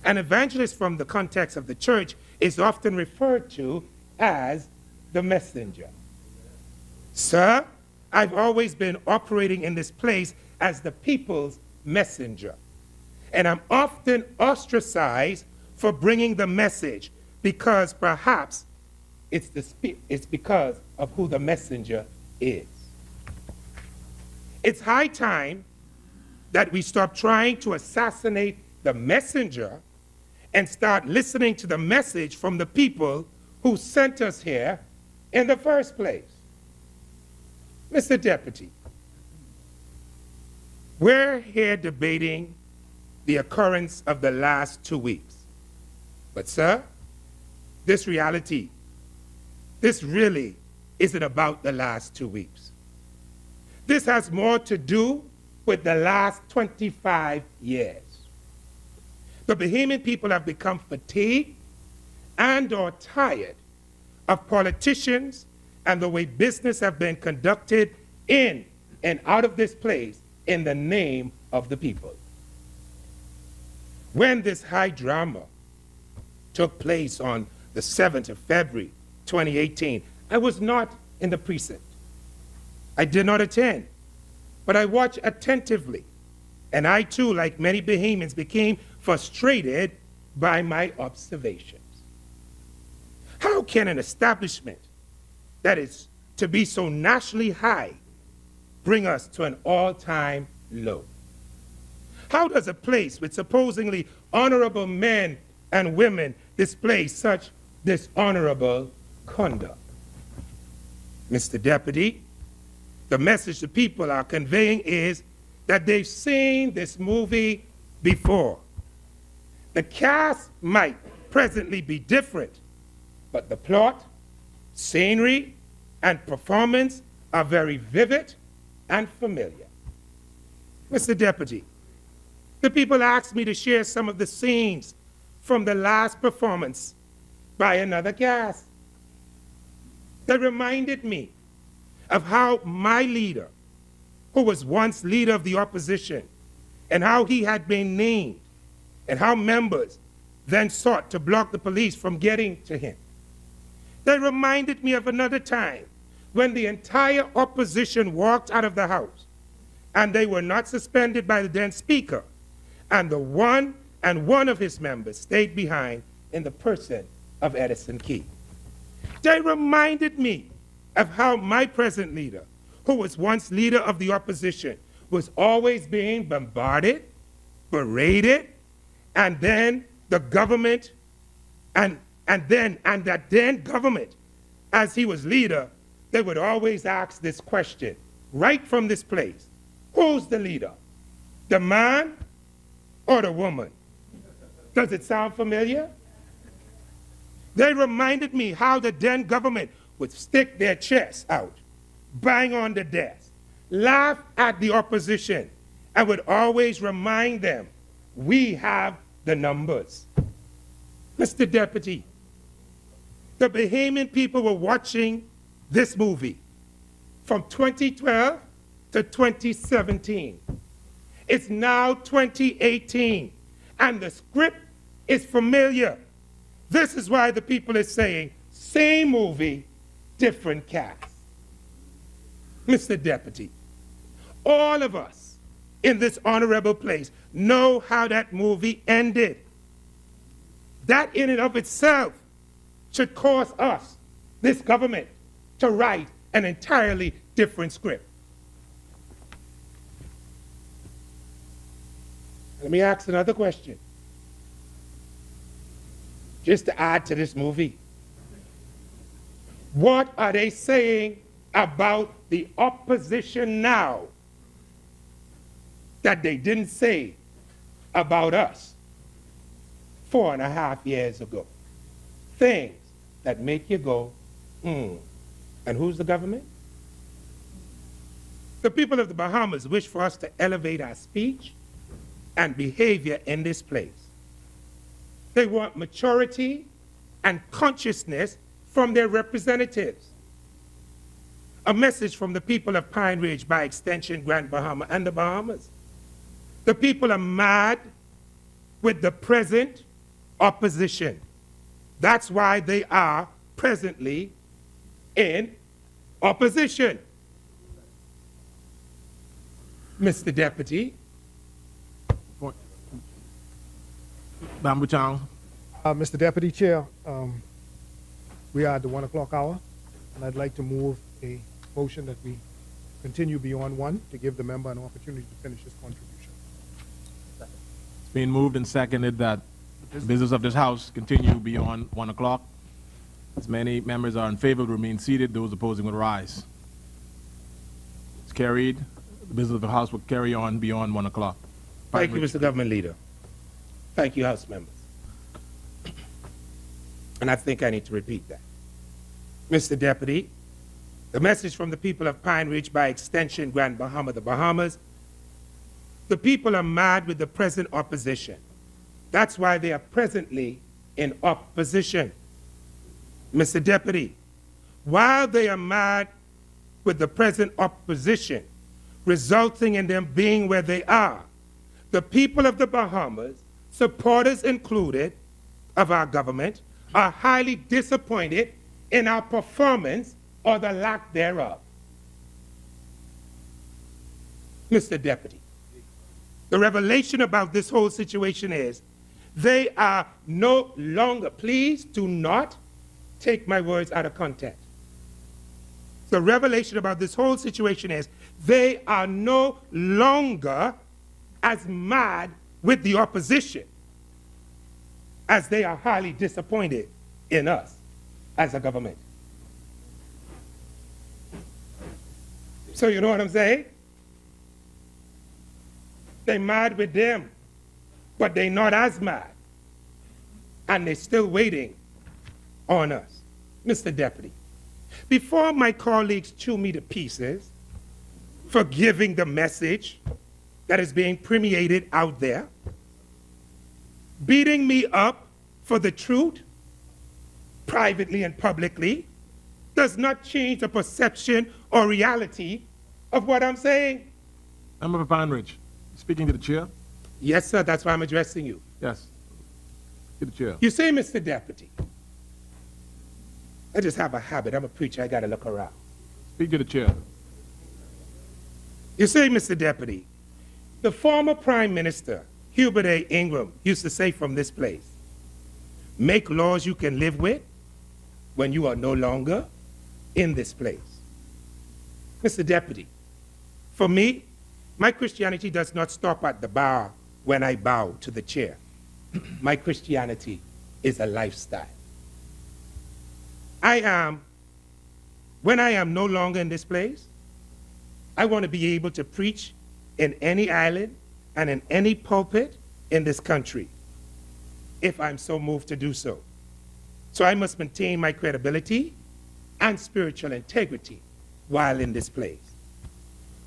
An evangelist from the context of the church is often referred to as the messenger. Sir, I've always been operating in this place as the people's messenger, and I'm often ostracized for bringing the message because perhaps it's because of who the messenger is. It's high time that we stop trying to assassinate the messenger and start listening to the message from the people who sent us here in the first place. Mr. Deputy, we're here debating the occurrence of the last 2 weeks. But sir, this reality, this really isn't about the last 2 weeks. This has more to do with the last 25 years. The Bahamian people have become fatigued and or tired of politicians and the way business have been conducted in and out of this place in the name of the people. When this high drama took place on the 7th of February, 2018, I was not in the precinct. I did not attend, but I watched attentively, and I too, like many Bahamians, became frustrated by my observations. How can an establishment that is to be so nationally high bring us to an all-time low? How does a place with supposedly honorable men and women display such dishonorable conduct? Mr. Deputy, the message the people are conveying is that they've seen this movie before. The cast might presently be different, but the plot, scenery, and performance are very vivid and familiar. Mr. Deputy, the people asked me to share some of the scenes from the last performance by another cast that reminded me of how my leader, who was once leader of the opposition, and how he had been named, and how members then sought to block the police from getting to him. They reminded me of another time when the entire opposition walked out of the House and they were not suspended by the then Speaker, and one of his members stayed behind in the person of Edison Key. They reminded me of how my present leader, who was once leader of the opposition, was always being bombarded, berated, and then the government, and that then government, as he was leader, they would always ask this question, right from this place: who's the leader? The man or the woman? Does it sound familiar? They reminded me how the then government would stick their chests out, bang on the desk, laugh at the opposition, and would always remind them, we have the numbers. Mr. Deputy, the Bahamian people were watching this movie from 2012 to 2017. It's now 2018, and the script is familiar. This is why the people are saying, same movie, different cast. Mr. Deputy, all of us in this honorable place know how that movie ended. That in and of itself should cause us, this government, to write an entirely different script. Let me ask another question, just to add to this movie. What are they saying about the opposition now that they didn't say about us 4.5 years ago? Things that make you go, And who's the government? The people of the Bahamas wish for us to elevate our speech and behavior in this place. They want maturity and consciousness from their representatives. A message from the people of Pine Ridge, by extension Grand Bahama and the Bahamas. The people are mad with the present opposition. That's why they are presently in opposition. Mr. Deputy. Bamboo Chang. Mr. Deputy Chair, we are at the 1 o'clock hour, and I'd like to move a motion that we continue beyond 1 to give the member an opportunity to finish his contribution. It's been moved and seconded that the business of this House continue beyond 1 o'clock. As many members are in favor, remain seated. Those opposing will rise. It's carried. The business of the House will carry on beyond 1 o'clock. Thank you, Mr. Government Leader. Thank you, House members. And I think I need to repeat that. Mr. Deputy, the message from the people of Pine Ridge, by extension Grand Bahama, the Bahamas, the people are mad with the present opposition. That's why they are presently in opposition. Mr. Deputy, while they are mad with the present opposition, resulting in them being where they are, the people of the Bahamas, supporters included, of our government, are highly disappointed in our performance or the lack thereof. Mr. Deputy, the revelation about this whole situation is they are no longer, please do not take my words out of context. The revelation about this whole situation is they are no longer as mad with the opposition as they are highly disappointed in us as a government. So you know what I'm saying? They're mad with them, but they're not as mad. And they're still waiting on us. Mr. Deputy, before my colleagues chew me to pieces for giving the message that is being permeated out there, beating me up for the truth, privately and publicly, does not change the perception or reality of what I'm saying. Member for Pine Ridge, speaking to the chair. Yes, sir, that's why I'm addressing you. Yes, to the chair. You say, Mr. Deputy, I just have a habit. I'm a preacher. I got to look around. Speak to the chair. You see, Mr. Deputy, the former Prime Minister, Hubert A. Ingram, used to say from this place, make laws you can live with when you are no longer in this place. Mr. Deputy, for me, my Christianity does not stop at the bar when I bow to the chair. My Christianity is a lifestyle. When I am no longer in this place, I want to be able to preach in any island and in any pulpit in this country, if I'm so moved to do so. So I must maintain my credibility and spiritual integrity while in this place.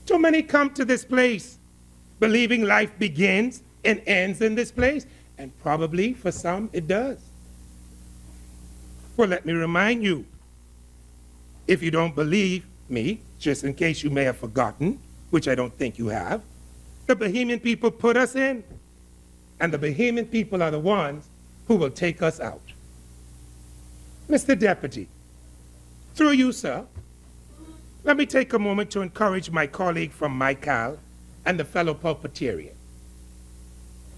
Too many come to this place believing life begins and ends in this place, and probably for some it does. Well, let me remind you, if you don't believe me, just in case you may have forgotten, which I don't think you have, the Bahamian people put us in, and the Bahamian people are the ones who will take us out. Mr. Deputy, through you, sir, let me take a moment to encourage my colleague from MyCal and the fellow pulpitarian.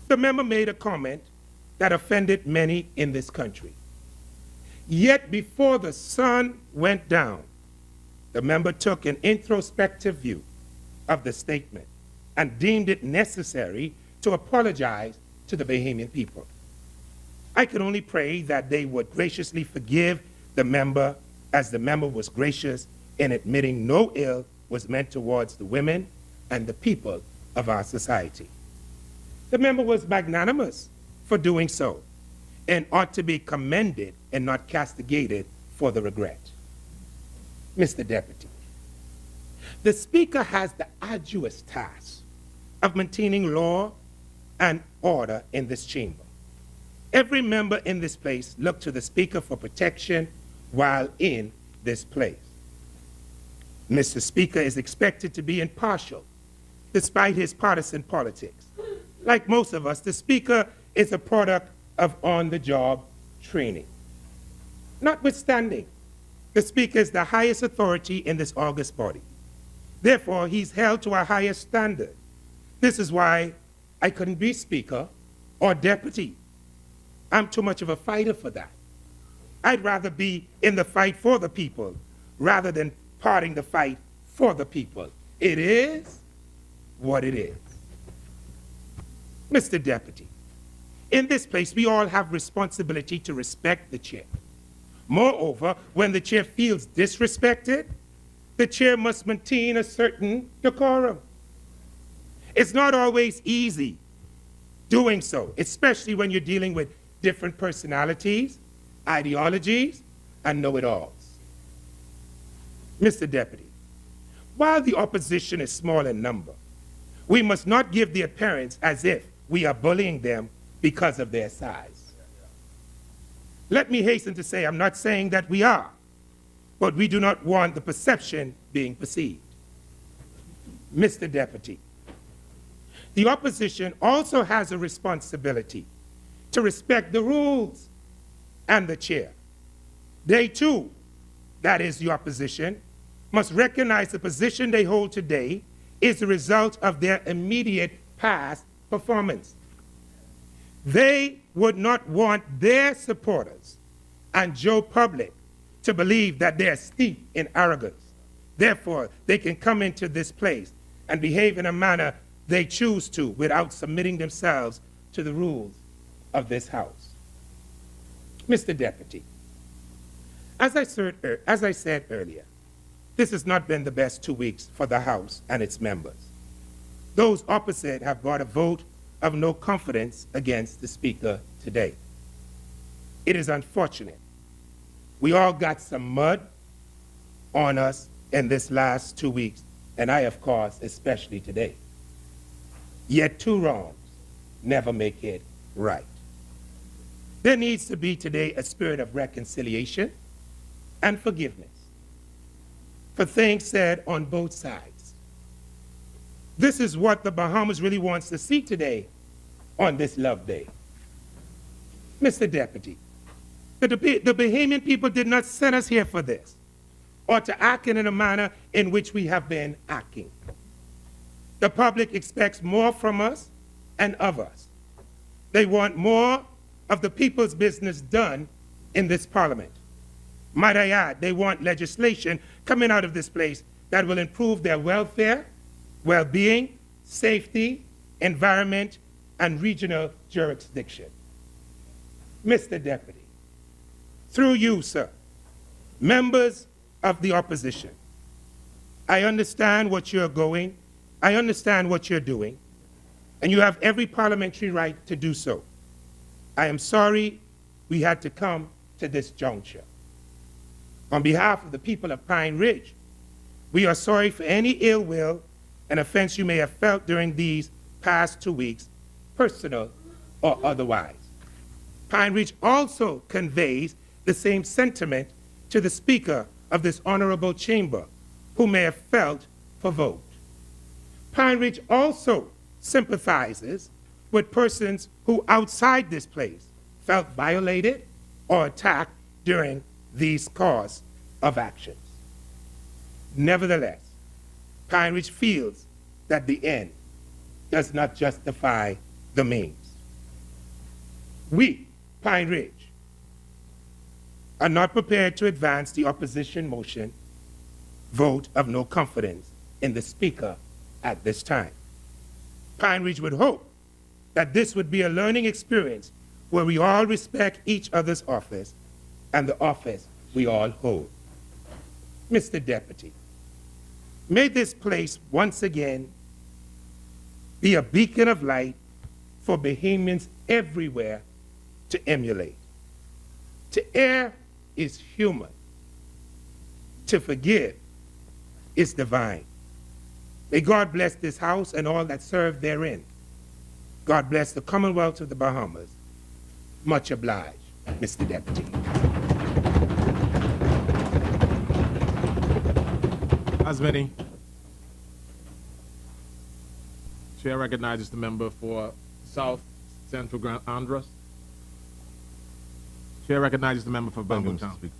The member made a comment that offended many in this country. Yet before the sun went down, the member took an introspective view of the statement and deemed it necessary to apologize to the Bahamian people. I can only pray that they would graciously forgive the member, as the member was gracious in admitting no ill was meant towards the women and the people of our society. The member was magnanimous for doing so and ought to be commended and not castigated for the regret. Mr. Deputy, the Speaker has the arduous task of maintaining law and order in this chamber. Every member in this place looked to the Speaker for protection while in this place. Mr. Speaker is expected to be impartial despite his partisan politics. Like most of us, the Speaker is a product of on-the-job training. Notwithstanding, the Speaker is the highest authority in this august body. Therefore, he's held to a higher standard. This is why I couldn't be Speaker or Deputy. I'm too much of a fighter for that. I'd rather be in the fight for the people rather than parting the fight for the people. It is what it is. Mr. Deputy, in this place, we all have responsibility to respect the chair. Moreover, when the chair feels disrespected, the chair must maintain a certain decorum. It's not always easy doing so, especially when you're dealing with different personalities, ideologies, and know-it-alls. Mr. Deputy, while the opposition is small in number, we must not give the appearance as if we are bullying them because of their size. Let me hasten to say I'm not saying that we are, but we do not want the perception being perceived. Mr. Deputy, the opposition also has a responsibility to respect the rules and the chair. They too, that is the opposition, must recognize the position they hold today is the result of their immediate past performance. They would not want their supporters and Joe Public to believe that they're steeped in arrogance. Therefore, they can come into this place and behave in a manner they choose to without submitting themselves to the rules of this House. Mr. Deputy, as I said earlier, this has not been the best 2 weeks for the House and its members. Those opposite have brought a vote of no confidence against the Speaker today. It is unfortunate. We all got some mud on us in this last 2 weeks, and I, of course, especially today. Yet two wrongs never make it right. There needs to be today a spirit of reconciliation and forgiveness for things said on both sides. This is what the Bahamas really wants to see today on this Love Day. Mr. Deputy, the Bahamian people did not send us here for this, or to act in a manner in which we have been acting. The public expects more from us and of us. They want more of the people's business done in this parliament. Might I add, they want legislation coming out of this place that will improve their welfare, well-being, safety, environment, and regional jurisdiction. Mr. Deputy, through you, sir, members of the opposition, I understand what you're going, I understand what you're doing, and you have every parliamentary right to do so. I am sorry we had to come to this juncture. On behalf of the people of Pine Ridge, we are sorry for any ill will and offense you may have felt during these past 2 weeks, personal or otherwise. Pine Ridge also conveys the same sentiment to the Speaker of this honorable chamber, who may have felt provoked. Pine Ridge also sympathizes with persons who outside this place felt violated or attacked during these course of actions. Nevertheless, Pine Ridge feels that the end does not justify the means. We, Pine Ridge, are not prepared to advance the opposition motion vote of no confidence in the Speaker at this time. Pine Ridge would hope that this would be a learning experience where we all respect each other's office and the office we all hold. Mr. Deputy, may this place once again be a beacon of light for Bahamians everywhere to emulate. To err is human. To forgive is divine. May God bless this house and all that serve therein. God bless the Commonwealth of the Bahamas. Much obliged, Mr. Deputy. As many. Chair recognizes the member for South Central Grand Andros. Chair recognizes the member for Bamboo-Town.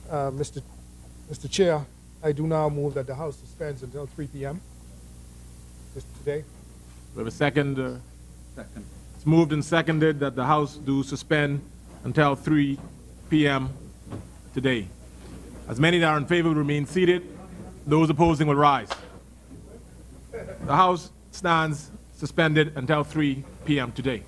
Mr. Chair, I do now move that the House suspends until 3 p.m. today. We have a second. Second. It's moved and seconded that the House do suspend until 3 p.m. today. As many that are in favor will remain seated. Those opposing will rise. The House stands suspended until 3 p.m. today.